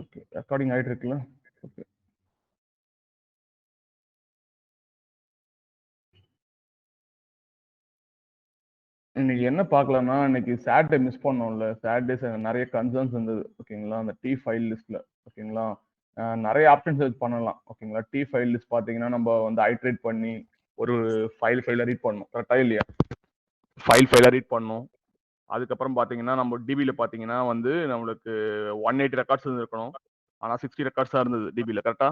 Okay, recording ஆயிட்டு இருக்குல்ல. Okay, இன்னைக்கு என்ன பார்க்கலாம்னா, இன்னைக்கு சாட்டர்டே மிஸ் பண்ணோம்ல. சாட்டர்டேஸ் நிறைய கன்சர்ன்ஸ் இருந்தது. ஓகேங்களா, அந்த டி ஃபைல் லிஸ்ட்ல. ஓகேங்களா, நிறைய ஆப்ஷன்ஸ் யூஸ் பண்ணலாம். ஓகேங்களா, டி ஃபைல் லிஸ்ட் பார்த்தீங்கன்னா நம்ம வந்து ஐட்ரேட் பண்ணி ஒரு ஃபைலை ரீட் பண்ணணும். கரெக்டா இல்லையா? ஃபைலை ரீட் பண்ணணும். அதுக்கப்புறம் பார்த்தீங்கன்னா நம்ம டிபியில் பார்த்தீங்கன்னா வந்து நம்மளுக்கு 180 ரெக்கார்ட்ஸ் இருந்திருக்கணும். ஆனால் 60 ரெக்கார்ட்ஸ் தான் இருந்தது டிபியில். கரெக்டா?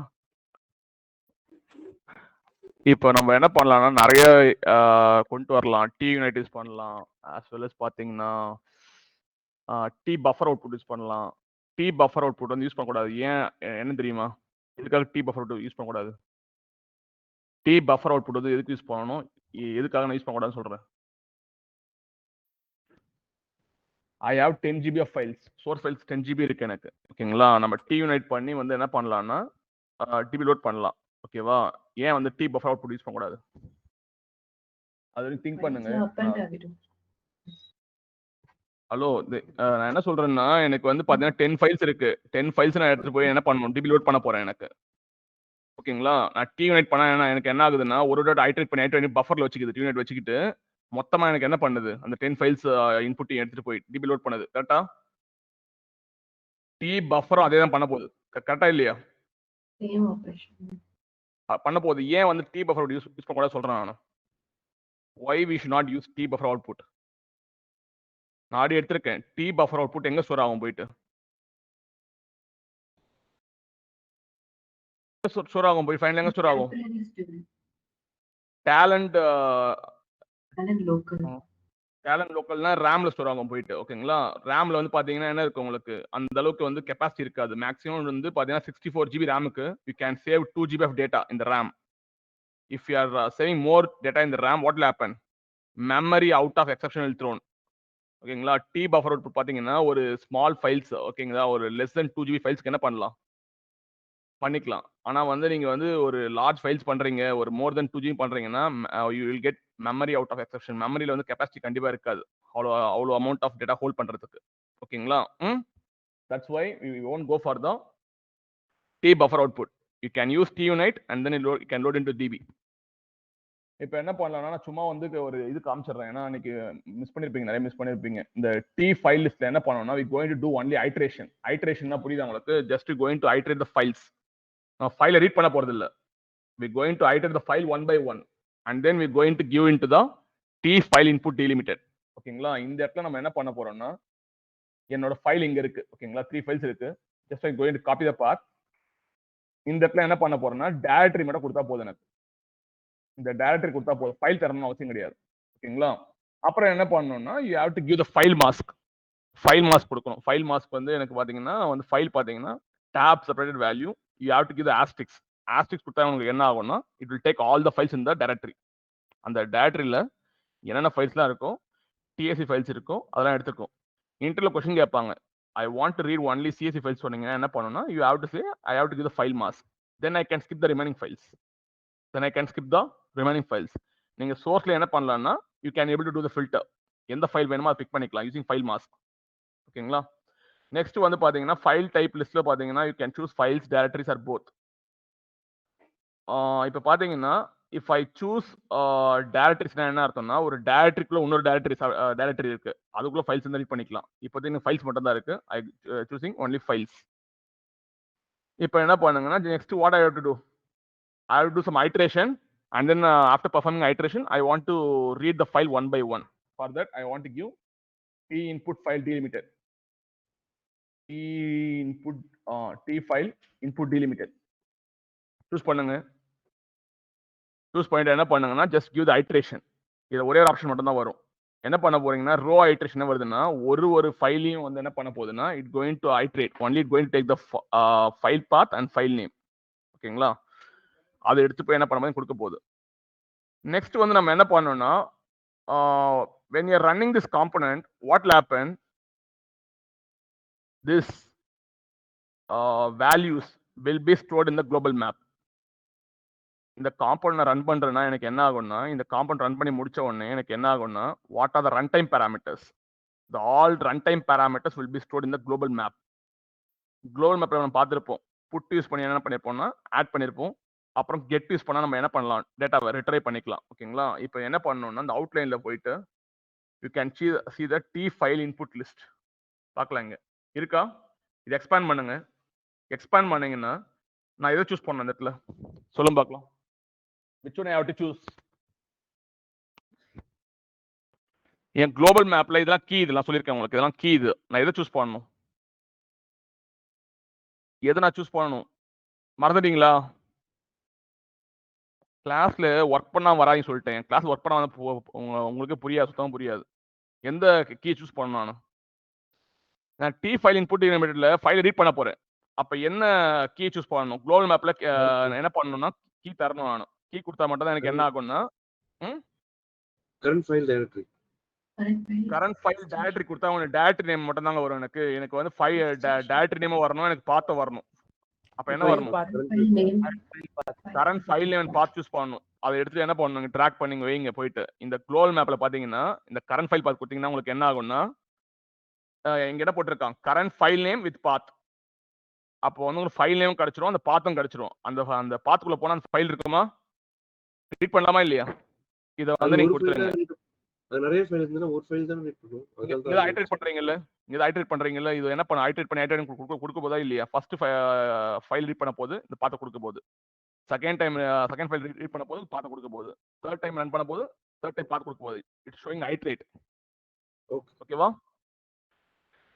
இப்போ நம்ம என்ன பண்ணலாம்னா நிறைய கொண்டு வரலாம். டி யூனிட் யூஸ் பண்ணலாம். ஆஸ் வெல் அஸ் பார்த்தீங்கன்னா டி பஃபர் அவுட்புட் யூஸ் பண்ணலாம். டி பஃபர் அவுட்புட் வந்து யூஸ் பண்ணக்கூடாது. ஏன் என்ன தெரியுமா? எதுக்காக டி பஃபர் அவுட் யூஸ் பண்ணக்கூடாது? டி பஃபர் அவுட்புட் வந்து எதுக்கு யூஸ் பண்ணணும், எதுக்காக நான் யூஸ் பண்ணக்கூடாதுன்னு சொல்கிறேன். I have 10 GB of files. Source files 10 GB இருக்கு எனக்கு. ஓகேங்களா, நம்ம டி யூனைட் பண்ணி வந்து என்ன பண்ணலாம்னா டிபி லோட் பண்ணலாம். ஓகேவா, ஏன் வந்து டி பஃபர் அவுட்புட் யூஸ் பண்ணக்கூடாது? அது திங்க் பண்ணுங்க. ஹலோ, நான் என்ன சொல்றேன்னா எனக்கு வந்து பார்த்தீங்கன்னா 10 ஃபைல்ஸ் இருக்கு. 10 ஃபைல்ஸ் நான் எடுத்துட்டு போய் என்ன பண்ணணும், டிபி லோட் பண்ண போறேன் எனக்கு. ஓகேங்களா, நான் டி யூனைட் பண்ண எனக்கு என்ன ஆகுதுன்னா ஒரு டாட் ஐட்ரேட் பண்ணி பஃபர்ல வச்சுக்கிது. டி யூனைட் வச்சுக்கிட்டு மொத்தமா எனக்கு என்ன பண்ணுது, அந்த 10 ஃபைல்ஸ் இன்புட் எடுத்துட்டு போய் டிபி லோட் பண்ணுது. கரெக்டா? டி பஃபரும் அதே தான் பண்ண போகுது. கரெக்டா இல்லையா? பண்ண போகுது. ஏன் வந்து டி பஃபர் யூஸ் பண்ண சொல்றேன் நான். why we should not use t buffer output? நான் ஆடி எடுத்திருக்கேன். டி பஃபர் அவுட்புட் எங்க ஸ்டோர் ஆகும்? போயிட்டு ஸ்டோர் ஆகும். போய் ஃபைனல் எங்க ஸ்டோர் ஆகும்? டேலண்ட் லோக்கல்னா ரேம்ல ஸ்டோர் ஆகும் போயிட்டு. ஓகேங்களா, ரேம்ல வந்து பாத்தீங்கன்னா என்ன இருக்கு உங்களுக்கு, அந்த அளவுக்கு வந்து கெப்பாசிட்டி இருக்காது. மேக்ஸிமம் வந்து பாத்தீங்கன்னா 64 GB ரேமுக்கு you can save 2 GB of data இந்த RAM. If you are saving more data இந்த RAM, what will happen? Memory out of exceptional thrown. ஓகேங்களா, டி பஃபர் அவுட்புட் பாத்தீங்கன்னா ஒரு ஸ்மால் ஃபைல்ஸ், ஓகேங்களா, ஒரு லெஸ் தென் 2 GB ஃபைல்ஸ்க்கு என்ன பண்ணலாம், பண்ணிக்கலாம். ஆனா வந்து நீங்க வந்து ஒரு லார்ஜ் ஃபைல்ஸ் பண்றீங்க, ஒரு மோர் தென் 2 GB பண்றீங்கன்னா you will get memory out of exception. மெமரியில வந்து கெப்பாசிட்டி கண்டிப்பா இருக்காது அவ்வளோ அமௌண்ட் ஆஃப் டேட்டா ஹோல்ட் பண்றதுக்கு. ஓகேங்களா, that's why we won't go for the T buffer output. You can use T unit and then you can load into DB. இப்போ என்ன பண்ணலாம்னா நான் சும்மா வந்து ஒரு இது காமிச்சிடுறேன். ஏன்னா அன்னைக்கு மிஸ் பண்ணிருப்பீங்க, நிறைய மிஸ் பண்ணிருப்பீங்க. இந்த டி ஃபைல் லிஸ்ட்ல என்ன பண்ணணும்னா we going to do only iteration. ஐட்ரேஷன்னா புரியுதா உங்களுக்கு? just going to iterate the files. நான் ஃபைலை ரீட் பண்ண போறது இல்ல. we going to iterate the file one by one and then we going to give into the T file input delimited. ஓகேங்களா, இந்த இடத்துல நம்ம என்ன பண்ண போறோம்னா என்னோட ஃபைல் இங்க இருக்கு. ஓகேங்களா, 3 ஃபைல்ஸ் இருக்கு. just I'm going to copy the path. இந்த இடத்துல என்ன பண்ண போறேன்னா டைரக்டரி மட்டும் கொடுத்தா போதும். எனக்கு இந்த டைரக்டரி கொடுத்தா போதும், ஃபைல் தரணும்னு அவசியம் கிடையாது. ஓகேங்களா, அப்புறம் என்ன பண்ணணும்னா you have to give the file mask. File mask கொடுக்கணும். ஃபைல் மாஸ்க் வந்து எனக்கு பாத்தீங்கன்னா வந்து ஃபைல் பாத்தீங்கன்னா tab separated value, you have to give the asterisk. asterisk கொடுத்தா உங்களுக்கு என்ன ஆகும்னா it will take all the files in the directory. அந்த டைரக்டரியில என்னென்ன ஃபைல்ஸ்லாம் இருக்கும், TSC ஃபைல்ஸ் இருக்கும், அதெல்லாம் எடுத்துக்கும். இன்டர்ல கொஸ்டின் கேட்பாங்க, I want to read only CSV files சொன்னீங்கன்னா என்ன பண்ணணும்னா you have to say I have to give the file mask. Then I can skip the remaining files. நீங்க சோர்ஸ்ல என்ன பண்ணலாம்னா you can able to do the filter. எந்த file வேணுமோ அதை big பண்ணிக்கலாம் using file mask. ஓகேங்களா, நெக்ஸ்ட் வந்து பாத்தீங்கன்னா ஃபைல் டைப் லிஸ்ட்ல பாத்தீங்கன்னா you can choose files, directories or both. இப்போ பாத்தீங்கன்னா if I choose டைரக்டரிஸ்னா என்ன அர்த்தம்னா ஒரு டைரக்டரிக்குள்ள இன்னொரு டைரக்டரி இருக்கு, அதுக்குள்ள ஃபைல்ஸ் வந்து ரீட் பண்ணிக்கலாம். இப்போதைக்கு ஃபைல்ஸ் மட்டும் தான் இருக்கு. I choosing only files. இப்போ என்ன பண்ணுங்கன்னா next what I have to do? I have to do some iteration and then after performing iteration I want to read the file one by one. For that I want to give T input file delimited. T input T file input delimited. Choose பண்ணுங்க. Choose பண்ணிட்டு என்ன பண்ணுங்கன்னா just give the iteration. இது ஒரே ஒரு option மட்டும் தான் வரும். என்ன பண்ண போறீங்கன்னா ரோ ஐட்ரேஷன் வருதுன்னா ஒரு ஃபைலையும் வந்து என்ன பண்ண போகுதுன்னா it going to iterate only. It going to take the file path and file name. ஓகேங்களா, அதை எடுத்து போய் என்ன பண்ண மாதிரி கொடுக்க போகுது. நெக்ஸ்ட் வந்து நம்ம என்ன பண்ணோம்னா when you are running this component, what will happen? This values will be stored in the global map. இந்த காம்பவுண்ட் நான் ரன் பண்றேன்னா எனக்கு என்ன ஆகும்னா இந்த காம்பவுண்ட் ரன் பண்ணி முடிச்ச உடனே எனக்கு என்ன ஆகும்னா what are the run time parameters? The all runtime parameters will be stored in the global map. Global மேப்ல நம்ம பார்த்துருப்போம். புட் யூஸ் பண்ணி என்ன பண்ணிருப்போம்னா ஆட் பண்ணிருப்போம். அப்புறம் கெட் யூஸ் பண்ணா நம்ம என்ன பண்ணலாம், டேட்டாவை ரிட்ரைவ் பண்ணிக்கலாம். ஓகேங்களா? இப்போ என்ன பண்ணணும்னா அந்த அவுட்லைன்ல போயிட்டு you can see the t file input list. பார்க்கலாம் இங்க இருக்கா? இது எக்ஸ்பேண்ட் பண்ணுங்க. எக்ஸ்பேண்ட் பண்ணீங்கன்னா நான் எதை சூஸ் பண்ணணும் அந்த இடத்துல சொல்லுங்க பார்க்கலாம். which one I have to choose? N global மேப்ல இதெல்லாம் கீ, இதெல்லாம் சொல்லியிருக்கேன் உங்களுக்கு, இதெல்லாம் கீ. இது நான் எதை சூஸ் பண்ணணும், எதை நான் சூஸ் பண்ணணும் மறந்துட்டீங்களா? கிளாஸ்ல ஒர்க் பண்ணா வராதுன்னு சொல்லிட்டேன். கிளாஸ் ஒர்க் பண்ணா உங்களுக்கு புரியாது, சுத்தமா புரியாது. எந்த கீ சூஸ் பண்ணணும்? நான் டி ஃபைல் இன்புட் லிமிட்டட்ல ஃபைல் ரீட் பண்ண போறேன். அப்ப என்ன கீ சூஸ் பண்ணணும்? குளோபல் மேப்ல என்ன பண்ணணும்னா கீ தரணும். நான் கீ கொடுத்தா மட்டும் தான் எனக்கு என்ன ஆகும்னா current file directory. Current file directory கொடுத்தா உங்களுக்கு டைரக்டரி நேம் மட்டும் தாங்க வரும். எனக்கு வந்து ஃபைல் டைரக்டரி நேம் வரணும், எனக்கு பாத் வரணும். அப்ப என்ன வரணும்? கரண்ட் ஃபைல் நேம் பாத் சூஸ் பண்ணணும். அதை எடுத்து என்ன பண்ணணும், ட்ராக் பண்ணி வைங்க. போயிட்டு இந்த குளோபல் மேப்ல பாத்தீங்கன்னா இந்த கரண்ட் ஃபைல் பாத் கொடுத்தீங்கன்னா உங்களுக்கு என்ன ஆகும்னா இங்க என்ன போட்டிருக்கான், கரண்ட் ஃபைல் நேம் வித் பாத். அப்போ வந்து உங்களுக்கு ஃபைல் நேம் கிடைச்சிரும், அந்த பாத்தும் கிடைச்சிரும். அந்த பாத்துக்குள்ள போனா அந்த ஃபைல் இருக்குமா, ரீட் பண்ணலாமா இல்லையா? இத வந்து நீங்க கொடுத்துருங்க. அது நிறைய ஃபைல் இருந்தா ஒரு ஃபைல் தான் ரீட் பண்ணும். இத ஐட்ரேட் பண்றீங்கல்ல, இத ஐட்ரேட் பண்றீங்கல்ல, இது என்ன பண்ண ஐட்ரேட் பண்ணி கொடுக்க போதா இல்லையா? ஃபர்ஸ்ட் ஃபைல் ரீட் பண்ண போது இந்த பாத்த கொடுக்க போகுது. செகண்ட் ஃபைல் ரீட் பண்ண போது பாத்த கொடுக்க போகுது. தேர்ட் டைம் ரன் பண்ண போது தேர்ட் டைம் பாத் கொடுக்க போகுது. It's showing iterate. ஓகேவா?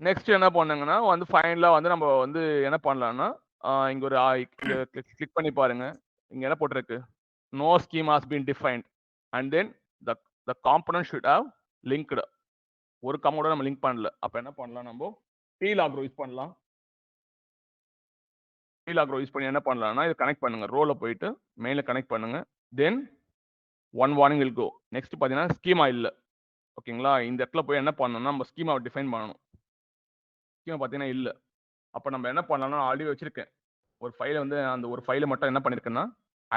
நெக்ஸ்ட் என்ன பண்ணுங்கன்னா வந்து ஃபைனலா வந்து நம்ம வந்து என்ன பண்ணலாம்னா இங்க ஒரு கிளிக் பண்ணி பாருங்க. இங்க என்ன போட்டிருக்கு, no scheme has been defined and then the component should have linked. ஒரு கமோட நம்ம லிங்க் பண்ணல. அப்ப என்ன பண்ணலாம், நம்ம tlog யூஸ் பண்ணலாம். tlog யூஸ் பண்ணி என்ன பண்ணலாம்னா இதை கனெக்ட் பண்ணுங்க. ரோல போயிட்டு மெயில கனெக்ட் பண்ணுங்க. Then one warning will go. Next பாத்தீங்கன்னா ஸ்கீமா இல்ல. ஓகேங்களா? இந்த இடத்துல போய் என்ன பண்ணணும்னா நம்ம ஸ்கீமாவை டிஃபைன் பண்ணணும். ஸ்கீமா பாத்தீங்கன்னா இல்ல. அப்ப நம்ம என்ன பண்ணலாம்னா ஆல்ரெடி வச்சிருக்கேன் ஒரு ஃபைலை வந்து, அந்த ஒரு ஃபைலை மட்டும் என்ன பண்ணிருக்கேன்னா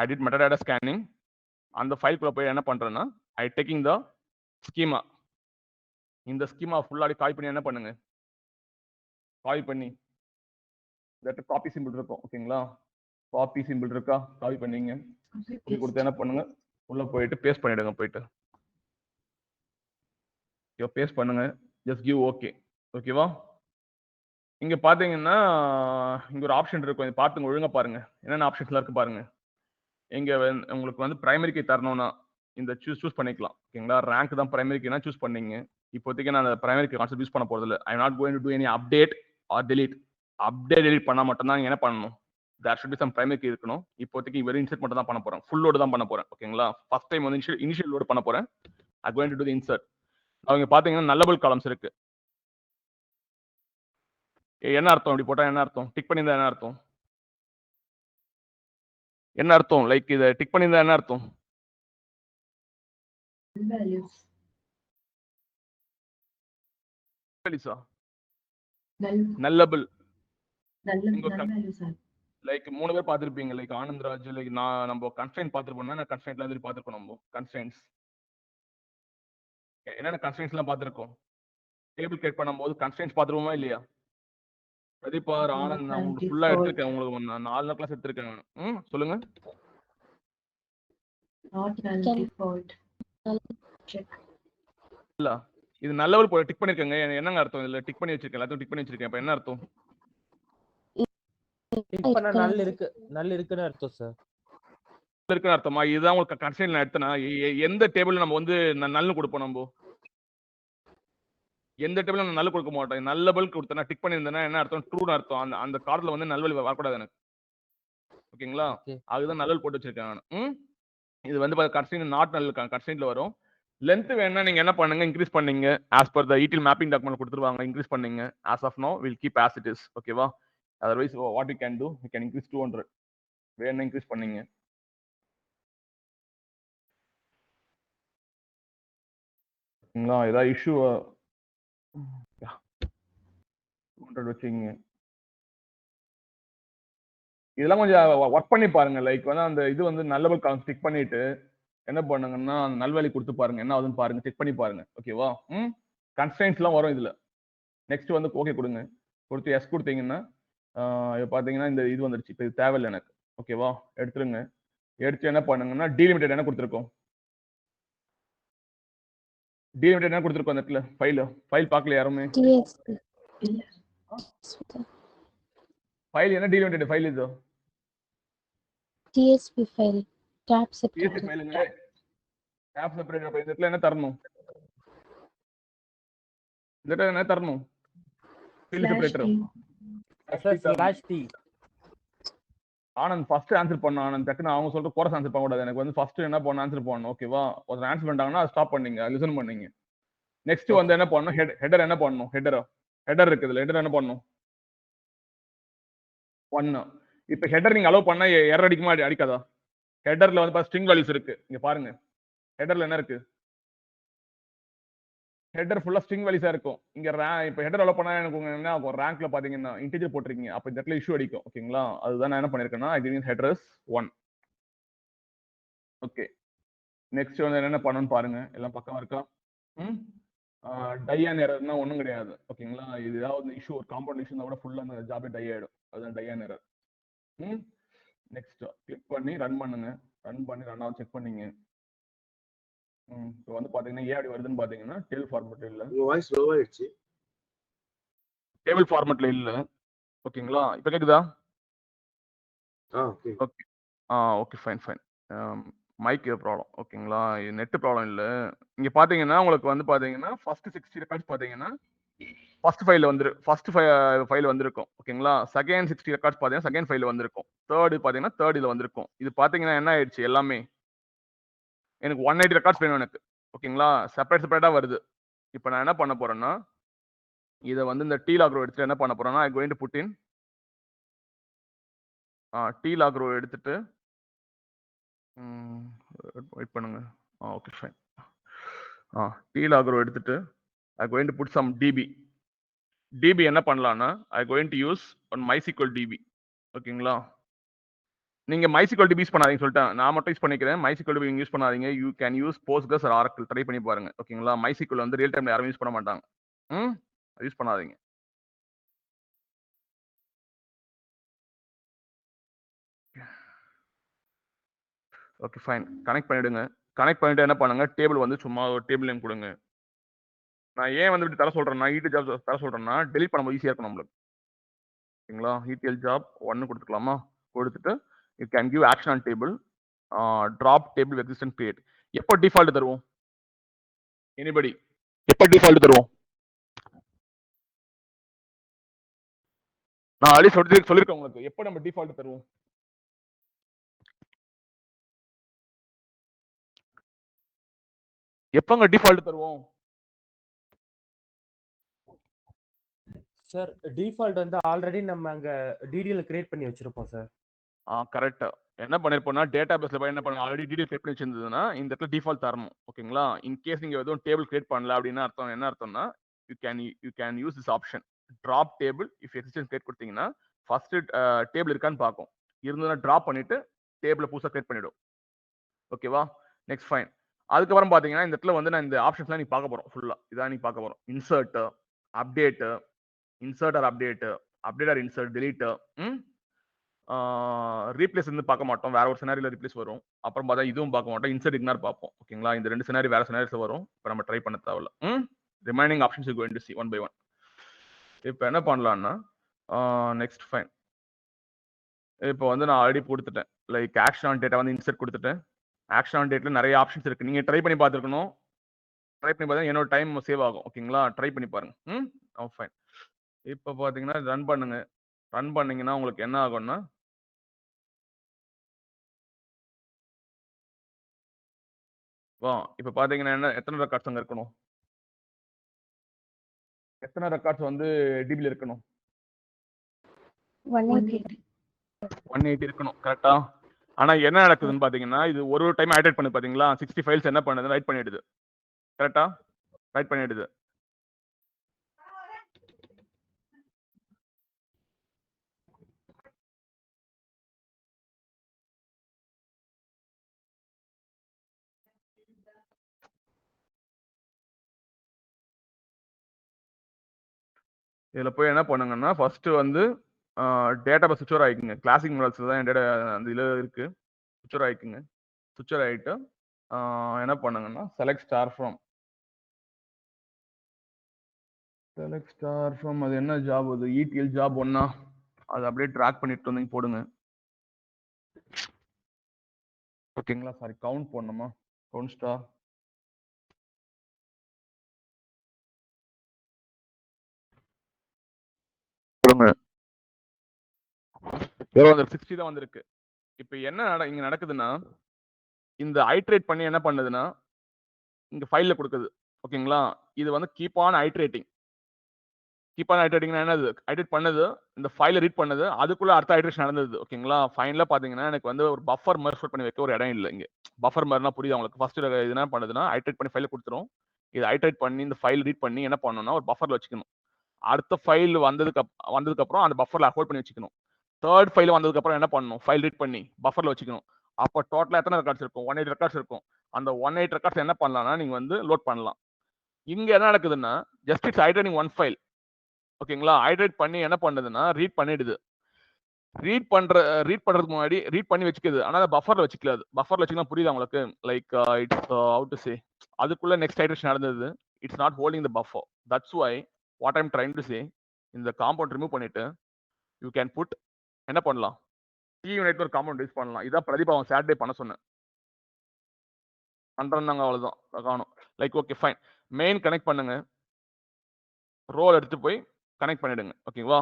I did metadata scanning. அந்த ஃபைல்குள்ள போய் என்ன பண்றேன்னா I taking the schema. இந்த ஸ்கீமா ஃபுல்லாடி காப்பி பண்ணி என்ன பண்ணுங்க, காப்பி பண்ணி இந்த காப்பி சிம்பிள் இருக்கும். ஓகேங்களா? காப்பி சிம்பிள் இருக்கா, காப்பி பண்ணீங்க. கொடுத்து என்ன பண்ணுங்க, உள்ள போயிட்டு பேஸ்ட் பண்ணிடுங்க. போயிட்டு பேஸ்ட் பண்ணுங்க. Just give okay. ஓகேவா? இங்க பாத்தீங்கன்னா இங்க ஒரு ஆப்ஷன் இருக்கும், இதை பார்த்துங்க, ஒழுங்கா பாருங்க என்னென்ன ஆப்ஷன்ஸ்லாம் இருக்கு பாருங்க. இங்க உங்களுக்கு வந்து பிரைமரி கீ தரணும்னா இந்த சூஸ் பண்ணிக்கலாம். ஓகேங்களா? ரேங்க் தான் பிரைமரி கீனா சூஸ் பண்ணீங்க. இப்போதைக்கு நான் அந்த பிரைமரி கீ கான்செப்ட் யூஸ் பண்ண போறது இல்லை. I not going to do any update or delete. Update delete பண்ணா மட்டும் தான் என்ன பண்ணணும், there should be some primary key இருக்கணும். இப்போதைக்கு வெறும் இன்சர்ட் மட்டும் தான் பண்ண போறேன், ஃபுல் லோடு தான் பண்ண போறேன். ஓகேங்களா? ஃபர்ஸ்ட் டைம் வந்து இனிஷியல் லோடு பண்ண போறேன். ஐ going to to the insert. அவங்க பாத்தீங்கன்னா நல்லபிள் காலம்ஸ் இருக்கு. என்ன அர்த்தம் இப்படி போட்டா? என்ன அர்த்தம்? டிக் பண்ணியிருந்தா என்ன அர்த்தம்? என்ன அர்த்தம்? லைக் இதை டிக் பண்ணியிருந்தா என்ன அர்த்தம்? நல்லபிள். லைக் 3 பேர் பார்த்திருப்பீங்க. லைக் ஆனந்த்ராஜ், லைக் நான் நம்ம கன்ஸ்ட்ரெயின்ட் பார்த்திருப்போம்னா நான் கன்ஸ்ட்ரெயின்ட்ல இருந்து பார்த்திருக்கோம். நம்ம கன்ஸ்ட்ரெயின்ட்ஸ் என்னென்ன கன்ஸ்ட்ரெயின்ட்ஸ்லாம் பார்த்திருக்கோம். டேபிள் கிரியேட் பண்ணும்போது கன்ஸ்ட்ரெயின்ட்ஸ் பார்த்துருவோமா இல்லையா? பிரதீப் ஆர் ஆனந்த், நான் உங்களுக்கு ஃபுல்லா எடுத்திருக்கேன். உங்களுக்கு நான் 4 கிளாஸ் எடுத்திருக்கேன். சொல்லுங்க. இல்ல இது நல்ல லெவல் போய் டிக் பண்ணிருக்கேங்க. என்னங்க அர்த்தம்? இதுல டிக் பண்ணி வச்சிருக்கேன், எல்லாத்தையும் டிக் பண்ணி வச்சிருக்கேன். அப்ப என்ன அர்த்தம்? டிக் பண்ண நல்ல இருக்குன்னு அர்த்தம் சார். இருக்குன்னு அர்த்தமா? இதுதான் உங்களுக்கு கன்ஸ்ட்ரெயின்ட் நான் எடுத்தனா. எந்த டேபிள் நம்ம வந்து நல்லு கொடுப்போம், நம்ம எந்த டேபிள் நான் நல்ல கொடுக்க மாட்டோம். நல்ல பல்க் கொடுத்தனா டிக் பண்ணியிருந்தேன்னா என்ன அர்த்தம்? ட்ரூன்னு அர்த்தம். அந்த கார்டுல வந்து நல்வழி வரக்கூடாது எனக்கு. ஓகேங்களா? அதுதான் நல்ல போட்டு வச்சிருக்கேன் நான். இது வந்து கன்ஸ்ட்ரெயின்ட் நாட் நல்ல கன்ஸ்ட்ரெயின்ட்ல வரும். லென்த் வேணா நீங்க என்ன பண்ணுங்க, இன்க்ரீஸ் பண்ணீங்க. As per the ETL mapping document கொடுத்துருவாங்க, இன்க்ரீஸ் பண்ணீங்க. As of no will keep as it is. ஓகேவா? Otherwise what you can do, you can increase 200. வேணா இன்க்ரீஸ் பண்ணீங்க. ஏதாவது இஷ்யூ 200 வச்சுங்க. இதெல்லாம் கொஞ்சம் ஒர்க் பண்ணி பாருங்க. லைக் வந்து அந்த இது வந்து நல்ல ஸ்டிக் பண்ணிட்டு என்ன பண்ணுங்கன்னா நல்வழி கொடுத்து பாருங்க, என்ன ஆகுதுன்னு பாருங்க, செக் பண்ணி பாருங்க. ஓகேவா? கன்ஸ்ட்ரெயின்ட்ஸ் எல்லாம் வரும் இதுல. நெக்ஸ்ட் வந்து ஓகே கொடுங்க. கொடுத்து எஸ் கொடுத்தீங்கன்னா இப்போ பார்த்தீங்கன்னா இந்த இது வந்துருச்சு. இப்போ இது தேவையில்லை எனக்கு. ஓகேவா? எடுத்துருங்க. எடுத்து என்ன பண்ணுங்கன்னா டீலிமிட்டட் என்ன கொடுத்துருக்கோம்? டீலிமிட்டட் என்ன கொடுத்துருக்கோம் அந்த இடத்துல? ஃபைல் பார்க்கல யாருமே? TXP. ஃபைல் என்ன டீலிமிட்டட் ஃபைல் இது? TSP file. Tab TSP separator. ஃபைலுங்க. Tab separator. அப்ப இந்த இடத்துல என்ன தரணும்? இந்த இடத்துல என்ன தரணும்? Field Slash separator. D. Sir slash D. Anand first answer பண்ண. ஆனந்த் டக்குன்னு அவங்க சொல்ற கோரஸ் ஆன்சர் பண்ண கூடாது. எனக்கு வந்து ஃபர்ஸ்ட் என்ன பண்ண ஆன்சர் பண்ணணும். ஓகேவா? ஒரு ஆன்சர் பண்ணிட்டாங்கன்னா ஸ்டாப் பண்ணீங்க, லிசன் பண்ணீங்க. நெக்ஸ்ட் வந்து என்ன பண்ணணும்? ஹெடர் என்ன பண்ணணும்? ஹெடர் இருக்குதுல, ஹெடர் என்ன பண்ணணும்? 1. இப்போ ஹெடர் நீங்க அலோவ் பண்ணா எரர் அடிக்குமா அடிக்காதா? ஹெடர்ல வந்து ஸ்ட்ரிங் வேல்யூஸ் இருக்கு. இங்க பாருங்க. ஹெடர்ல என்ன இருக்கு? ஹெடர் ஃபுல்லா ஸ்ட்ரிங் வேல்யூஸா இருக்கும். இங்க இப்போ ஹெடர் அலோவ் பண்ணா எனக்கு என்ன ஆகும்? ரேங்க்ல பாத்தீங்கன்னா இன்டிஜர் போட்டிருக்கீங்க. அப்ப இந்த இடத்துல இஷ்யூ அடிக்கும். ஓகேங்களா? அதுதான் நான் என்ன பண்ணிருக்கேன்னா I give header is 1. Okay. Next வந்து என்ன பண்ணணும்னு பாருங்க. எல்லாம் பக்கமா இருக்கா? டையான் எரர்னா ஒண்ணும் கிடையாது. ஓகேங்களா? இது ஏதாவது இஷ்யூ, ஒரு காம்பவுண்ட் இஷ்யூ கூட ஃபுல்லா அந்த ஜாபே டை ஆயிடும். அதுதான் டையான் எரர். நெக்ஸ்ட் கிளிக் பண்ணி ரன் பண்ணுங்க. ரன் பண்ணி ரன் ஆகும் செக் பண்ணீங்க. இப்போ வந்து பாத்தீங்கன்னா ஏன் அப்படி வருதுன்னு பாத்தீங்கன்னா டேபிள் ஃபார்மேட்ல இல்ல. உங்க வாய்ஸ் லோ ஆயிடுச்சு. டேபிள் ஃபார்மேட்ல இல்ல. ஓகேங்களா? இப்போ கேக்குதா? Okay. Okay. Okay fine. Mic problem. ஓகேங்களா? இது நெட் ப்ராப்ளம் இல்ல. இங்க பாத்தீங்கன்னா உங்களுக்கு வந்து பாத்தீங்கன்னா ஃபர்ஸ்ட் 60 ரெக்கார்ட்ஸ் பாத்தீங்கன்னா ஃபர்ஸ்ட் ஃபைல் வந்திருக்கும். ஓகேங்களா? செகண்ட் 60 ரெக்கார்ட்ஸ் பாத்தீங்கன்னா செகண்ட் ஃபைல் வந்திருக்கும். தேர்ட் பாத்தீங்கன்னா தேர்ட் இதுல வந்திருக்கும். இது பாத்தீங்கன்னா என்ன ஆயிடுச்சு? எல்லாமே எனக்கு 180 ரெக்கார்ட்ஸ் வேணும் எனக்கு. ஓகேங்களா? செப்பரேட்டா வருது. இப்போ நான் என்ன பண்ண போறேன்னா இதை வந்து இந்த டி லாக் ரோ எடுத்துட்டு என்ன பண்ண போறேன்னா I going to put in T log row எடுத்துட்டு வெயிட் பண்ணுங்க. Okay fine. T log row எடுத்துட்டு I going to put some DB என்ன பண்ணலாம்னா I going to use one MySQL DB. ஓகேங்களா? நீங்க MySQL டிபி யூஸ் பண்ணாதீங்க சொல்லிட்டேன். நான் மட்டும் யூஸ் பண்ணிக்கிறேன். MySQL டிபி யூஸ் பண்ணாதீங்க. You can use Postgres or Oracle. Try பண்ணி பாருங்க. ஓகேங்களா? MySQL வந்து ரியல் டைம்ல யாரும் யூஸ் பண்ண மாட்டாங்க. யூஸ் பண்ணாதீங்க. Okay fine. கனெக்ட் பண்ணிடுங்க. கனெக்ட் பண்ணிட்டு என்ன பண்ணுங்க? டேபிள் வந்து சும்மா ஒரு டேபிள் நேம் கொடுங்க. நான் ஏன் வந்து இப்படி தர சொல்றேன்னா ஜாப் தர சொல்றேன்னா டெலிட் பண்ணும்போது ஈஸியா இருக்கும் நம்மளுக்கு. ஓகேங்களா? ETL job 1 கொடுத்துக்கலாமா? கொடுத்துட்டு you can give action on table drop table existent create. எப்போ டிஃபால்ட் தருவோம்? எனிபடி எப்போ டிஃபால்ட் தருவோம்? நான் ஆல்ரெடி சொல்லிருக்கேன் உங்களுக்கு. எப்போ நம்ம டிஃபால்ட் தருவோம்? எப்பங்க டிஃபால்ட் தருவோம்? சார் டிஃபால்ட் வந்து ஆல்ரெடி நம்ம அங்க டிடிஎல் கிரியேட் பண்ணி வச்சிருப்போம் சார். கரெக்டா. என்ன பண்ணிருப்போம்னா டேட்டா பேஸ்ல போய் என்ன பண்ண ஆல்ரெடி டீடைல் கிரியேட் பண்ணி வச்சிருந்ததுன்னா இந்த இடத்துல டிஃபால்ட் தரணும். ஓகேங்களா? இன் கேஸ் நீங்க எதுவும் டேபிள் கிரியேட் பண்ணல அப்படின்னா அர்த்தம் என்ன அர்த்தம்னா you can use this option drop table if existence create கொடுத்தீங்கன்னா ஃபர்ஸ்ட் டேபிள் இருக்கான்னு பார்க்கும். இருந்ததுன்னா டிராப் பண்ணிட்டு டேபிளை புதுசாக கிரியேட் பண்ணிடும். ஓகேவா? Next fine. அதுக்கப்புறம் பாத்தீங்கன்னா இந்த இடத்துல வந்து நான் இந்த ஆப்ஷன்ஸ்லாம் நீ பார்க்க போறோம். ஃபுல்லா இதான் நீ பார்க்க போறோம். Insert update or insert delete replace வந்து பார்க்க மாட்டோம். வேற ஒரு சினாரியில ரீப்ளேஸ் வரும். அப்புறம் பார்த்தா இதுவும் பார்க்க மாட்டோம். இன்சர்ட் இக்னார் பார்ப்போம். ஓகேங்களா? இந்த ரெண்டு சினாரி வேற சினாரிஸ் வரும். இப்போ நம்ம ட்ரை பண்ண தேவையில்ல. Remaining options you going to see one by one. இப்போ என்ன பண்ணலாம்னா நெக்ஸ்ட் ஃபைன். இப்போ வந்து நான் ஆல்ரெடி கொடுத்துட்டேன். லைக் ஆக்ஷன் ஆன் டேட்டா வந்து இன்சர்ட் கொடுத்துட்டேன். ஆக்ஷன் ஆன் டேட்ல நிறைய ஆப்ஷன்ஸ் இருக்கு. நீங்க ட்ரை பண்ணி பார்த்துருக்கணும். ட்ரை பண்ணி பார்த்தா என்னோட டைம் சேவ் ஆகும். ஓகேங்களா? ட்ரை பண்ணி பாருங்க. ஃபைன். இப்போ பார்த்தீங்கன்னா ரன் பண்ணுங்க. ரன் பண்ணீங்கன்னா உங்களுக்கு என்ன ஆகும்னா இப்போ பார்த்தீங்கன்னா என்ன எத்தனை ரெக்கார்ட்ஸ் அங்கே இருக்கணும்? எத்தனை ரெக்கார்ட்ஸ் வந்து டிபியில் இருக்கணும்? 180 இருக்கணும். கரெக்டா? ஆனா என்ன நடக்குதுன்னு பாத்தீங்கன்னா இது ஒரு டைம் ஆட் பண்ணு பாத்தீங்களா? 60 ஃபைல்ஸ் என்ன பண்ணுது? ரைட் பண்ணிடுது. கரெக்டா? ரைட் பண்ணிடுது. இதுல போய் என்ன பண்ணுங்கன்னா ஃபர்ஸ்ட் வந்து டேட்டா பஸ் சுவிட்ச் ஓவர் ஆகிக்குங்க. கிளாசிக் மாடல்ஸில் தான் என் டேட்டா அந்த இதில் இருக்குது. சுவிட்ச் ஓவர் ஆகிக்குங்க. சுவிட்ச் ஓவர் ஆகிட்டு என்ன பண்ணுங்கன்னா செலக்ட் ஸ்டார் ஃப்ரம் அது என்ன ஜாப் அது ETL ஜாப் ஒன்னா அது அப்படியே ட்ராக் பண்ணிட்டு வந்தீங்க போடுங்க. ஓகேங்களா? சாரி கவுண்ட் போடணுமா? கவுண்ட் ஸ்டார் போடுங்க. எவ்வளோ வந்து 60 தான் வந்திருக்கு. இப்போ என்ன இங்க நடக்குதுன்னா இந்த ஐட்ரேட் பண்ணி என்ன பண்ணுதுன்னா இங்க ஃபைல்ல கொடுக்குது. ஓகேங்களா? இது வந்து கீப் ஆன் ஐட்ரேட்டிங். கீப் ஆன் ஐட்ரேட்டிங்னா என்னது? ஐட்ரேட் பண்ணது, இந்த ஃபைலை ரீட் பண்ணது, அதுக்குள்ள அடுத்த ஐட்ரேஷன் நடந்தது. ஓகேங்களா? ஃபைனலா பாத்தீங்கன்னா எனக்கு வந்து ஒரு பஃபர் மாதிரி ஸ்டோர் பண்ணி வைக்க ஒரு இடம் இல்லை இங்க. பஃபர் மாதிரினா புரியுது உங்களுக்கு? ஃபர்ஸ்ட் இது என்ன பண்ணுதுன்னா ஐட்ரேட் பண்ணி ஃபைலை கொடுத்துரும். இது ஐட்ரேட் பண்ணி இந்த ஃபைல் ரீட் பண்ணி என்ன பண்ணணும்னா ஒரு பஃபர்ல வச்சுக்கணும். அடுத்த ஃபைல் வந்ததுக்கு அப்புறம் அந்த பஃபர்ல ஹோல்ட் பண்ணி வச்சுக்கணும். தேர்ட் ஃபைல் வந்ததுக்கு அப்புறம் என்ன பண்ணணும்? ஃபைல் ரீட் பண்ணி பஃபர்ல வச்சுக்கணும். அப்போ டோட்டலா எத்தனை ரெக்கார்ட்ஸ் இருக்கும்? 108 ரெக்கார்ட்ஸ் இருக்கும். அந்த 108 ரெக்கார்ட்ஸ் என்ன பண்ணலாம்னா நீங்க வந்து லோட் பண்ணலாம். இங்க என்ன நடக்குதுன்னா ஜஸ்ட் இட்ஸ் ஐட்ரேட்டிங் ஒன் ஃபைல். ஓகேங்களா? ஐட்ரேட் பண்ணி என்ன பண்ணுதுன்னா ரீட் பண்ணிடுது. ரீட் பண்றதுக்கு முன்னாடி ரீட் பண்ணி வச்சுக்குது. ஆனா பஃபர்ல வச்சுக்கல. அது பஃபர்ல வச்சுக்கலாம். புரியுதா உங்களுக்கு? Like it's how to say அதுக்குள்ள நெக்ஸ்ட் ஐட்ரேஷன் நடந்தது. It's not holding the buffer. That's why what I'm trying to say இந்த காம்பவுண்ட் ரிமூவ் பண்ணிட்டு யூ கேன் புட் என்ன பண்ணலாம்? TUnit ஒரு காம்பவுண்ட் யூஸ் பண்ணலாம். இதான் பிரதீப் அவன் சாட்டர்டே பண்ண சொன்னேன். பண்றாங்க அவ்வளவுதான். காணும். Like okay fine. Main connect பண்ணுங்க. ரோல் எடுத்து போய் கனெக்ட் பண்ணிடுங்க. ஓகேவா?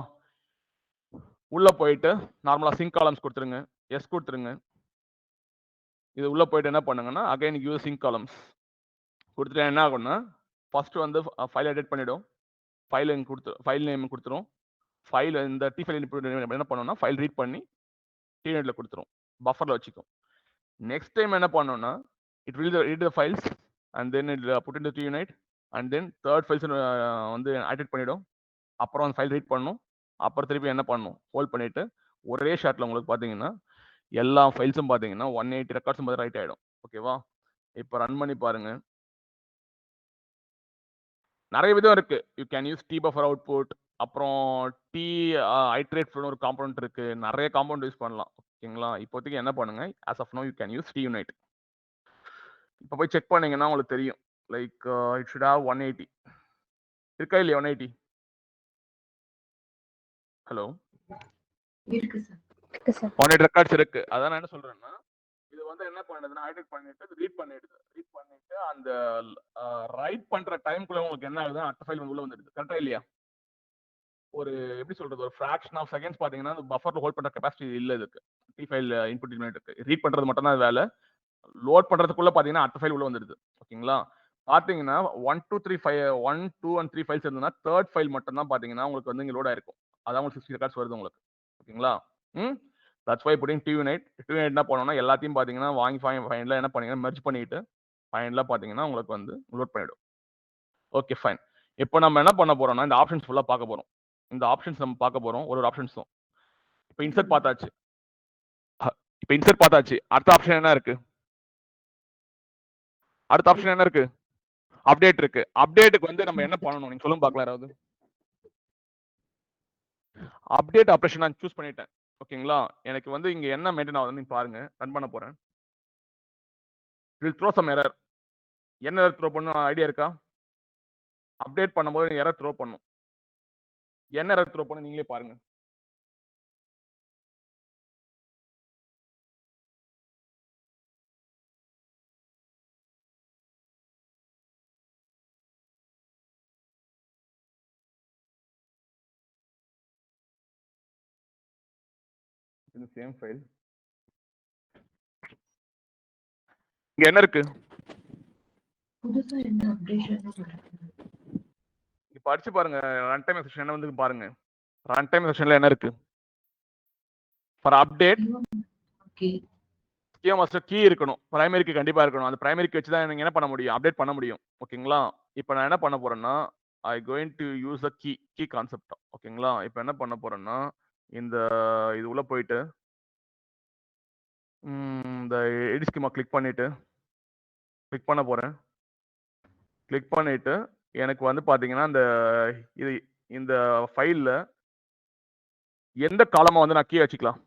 உள்ள போயிட்டு நார்மலா சிங்க் காலம்ஸ் கொடுத்துருங்க. எஸ் கொடுத்துருங்க. இது உள்ள போயிட்டு என்ன பண்ணுங்கன்னா அகைன் யூஸ் சிங்க் காலம்ஸ் கொடுத்துட்டு என்ன ஆகும்னா ஃபர்ஸ்ட் வந்து ஃபைல் எடிட் பண்ணிடும். ஃபைல் நேம் கொடுத்துரும். ஃபைல் இந்த டி ஃபைல் என்ன பண்ணணும்னா ஃபைல் ரீட் பண்ணி TUnitல கொடுத்துரும். பஃபர்ல வச்சுக்கும். நெக்ஸ்ட் டைம் என்ன பண்ணணும்னா it will read the files and then it put into TUnit and then third files வந்து ஐடென்ட் பண்ணிடும். அப்புறம் அந்த ஃபைல் ரீட் பண்ணணும். அப்புறம் திருப்பி என்ன பண்ணணும்? ஹோல்ட் பண்ணிட்டு ஒரே ஷாட்ல உங்களுக்கு பாத்தீங்கன்னா எல்லா ஃபைல்ஸும் பாத்தீங்கன்னா 180 ரெக்கார்ட்ஸும் பார்த்து ரைட் ஆயிடும். ஓகேவா? இப்போ ரன் பண்ணி பாருங்க. நிறைய விதம் இருக்கு. You can use tbuffer output, அப்புறம் iterate ஒரு காம்பவுண்ட் இருக்கு. நிறைய காம்பவுண்ட் யூஸ் பண்ணலாம். ஓகேங்களா? இப்போதைக்கு என்ன பண்ணுங்க? as of now you can use TUnit. இப்போ போய் செக் பண்ணீங்கன்னா உங்களுக்கு தெரியும். லைக் இட் should have 180 இருக்கா இல்லையா? 180 ஹலோ இருக்கு சார் 180 ரெக்கார்ட்ஸ் இருக்கு. அதான் நான் என்ன சொல்றேன்னா இது வந்து என்ன பண்ணுதுன்னா ஐடென்ட் பண்ணிட்டு ரீட் பண்ணிட்டு அந்த ரைட் பண்ற டைம்குள்ள உங்களுக்கு என்ன ஆகுதுன்னா அடுத்த ஃபைல் உள்ள வந்துடுது. கரெக்டா இல்லையா? ஒரு எப்படி சொல்றது ஒரு ஃபிராக்ஷன் ஆஃப் செகண்ட்ஸ் பாத்தீங்கன்னா பஃபர்ல ஹோல்ட் பண்ற கெபாசிட்டி இல்ல இதுக்கு. டி ஃபைல் இன்புட் யூனிட்டுக்கு ரீட் பண்றது மட்டும் தான் வேலை. லோட் பண்றதுக்குள்ள பாத்தீங்கன்னா அடுத்த ஃபைல் உள்ள வந்துடுது. ஓகேங்களா? பாத்தீங்கன்னா 1 2 and 3 ஃபைல்ஸ் இருந்ததுன்னா தேர்ட் ஃபைல் மட்டும் தான் பாத்தீங்கன்னா உங்களுக்கு வந்து இங்க லோட் ஆயிருக்கும். அதான் உங்களுக்கு 60 ரெக்கார்ட்ஸ் வருது உங்களுக்கு. ஓகேங்களா? தட்ஸ் வை புட்டிங் TUnit என்ன பண்ணணும்னா எல்லாத்தையும் பாத்தீங்கன்னா வாங்கி ஃபைனலா என்ன பண்ணீங்கன்னா மெர்ஜ் பண்ணிட்டு ஃபைனலா பாத்தீங்கன்னா உங்களுக்கு வந்து லோட் பண்ணிடும். Okay fine. இப்போ நம்ம என்ன பண்ண போறோம்னா இந்த ஆப்ஷன்ஸ் ஃபுல்லா பார்க்க போறோம். இந்த ஆப்ஷன்ஸ் நம்ம பார்க்க போறோம். ஒரு ஆப்ஷன்ஸும் இப்போ இன்சர்ட் பார்த்தாச்சு. அடுத்த ஆப்ஷன் என்ன இருக்கு? அப்டேட் இருக்கு. அப்டேட்டுக்கு வந்து நம்ம என்ன பண்ணணும்? நீங்க சொல்லுங்க பார்க்கலாம் யாராவது. அப்டேட் ஆபரேஷன் நான் சூஸ் பண்ணிட்டேன். ஓகேங்களா? எனக்கு வந்து இங்க என்ன மெயின்டைன் ஆகுதுன்னு நீங்க பாருங்க. ரன் பண்ண போறேன். Will throw some error. என்ன எரர் த்ரோ பண்ணனும் ஐடியா இருக்கா? அப்டேட் பண்ணும்போது எரர் த்ரோ பண்ணும். என்ன எரர் த்ரோ பண்ணனும் நீங்களே பாருங்க. in the same file. இங்க என்ன இருக்கு? புதுசா என்ன அப்டேஷன் இப்ப படிச்சு பாருங்க. ரன் டைம் செக்ஷன் என்ன வந்து பாருங்க. ரன் டைம் செக்ஷன்ல என்ன இருக்கு? For update schema master key இருக்கணும். பிரைமரி கீ கண்டிப்பா இருக்கணும். அந்த பிரைமரி கீ வச்சு தான் நீங்க என்ன பண்ண முடியும்? அப்டேட் பண்ண முடியும். ஓகேங்களா? இப்போ நான் என்ன பண்ண போறேன்னா I going to use the key concept. ஓகேங்களா? இப்போ என்ன பண்ண போறேன்னா இந்த இது உள்ள போயிட்டு இந்த எடிட் ஸ்கீமா கிளிக் பண்ண போறேன். கிளிக் பண்ணிட்டு எனக்கு வந்து பாத்தீங்கன்னா இந்த ஃபைல்ல எந்த காலமா வந்து நான் கீ வச்சுக்கலாம்?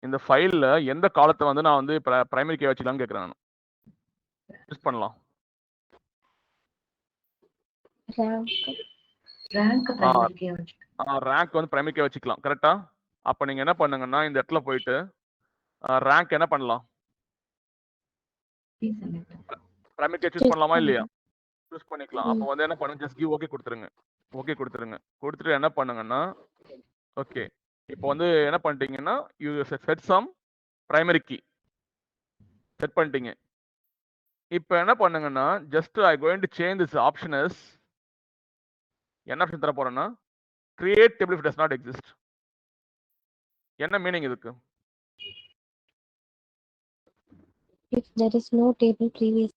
இந்த ஃபைல்ல எந்த காலத்தை வந்து நான் வந்து பிரைமரி கீ வச்சுக்கலாம்னு கேட்குறேன் நான். யூஸ் பண்ணலாம். ரேங்க் பிரைமரி கீ வச்சு ரேங்க் வந்து பிரைமரி கீ வச்சுக்கலாம். கரெக்டா? அப்ப நீங்க என்ன பண்ணுங்கன்னா இந்த இடத்துல போயிட்டு ரேங்க் என்ன பண்ணலாம்? பிரைமரி கீ சூஸ் பண்ணலாமா இல்லையா? சூஸ் பண்ணிக்கலாம். அப்போ வந்து என்ன பண்ணுங்க, ஜஸ்ட் கிவ் ஓகே கொடுத்துருங்க. ஓகே கொடுத்துருங்க. கொடுத்துட்டு என்ன பண்ணுங்கன்னா ஓகே இப்போ வந்து என்ன பண்ணிட்டீங்கன்னா you set some primary key set பண்ணிட்டீங்க. இப்போ என்ன பண்ணுங்கன்னா just I going to change this option is என்ன ஆப்ஷன் தர போறேன்னா create table if does not exist. என்ன மீனிங் இதுக்கு? If there is no table previous,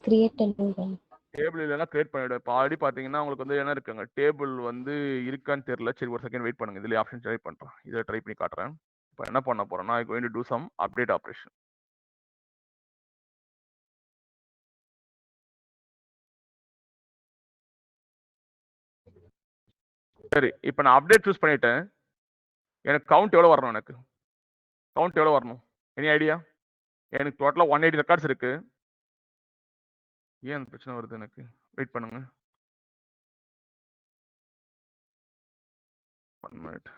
create a new one. Table இல்லைன்னா கிரியேட் பண்ணிவிடு. இப்போ ஆல்ரெடி பார்த்தீங்கன்னா உங்களுக்கு வந்து என்ன இருக்குங்க, டேபிள் வந்து இருக்கான்னு தெரியல. சரி ஒரு செகண்ட் வெயிட் பண்ணுங்க. இதுல ஆப்ஷன் ட்ரை பண்ணுறேன். இதை ட்ரை பண்ணி காட்டுறேன். இப்போ என்ன பண்ண போறேன்னா I going to do some update operation. சரி இப்போ நான் அப்டேட் சூஸ் பண்ணிட்டேன். எனக்கு கவுண்ட் எவ்வளோ வரணும்? எனக்கு கவுண்ட் எவ்வளோ வரணும்? Any idea? எனக்கு டோட்டலாக 180 ரெக்கார்ட்ஸ் இருக்கு. ஏன் அந்த பிரச்சனை வருது எனக்கு? வெயிட் பண்ணுங்க. 1 minute.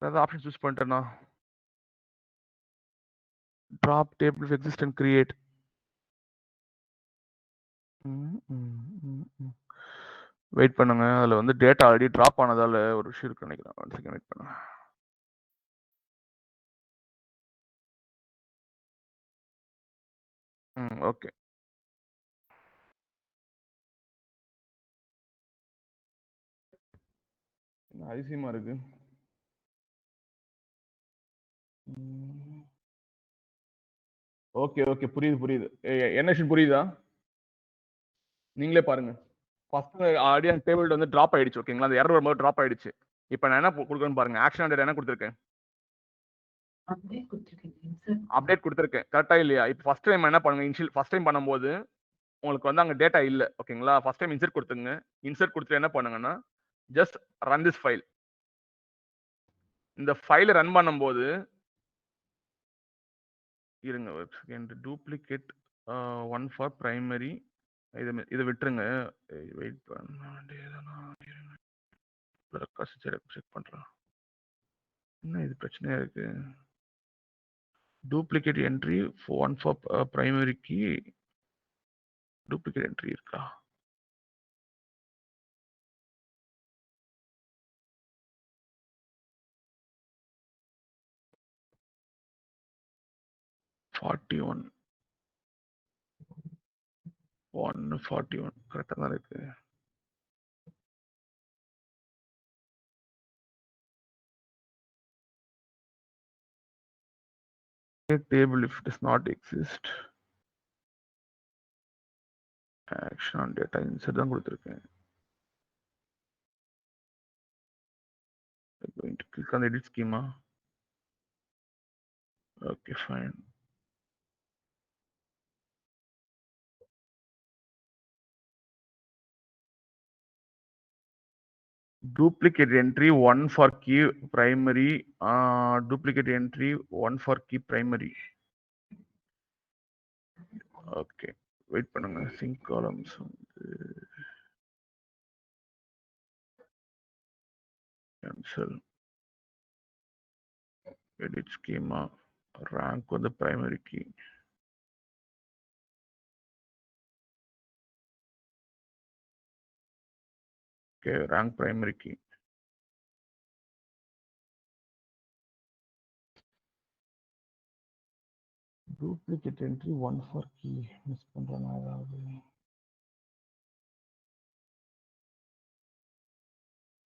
ஏதாவது ஆப்ஷன் சூஸ் பண்ணிட்டேன்னா drop table exist and create. Wait பண்ணுங்க. அதுல வந்து டேட்டா ஆல்ரெடி டிராப் ஆனதால ஒரு விஷயம் இருக்கு நினைக்கிறேன். 1 செகண்ட் வெயிட் பண்ணுங்க. ஓகே. அதிசயமா இருக்கு. ஓகே ஓகே புரியுது. என்ன விஷயம் புரியுதா? நீங்களே பாருங்க. ஃபர்ஸ்ட் ஆல்ரெடி அந்த டேபிள் வந்து டிராப் ஆயிடுச்சு. ஓகேங்களா? அந்த எரர் வரும்போது டிராப் ஆயிடுச்சு. இப்போ நான் என்ன கொடுக்கணும்னு பாருங்க. ஆக்ஷன் டேட்டா என்ன கொடுத்துருக்கேன்? அப்டேட் கொடுத்துருக்கேன். கரெக்டா இல்லையா? இப்போ ஃபர்ஸ்ட் டைம் என்ன பண்ணுங்க, ஃபர்ஸ்ட் டைம் பண்ணும்போது உங்களுக்கு வந்து அங்க டேட்டா இல்ல. ஓகேங்களா? ஃபர்ஸ்ட் டைம் இன்சர்ட் கொடுத்துங்க. இன்சர்ட் கொடுத்துட்டு என்ன பண்ணுங்கன்னா ஜஸ்ட் ரன் திஸ் ஃபைல். இந்த ஃபைலை ரன் பண்ணும்போது இருங்க ஒரு செகண்ட். Duplicate 1 for primary. இதை விட்டுருங்க. வெயிட் பண்ண வேண்டியதுனா செக் பண்றேன். என்ன இது பிரச்சனையா இருக்கு? டூப்ளிகேட் என்ட்ரி 1 ஃபார் பிரைமரிக்கு டூப்ளிகேட் என்ட்ரி இருக்கா? (41) 141 கரெக்டா தான் இருக்கு. Table if it does not exist. Action on data insert தான் கொடுத்திருக்கேன். I'm going to click on the edit schema. Okay, fine. Duplicate entry 1 for key primary. Duplicate entry 1 for key primary. Okay, wait பண்ணுங்க. Sync columns cancel. Edit schema. Rank வந்து primary key. Okay, rank primary key. Duplicate entry 1 for key. Miss பண்றேனா ஏதாவது?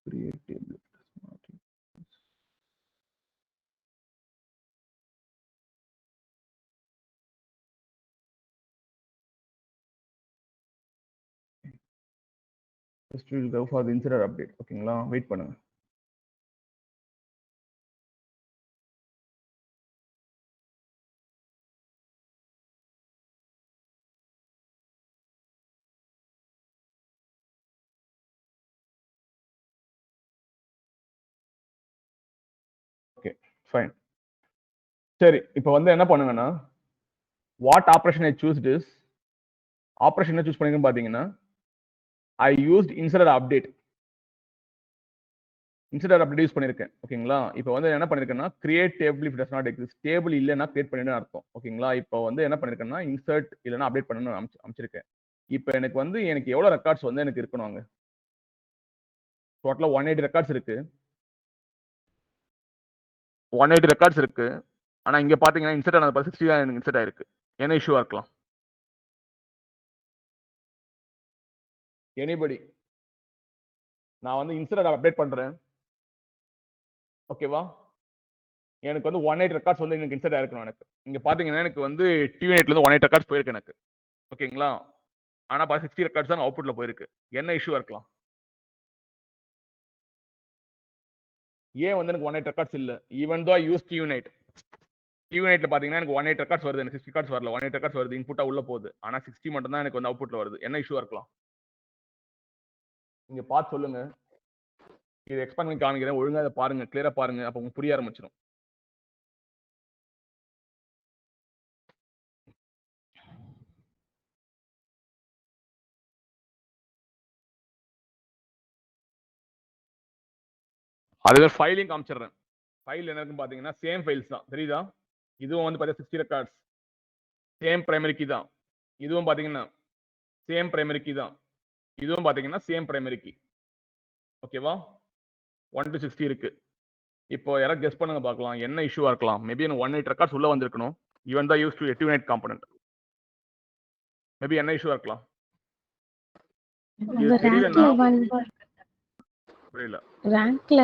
Create table. Just will go for the insert update. ஓகேங்களா? Wait பண்ணுங்க. Fine. சரி, இப்போ வந்து என்ன பண்ணுங்கன்னா, what operation I choosed is, operation என்ன சூஸ் பண்ணிருக்கேன்னு பாத்தீங்கன்னா, I used insert update. Insert update use பண்ணிருக்கேன். ஓகேங்களா? இப்போ வந்து என்ன பண்ணிருக்கேன்னா, create table if does not exist. Table இல்லைன்னா கிரியேட் பண்ணிடுன்னு அர்த்தம். ஓகேங்களா? இப்போ வந்து என்ன பண்ணிருக்கேன்னா, இன்சர்ட் இல்லைன்னா அப்டேட் பண்ணணும்னு அமைச்சிருக்கேன். இப்போ எனக்கு எவ்வளவு ரெக்கார்ட்ஸ் வந்து எனக்கு இருக்கணும் அங்க? டோட்டலா 180 ரெக்கார்ட்ஸ் இருக்கு. 180 ரெக்கார்ட்ஸ் இருக்கு. ஆனா இங்க பாத்தீங்கன்னா இன்சர்ட் ஆனது 60 தான் எனக்கு இன்சர்ட் ஆயிருக்கு. என்ன இஷ்யூவா இருக்கலாம்? எனிபடி? நான் வந்து இன்சர்ட் அப்டேட் பண்றேன். ஓகேவா? எனக்கு வந்து 180 ரெக்கார்ட்ஸ் வந்து எனக்கு இன்சர்ட் ஆயிருக்கணும் எனக்கு. இங்க பாத்தீங்கன்னா எனக்கு வந்து டியூனேட்ல இருந்து 180 ரெக்கார்ட்ஸ் போயிருக்கு எனக்கு. ஓகேங்களா? ஆனா 60 ரெக்கார்ட்ஸ் தான் அவுட்புட்ல போயிருக்கு. என்ன இஷ்யூவா இருக்கலாம்? ஏன் வந்து எனக்கு 180 ரெக்கார்ட்ஸ் இல்ல? ஈவன் தோ ஐ யூஸ் டியூனைட். டியூனைட்ல பாத்தீங்கன்னா எனக்கு 180 ரெக்கார்ட்ஸ் வருது. எனக்கு 60 ரெக்கார்ட்ஸ் வரல. 180 ரெக்கார்ட்ஸ் வருது. இன்புட்டா உள்ள போகுது. ஆனா 60 மட்டும் தான் எனக்கு வந்து அவுட்புட்ல வருது. என்ன இஷ்யூவா இருக்கலாம்? நீங்க பார்த்து சொல்லுங்க. இதை எக்ஸ்பேண்ட் பண்ணி காமிக்கிறேன். ஒழுங்கா அதை பாருங்க. கிளியரா பாருங்க. அப்ப உங்களுக்கு புரிய ஆரம்பிச்சிடும். அதுவே ஃபைலையும் காமிச்சிடுறேன். ஃபைல் என்ன இருக்குன்னு பாத்தீங்கன்னா சேம் ஃபைல்ஸ் தான். தெரியுதா? இதுவும் வந்து பாத்தீங்கன்னா 60 ரெக்கார்ட்ஸ். சேம் பிரைமரி கீ தான். இதுவும் பாத்தீங்கன்னா சேம் பிரைமரி கீ தான். இதுவும் பாத்தீங்கன்னா சேம் பிரைமரி கீ. ஓகேவா? 1 to 60 இருக்கு. இப்போ யாராவது கெஸ் பண்ணுங்க பார்க்கலாம். என்ன இஷ்யூவா இருக்கலாம்? மேபி எனக்கு 180 ரெக்கார்ட்ஸ் உள்ள வந்திருக்கணும். ஈவன் தான் யூஸ் டு டியூனைட் காம்பனன்ட். மேபி என்ன இஷ்யூவா இருக்கலாம்? இது தெரியலன்னா புரியல. ரேங்க்ல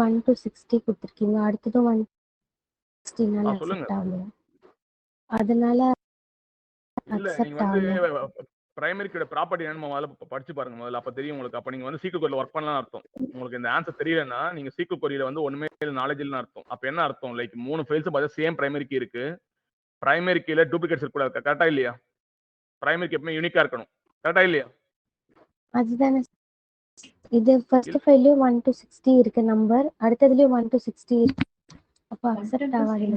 1 to 60 கொடுத்திருக்கீங்க. அடுத்தது 160 சொல்லுங்க. அக்செப்ட் ஆகல. அதனால இல்ல நீங்க அக்செப்ட் வந்து ஆகல. பிரைமரிக்கோட ப்ராப்பர்ட்டி என்னன்னு முதல்ல படிச்சு பாருங்க முதல்ல. அப்ப தெரியும் உங்களுக்கு. அப்ப நீங்க வந்து சீக்வல் கோட்ல ஒர்க் பண்ணலாம் அர்த்தம். உங்களுக்கு இந்த ஆன்சர் தெரியலன்னா நீங்க சீக்வல் கோரியில வந்து ஒண்ணுமே நாலேஜ் இல்லைன்னு அர்த்தம். அப்ப என்ன அர்த்தம்? லைக் 3 ஃபைல்ஸ் பார்த்தா சேம் பிரைமரி கீ இருக்கு. பிரைமரி கீல டூப்ளிகேட்ஸ் இருக்கக்கூடாது. கரெக்டா இல்லையா? பிரைமரி கீ எப்பவுமே யூனிக்கா இருக்கணும். கரெக்டா இல்லையா? அதுதானே இது ஃபர்ஸ்ட் ஃபைல்லயும் 1 to 60 இருக்கு நம்பர். அடுத்ததுலயும் 1 to 60 இருக்கு. அப்ப அக்செப்ட் ஆகாது.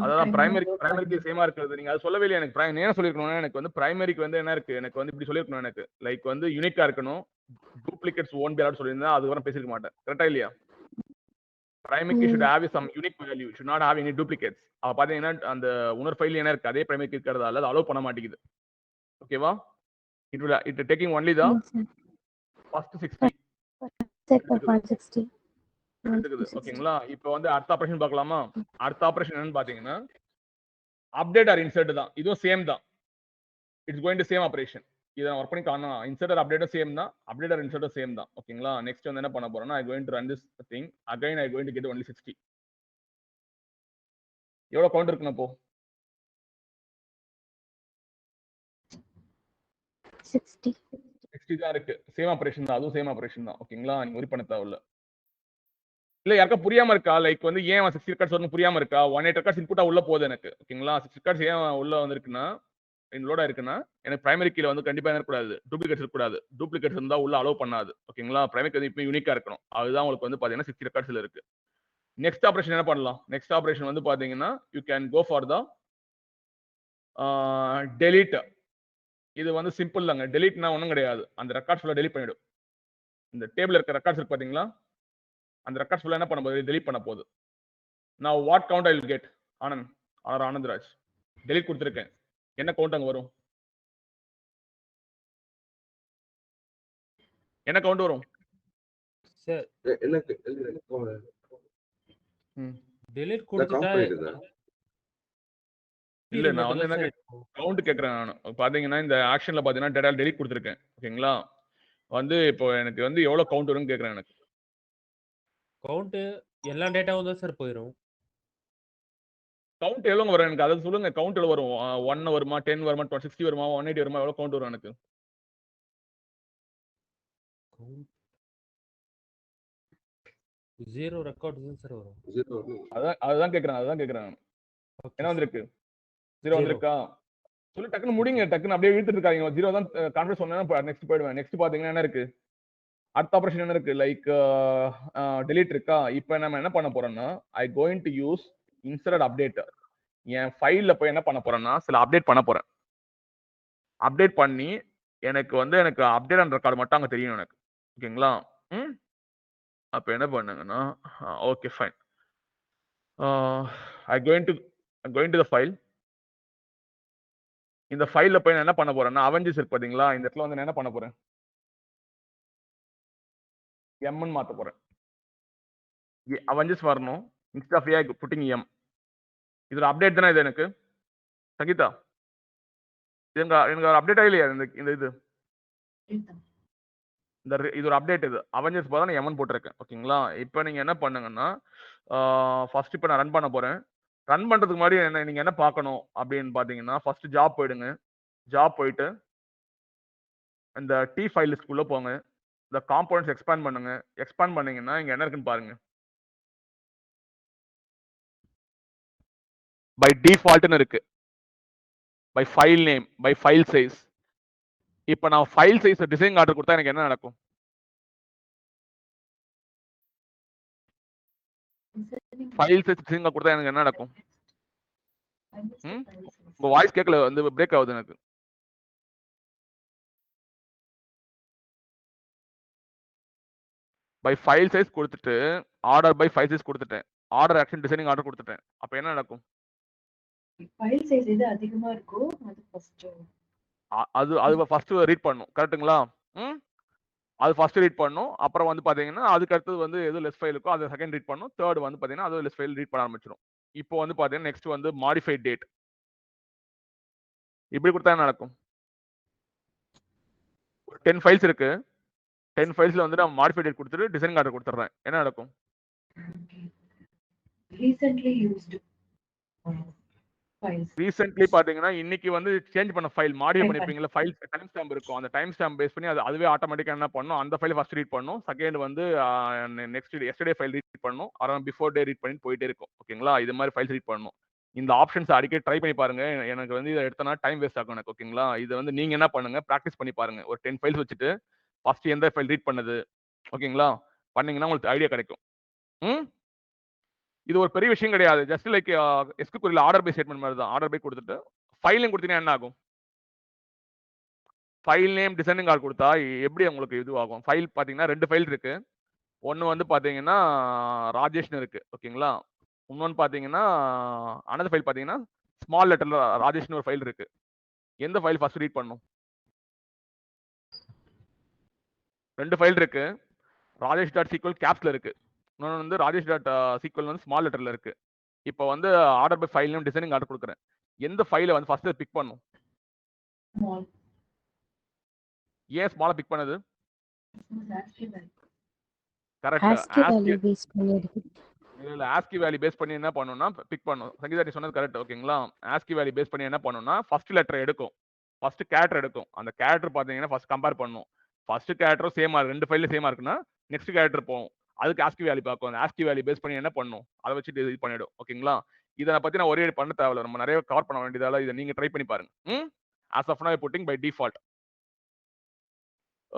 அதான் பிரைமரி கீ சேமா இருக்கிறது. நீங்க அது சொல்லவே இல்லையா? எனக்கு என்ன சொல்லிருக்கணும்? எனக்கு வந்து பிரைமரிக்கு வந்து என்ன இருக்கு? எனக்கு வந்து இப்படி சொல்லிருக்கணும். எனக்கு லைக் வந்து யூனிக்கா இருக்கணும். டூப்ளிகேட்ஸ் ஓன் பி அலவுட் சொல்லியிருந்தா அது வரை பேசிருக்க மாட்டேன். கரெக்டா இல்லையா? Primary key should have some unique value. Should not have any duplicates. அப்ப பாத்தீங்கன்னா அந்த உணர் ஃபைல் என்ன இருக்கு? அதே பிரைமரி கீ இருக்கிறதால அது அலோவ் பண்ண மாட்டேங்குது. ஓகேவா? it taking only the first 60 160 எடுத்துக்குது. ஓகேங்களா? இப்போ வந்து அடுத்த ஆபரேஷன் பார்க்கலாமா? அடுத்த ஆபரேஷன் என்னன்னு பாத்தீங்கன்னா அப்டேட் ஆர் இன்சர்ட் தான். இதுவும் சேம் தான். It's going to same operation. இதை நான் ஒர்க் பண்ணி காணலாம். இன்சர்ட் ஆர் அப்டேட்டும் சேம் தான். அப்டேட் ஆர் இன்சர்ட்டும் சேம் தான். ஓகேங்களா? நெக்ஸ்ட் வந்து என்ன பண்ண போறேன்னா I going to run this thing again. I going to get only 60. எவ்வளவு கவுண்ட் இருக்குன்னு அப்போ? 60 தான் இருக்கு. சேம் ஆபரேஷன் தான். அதுவும் சேம் ஆபரேஷன் தான். ஓகேங்களா? நீங்க worry பண்ண தேவையில்ல. இல்ல யாருக்கா புரியாம இருக்கா? லைக் வந்து ஏன் 60 ரெக்கார்ட்ஸ் வரணும் புரியாம இருக்கா? 180 ரெக்கார்ட்ஸ் இன்புட்டா உள்ள போகுது எனக்கு. ஓகேங்களா? 6 ரெக்கார்ட்ஸ் ஏன் உள்ள வந்திருக்குன்னா லோடா இருக்குன்னா எனக்கு பிரைமரி கீல வந்து கண்டிப்பா இருக்கக்கூடாது. டூப்ளிகேட்ஸ் இருக்கக்கூடாது. டூப்ளிகேட்ஸ் இருந்தா உள்ள அலோவ் பண்ணாது. ஓகேங்களா? பிரைமரி வந்து இப்போ யூனிக்கா இருக்கணும். அதுதான் உங்களுக்கு வந்து பாத்தீங்கன்னா 60 ரெக்கார்ட்ஸ்ல இருக்கு. நெக்ஸ்ட் ஆபரேஷன் என்ன பண்ணலாம்? நெக்ஸ்ட் ஆபரேஷன் வந்து பாத்தீங்கன்னா you can go for the delete. இது வந்து சிம்பிள் தாங்க. டெலீட்னா ஒண்ணும் கிடையாது. அந்த ரெக்கார்ட்ஸ் ஃபுல்லா டெலீட் பண்ணிடும். இந்த டேபிள் இருக்க ரெக்கார்ட்ஸ் இருக்கு பாத்தீங்களா? அந்த ரெக்கார்ட்ஸ் ஃபுல்லா என்ன பண்ண போகுது? டெலீட் பண்ண போகுது. நான் what count I will get? Anandraj delete கொடுத்துருக்கேன். என்ன கவுண்ட் அங்க வரும்? என்ன கவுண்ட் வரும்? சார் எனக்கு delete கவுண்ட் கொடுத்துட்டா பண்ணிடுதா? இல்ல நான் வந்து மட்டும் என்ன தான் சார் இருக்கும். கவுண்ட் கேக்குறேன் நான். பாத்தீங்கன்னா இந்த ஆக்ஷன்ல பாத்தீங்கன்னா டேட்டா டெலீட் கொடுத்துருக்கேன். ஓகேங்களா? வந்து இப்போ எனக்கு வந்து எவ்வளவு கவுண்ட் வரும்னு கேக்குறேன் எனக்கு. கவுண்ட் எல்லா டேட்டாவும் தான் சார் போயிடும். கவுண்ட் எவ்வளவு வரும் எனக்கு? அதை சொல்லுங்க. கவுண்ட் எவ்வளவு வரும்? 1 வருமா? 10 வருமா? 60 வருமா? 180 வருமா? எவ்வளவு கவுண்ட் வரும் எனக்கு? கவுண்ட் 0 ரெக்கார்ட் தான் சார் வரும். அதுதான் கேக்குறேன். ஓகே என்ன சார். வந்திருக்கு? 0 0 வந்திருக்கா? சொல்லி டக்குன்னு முடிங்க. டக்குன்னு அப்படியே இழுத்துட்டு இருக்காங்க. 0 தான் கான்ஃபிடன்ஸ் சொன்னா நெக்ஸ்ட் போயிடுவேன். நெக்ஸ்ட் பாத்தீங்கன்னா என்ன இருக்கு? அடுத்த ஆப்ரேஷன் என்ன இருக்கு லைக் delete இருக்கா? இப்போ நம்ம என்ன பண்ண போறோம்னா I going to use insert update. என் ஃபைல்ல போய் என்ன பண்ண போறேன்னா சில அப்டேட் பண்ண போறேன். அப்டேட் பண்ணி எனக்கு அப்டேட் அண்ட் ரெக்கார்ட் மட்டும் அங்க தெரியும் எனக்கு. ஓகேங்களா? அப்ப என்ன பண்ணுங்கன்னா okay fine. I going to the file. இந்த ஃபைல்ல போய் நான் என்ன பண்ண போறேன்னா அவெஞ்சர்ஸ் இருக்கு பாத்தீங்களா? இந்த இடத்துல வந்து நான் என்ன பண்ண போறேன்? எம்னு மாத்த போறேன். அவெஞ்சர்ஸ் வரணும். Instead of a putting M. இது ஒரு அப்டேட் தானே இது எனக்கு? சங்கீதா எனக்கு ஒரு அப்டேட் ஆகலையா இந்த இது இது ஒரு அப்டேட். இது அவெஞ்சர்ஸ் போல நான் எம்னு போட்டிருக்கேன். ஓகேங்களா? இப்போ நீங்க என்ன பண்ணுங்கன்னா ஃபர்ஸ்ட் இப்போ நான் ரன் பண்ண போறேன். ரன் பண்றதுக்கு முன்னாடி நீங்க என்ன பார்க்கணும் அப்படின்னு பாத்தீங்கன்னா ஃபர்ஸ்ட் ஜாப் போயிடுங்க. ஜாப் போயிட்டு இந்த டி ஃபைல் லிஸ்ட்குள்ள போங்க. இந்த காம்போனன்ட்ஸ் எக்ஸ்பேண்ட் பண்ணுங்க. எக்ஸ்பேண்ட் பண்ணீங்கன்னா இங்க என்ன இருக்குன்னு பாருங்க. பை டிஃபால்ட்னு இருக்கு. By file name, by file size. இப்போ நான் ஃபைல் சைஸ் டிசைன் ஆர்டர் கொடுத்தா எனக்கு என்ன நடக்கும்? ஃபைல் சைஸ் டிசைன் கொடுத்தா எனக்கு என்ன நடக்கும்? உங்க வாய்ஸ் கேட்கல, வந்து பிரேக் ஆகுது எனக்கு. பை ஃபைல் சைஸ் கொடுத்துட்டு ஆர்டர் பை ஃபைல் சைஸ் கொடுத்துட்டேன். ஆர்டர் ஆக்ஷன் டிசைனிங் ஆர்டர் கொடுத்துட்டேன். அப்ப என்ன நடக்கும்? ஃபைல் சைஸ் எது அதிகமா இருக்கோ அது ஃபர்ஸ்ட் அது ஃபர்ஸ்ட் ரீட் பண்ணும். கரெக்ட்டுங்களா? அது ஃபர்ஸ்ட் ரீட் பண்ணும். அப்புறம் வந்து பாத்தீங்கன்னா அதுக்கு அடுத்தது வந்து எது லெஸ் ஃபைல் இருக்கோ அதை செகண்ட் ரீட் பண்ணும். தேர்ட் வந்து பாத்தீங்கன்னா அது லெஸ் ஃபைல் ரீட் பண்ண ஆரம்பிச்சிடும். இப்போ வந்து பாத்தீங்கன்னா நெக்ஸ்ட் வந்து மாடிஃபைட் டேட். இப்படி கொடுத்தா என்ன நடக்கும்? 10 ஃபைல்ஸ் இருக்கு. 10 ஃபைல்ஸ்ல வந்து நான் மாடிஃபை டேட் கொடுத்துட்டு டிசைன் ஆர்டர் கொடுத்துறேன். என்ன நடக்கும்? ரீசன்ட்லி யூஸ்டு ஃபைல்ஸ் ரீசென்ட்லி பாத்தீங்கன்னா இன்னைக்கு வந்து சேஞ்ச் பண்ண ஃபைல் மாடிஃபை பண்ணிருப்பீங்களா? ஃபைல் டைம் ஸ்டாம்ப் இருக்கும். அந்த டைம் ஸ்டாம்ப் பேஸ் பண்ணி அதுவே ஆட்டோமேட்டிக்கா என்ன பண்ணும்? அந்த ஃபைல் ஃபர்ஸ்ட் ரீட் பண்ணும். செகண்ட் வந்து நெக்ஸ்ட் எஸ்டர்டே ஃபைல் ரீட் பண்ணும். அரௌண்ட் பிஃபோர் டே ரீட் பண்ணி போயிட்டே இருக்கும். ஓகேங்களா? இது மாதிரி ஃபைல்ஸ் ரீட் பண்ணணும். இந்த ஆப்ஷன்ஸ் அடிக்கடி ட்ரை பண்ணி பாருங்க. எனக்கு வந்து இதை எடுத்தனா டைம் வேஸ்ட் ஆகும் எனக்கு. ஓகேங்களா? இதை வந்து நீங்க என்ன பண்ணுங்க, ப்ராக்டிஸ் பண்ணி பாருங்க. ஒரு 10 ஃபைல்ஸ் வச்சுட்டு ஃபர்ஸ்ட் எந்த ஃபைல் ரீட் பண்ணுது, ஓகேங்களா, பண்ணீங்கன்னா உங்களுக்கு ஐடியா கிடைக்கும். இது ஒரு பெரிய விஷயம் கிடையாது. Just like SQL order by statement மாதிரி தான். ஆர்டர் பை கொடுத்துட்டு ஃபைல் நேம் கொடுத்தீங்கன்னா என்ன ஆகும்? ஃபைல் நேம் டிசைனிங் ஆர்டர் கொடுத்தா எப்படி உங்களுக்கு இது ஆகும்? ஃபைல் பாத்தீங்கன்னா 2 ஃபைல் இருக்கு. ஒன்னு வந்து பாத்தீங்கன்னா ராஜேஷ்னு இருக்கு. ஓகேங்களா? இன்னொன்னு பாத்தீங்கன்னா அனதர் ஃபைல் பாத்தீங்கன்னா ஸ்மால் லெட்டர்ல ராஜேஷ்னு ஒரு ஃபைல் இருக்கு. எந்த ஃபைல் ஃபர்ஸ்ட் ரீட் பண்ணும்? 2 ஃபைல் இருக்கு. ராஜேஷ் டாட் சீக்வல் கேப்ஸ்ல இருக்கு. இன்னொன்று வந்து ராஜேஷ் டாட் சீக்வல் வந்து ஸ்மால் லெட்டர்ல இருக்கு. இப்போ வந்து order by file name descending order கொடுக்குறேன். எந்த ஃபைலை வந்து ஃபர்ஸ்ட் பிக் பண்ணும்? ஸ்மால் ஏன் ஸ்மாலை பிக் பண்ணது? கரெக்ட். ASCII வேல்யூ பேஸ் பண்ணி எடுக்குது. இல்ல ஆஸ்கி வேல்யூ பேஸ் பண்ணி என்ன பண்ணணும்னா பிக் பண்ணும். சங்கீதா நீ சொன்னது கரெக்ட். ஓகேங்களா? ஆஸ்கி வேல்யூ பேஸ் பண்ணி என்ன பண்ணணும்னா ஃபர்ஸ்ட் லெட்டர் எடுக்கும். ஃபர்ஸ்ட் கேரக்டர் எடுக்கும். அந்த கேரக்டர் பாத்தீங்கன்னா ஃபர்ஸ்ட் கம்பேர் பண்ணும். ஃபர்ஸ்ட் கேரக்டரும் சேமா இருக்கு, 2 ஃபைல்ல சேமா இருக்குன்னா நெக்ஸ்ட் கேரக்டர் போகும். அதுக்கு ஆஸ்கி வேல்யூ பார்க்கும். அந்த ஆஸ்கி வேல்யூ பேஸ் பண்ணி என்ன பண்ணும்? அதை வச்சு இது பண்ணிடும். ஓகேங்களா? இதை பத்தி நான் ஒரே பண்ண தேவையில்ல. நம்ம நிறைய கவர் பண்ண வேண்டியதால இதை நீங்க ட்ரை பண்ணி பாருங்க. As of now putting by default.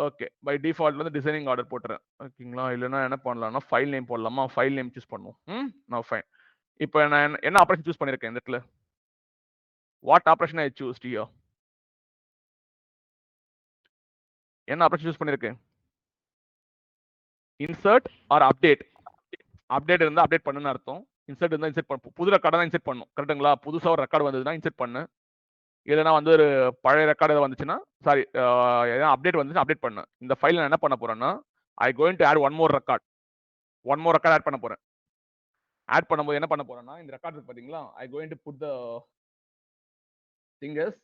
Okay, by default வந்து டிசைனிங் ஆர்டர் போட்டுறேன். ஓகேங்களா? இல்லைன்னா என்ன பண்ணலாம்னா ஃபைல் நேம் போடலாமா? ஃபைல் நேம் சூஸ் பண்ணுவோம். நான் ஃபைன். இப்போ நான் என்ன ஆப்ரேஷன் சூஸ் பண்ணிருக்கேன் இந்த இடத்துல? வாட் ஆப்ரேஷன் ஐ சூஸ் டியோ? என்ன ஆப்ரேஷன் சூஸ் பண்ணிருக்கேன்? Insert or update. அப்டேட் இருந்தா அப்டேட் பண்ணுன்னு அர்த்தம். இன்சர்ட் இருந்தா இன்சர்ட் பண்ணு. புது ரெக்கார்டை தான் இன்சர்ட் பண்ணும். கரெக்ட்டுங்களா? புதுசா ஒரு ரெக்கார்டு வந்ததுன்னா இன்சர்ட் பண்ணு. இல்லைன்னா வந்து ஒரு பழைய ரெக்கார்டு ஏதாவது வந்துச்சுன்னா சாரி ஏதாவது அப்டேட் வந்துச்சுன்னா அப்டேட் பண்ணு. இந்த ஃபைல் நான் என்ன பண்ண போறேன்னா I going to add one more record add பண்ண போறேன். ஆட் பண்ணும்போது என்ன பண்ண போறேன்னா இந்த ரெக்கார்ட் இருக்கு பாத்தீங்களா? I going to put the things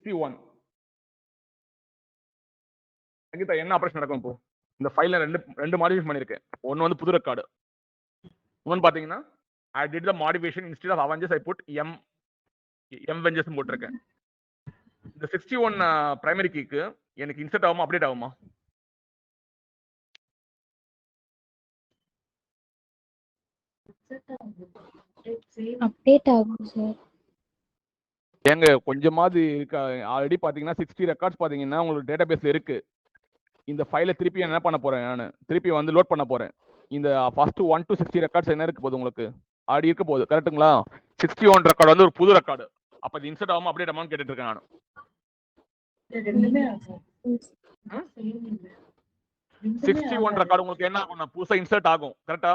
61. Sangeetha என்ன ஆபரேஷன் நடக்கும் இப்போ? இந்த ஃபைல்ல ரெண்டு மாடிஃபை பண்ணிருக்கேன். ஒன்னு வந்து புது ரெக்கார்டு. இன்னொன்னு பாத்தீங்கன்னா I did the modification instead of Avengers I put M Avengers போட்டிருக்கேன். இந்த 61 பிரைமரி கீக்கு எனக்கு இன்சர்ட் ஆகுமா அப்டேட் ஆகுமா? அப்டேட் ஆகும் சார். ஏங்க கொஞ்சமாவது ஆல்ரெடி பாத்தீங்கன்னா 60 ரெக்கார்ட்ஸ் பாத்தீங்கன்னா உங்களுக்கு டேட்டாபேஸ்ல இருக்கு. இந்த ஃபைலை திருப்பி என்ன பண்ண போறேன் நான் திருப்பி வந்து லோட் பண்ண போறேன். இந்த ஃபர்ஸ்ட் 1 to 60 ரெக்கார்ட்ஸ் என்ன இருக்க போகுது உங்களுக்கு ஆடி இருக்க போகுது கரெக்ட்டுங்களா? 61 ரெக்கார்டு வந்து ஒரு புது ரெக்கார்டு. அப்ப இது இன்சர்ட் ஆகாம அப்டேட் ஆகாம கேட்டுட்டு இருக்கேன் நான். ரெண்டுமே ஆகும். ம்? Same இல்ல. ரெண்டுமே 61 ஆகாது. ரெக்கார்டு உங்களுக்கு என்ன ஆகும் புதுசா இன்சர்ட் ஆகும் கரெக்டா?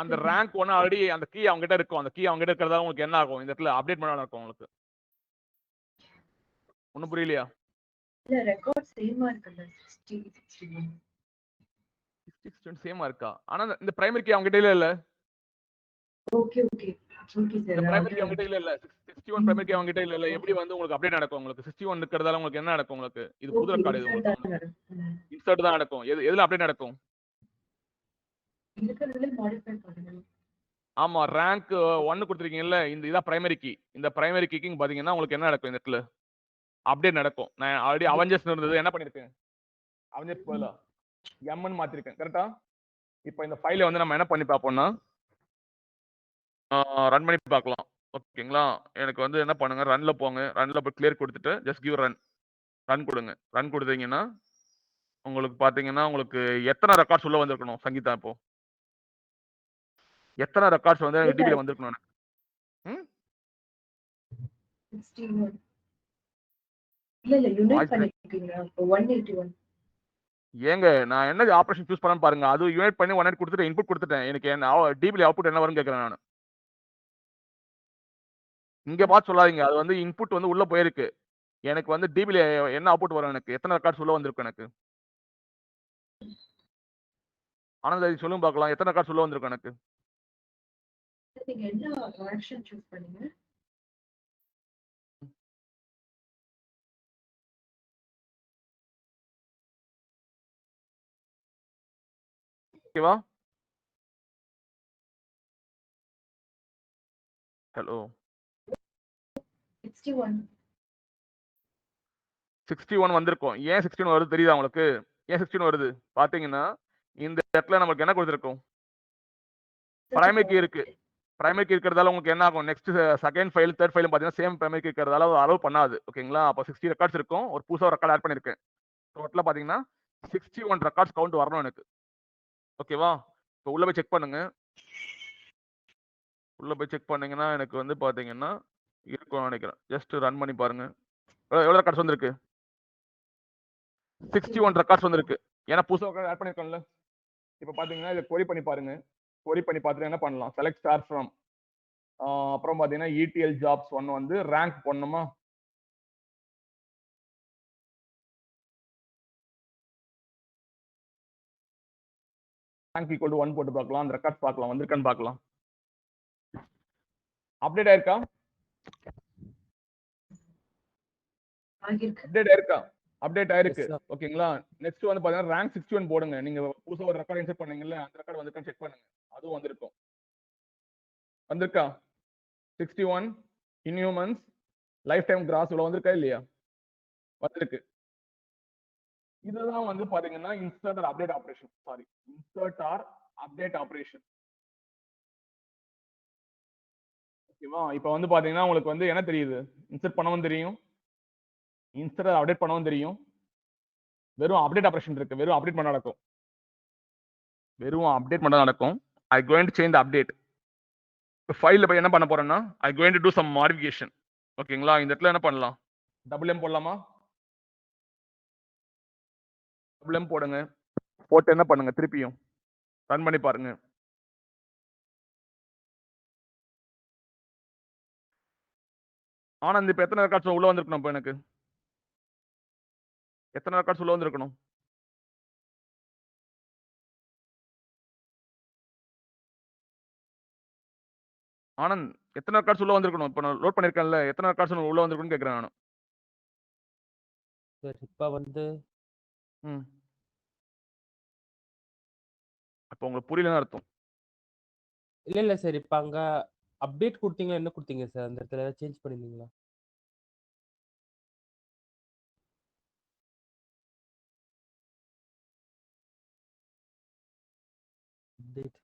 அந்த ரேங்க் ஒன்னு ஆல்ரெடி அந்த கீ அவங்க கிட்ட இருக்கும். அந்த கீ அவங்க கிட்ட இருக்கிறதா உங்களுக்கு என்ன ஆகும் இந்த இடத்துல அப்டேட் பண்ண இருக்கும் உங்களுக்கு. ஒன்னும் புரியலையா? இல்ல ரெக்கார்ட் சேமா இருக்குல்ல 60 61. 60 சேமா இருக்கா? ஆனா இந்த பிரைமரி கீ அவங்க கிட்ட இல்ல. Okay okay. ஓகே இந்த சார். பிரைமரி கீ அவங்க கிட்ட இல்ல. 61 பிரைமரி கீ அவங்க கிட்ட இல்ல. எப்படி வந்து உங்களுக்கு அப்டேட் நடக்கும் உங்களுக்கு 61 இருக்கிறதால உங்களுக்கு என்ன நடக்கும் உங்களுக்கு? இது புது ரெக்கார்டு இது உங்களுக்கு. இன்சர்ட் தான் நடக்கும். எதுல அப்டேட் நடக்கும்? இருக்கிறதுல மாடிஃபை பண்ணணும். ஆமா ரேங்க் 1 கொடுத்துருக்கீங்கல்ல இதான் பிரைமரி கீ. இந்த பிரைமரி கீக்கு பாத்தீங்கன்னா உங்களுக்கு என்ன நடக்கும் இந்த இடத்துல அப்டேட் நடக்கும். நான் ஆல்ரெடி அவெஞ்சர்ஸ் இருந்தது என்ன பண்ணிருக்கேன் அவெஞ்சர்ஸ் போல எம்னு மாத்திருக்கேன் கரெக்டா? இப்போ இந்த ஃபைலை வந்து நம்ம என்ன பண்ணி பார்ப்போம்னா ரன் பண்ணி பார்க்கலாம் ஓகேங்களா? எனக்கு வந்து என்ன பண்ணுங்க ரன்ல போங்க. ரன்ல போய் கிளியர் கொடுத்துட்டு ஜஸ்ட் கிவ் ரன் கொடுங்க. ரன் கொடுத்தீங்கன்னா உங்களுக்கு பாத்தீங்கன்னா உங்களுக்கு எத்தனை ரெக்கார்ட்ஸ் உள்ள வந்திருக்கணும் சங்கீதா? இப்போ எத்தனை ரெக்கார்ட்ஸ் வந்து டிபில வந்திருக்கணும் எனக்கு? 61. இல்ல யூனிட் பண்ணிருக்கீங்க. அப்போ 181. ஏங்க நான் என்ன ஆபரேஷன் சூஸ் பண்ணேன்னு பாருங்க. அது யூனிட் பண்ணி 1 கொடுத்துட்டு இன்புட் கொடுத்துட்டேன். எனக்கு என்ன டிபில அவுட்புட் என்ன வரும்னு கேக்குறேன் நான். இங்க பார்த்து சொல்லாதீங்க. அது வந்து இன்புட் வந்து உள்ள போயிருக்கு. எனக்கு வந்து டிபில என்ன அவுட்புட் வரும் எனக்கு? எத்தனை ரெக்கார்ட்ஸ் உள்ள வந்திருக்கு எனக்கு? ஆனந்த் சொல்லுங்க பார்க்கலாம். எத்தனை ரெக்கார்ட்ஸ் உள்ள வந்திருக்கு எனக்கு? நீங்க என்ன ஆக்ஷன் சூஸ் பண்ணீங்க? ஓகேவா? ஹலோ 61. 61 வந்திருக்கும். ஏன் 61 வருது தெரியுதா உங்களுக்கு? ஏன் 61 வருது? பாத்தீங்கன்னா இந்த இடத்துல நமக்கு என்ன கொடுத்திருக்கும்? பிரைமரி கீ இருக்கு. பிரைமரி கீ இருக்கிறதால உங்களுக்கு என்ன ஆகும்? நெக்ஸ்ட் செகண்ட் ஃபைல் தேர்ட் ஃபைலும் பாத்தீங்கன்னா சேம் பிரைமரி கீ இருக்கிறதால அலோவ் பண்ணாது. ஓகேங்களா? அப்ப 60 ரெக்கார்ட்ஸ் இருக்கும். ஒரு புதுசா ரெக்கார்ட் ஆட் பண்ணிருக்கேன். டோட்டலா பாத்தீங்கன்னா 61 ரெக்கார்ட்ஸ் கவுண்ட் வரணும் எனக்கு. ஓகேவா? இப்போ உள்ள போய் செக் பண்ணுங்க. உள்ள போய் செக் பண்ணீங்கன்னா எனக்கு வந்து பாத்தீங்கன்னா இருக்கும்னு நினைக்கிறேன். ஜஸ்ட் ரன் பண்ணி பாருங்க. எவ்வளவு ரெக்கார்ட்ஸ் வந்திருக்கு? 61 ரெக்கார்ட்ஸ் வந்திருக்கு. ஏன்னா புதுசா ரெக்கார்ட் ஆட் பண்ணிருக்கோம்ல. இப்போ பாத்தீங்கன்னா இதை கொரி பண்ணி பாருங்க. கொரி பண்ணி பார்த்துட்டு என்ன பண்ணலாம்? செலக்ட் ஸ்டார் ஃப்ரம் அப்புறம் பாத்தீங்கன்னா ETL ஜாப்ஸ் 1 வந்து ரேங்க் பண்ணணுமா? ரேங்க் ஈக்குவல் டு 1 போட்டு பார்க்கலாம். அந்த ரெக்கார்ட்ஸ் பார்க்கலாம் வந்திருக்கான்னு பார்க்கலாம். அப்டேட் ஆயிருக்கா? அப்டேட் ஆயிருக்கா? அப்டேட் ஆயிருக்கு. ஓகேங்களா? நெக்ஸ்ட் வந்து பாத்தீங்கன்னா ரேங்க் 61 போடுங்க. நீங்க புதுசா ஒரு ரெக்கார்ட் இன்சர்ட் பண்ணீங்கல்ல அந்த ரெக்கார்ட் வந்திருக்கான்னு செக் பண்ணுங்க. அதுவும் வந்திருக்கும். வந்திருக்கா? 61 இன்ஹியூமன்ஸ் லைஃப் டைம் கிராஸ் உள்ள வந்திருக்கா இல்லையா? வந்திருக்கு. இதுதான் வந்து பாத்தீங்கன்னா insert or update operation. Sorry, insert or update operation. ஓகேவா? இப்போ வந்து பாத்தீங்கன்னா உங்களுக்கு வந்து என்ன தெரியுது? இன்சர்ட் பண்ணவும் தெரியும், இன்சர்ட் அப்டேட் பண்ணவும் தெரியும். வெறும் அப்டேட் ஆபரேஷன் இருக்கு. வெறும் அப்டேட் பண்ண நடக்கும். வெறும் அப்டேட் பண்ண நடக்கும். I going to change the update. ஃபைல்ல போய் என்ன பண்ண போறேன்னா I going to to some modification. ஓகேங்களா? இந்த இடத்துல என்ன பண்ணலாம்? டபுள் எம் போடலாமா? டபுள் எம் போடுங்க. போட்டு என்ன பண்ணுங்க? திருப்பியும் ரன் பண்ணி பாருங்க. ஆனந்த் இப்ப எத்தனை ரெக்கார்ட்ஸ் உள்ள வந்திருக்கணும்? இப்போ எனக்கு எத்தனை ரெக்கார்ட்ஸ் உள்ள வந்திருக்கணும்? ஆனந்த் எத்தனை ரெக்கார்ட்ஸ் உள்ள வந்திருக்கணும்? இப்போ நான் லோட் பண்ணிருக்கேன்ல எத்தனை ரெக்கார்ட்ஸ் உள்ள வந்திருக்குன்னு கேக்குறேன் நான். சார் இப்ப வந்து அப்போ உங்களுக்கு புரியலன்னு அர்த்தம். இல்ல சார் இப்ப அங்க அப்டேட் கொடுத்தீங்களா? என்ன கொடுத்தீங்க சார்? அந்த இடத்துல சேஞ்ச் பண்ணிருந்தீங்களா? அப்டேட்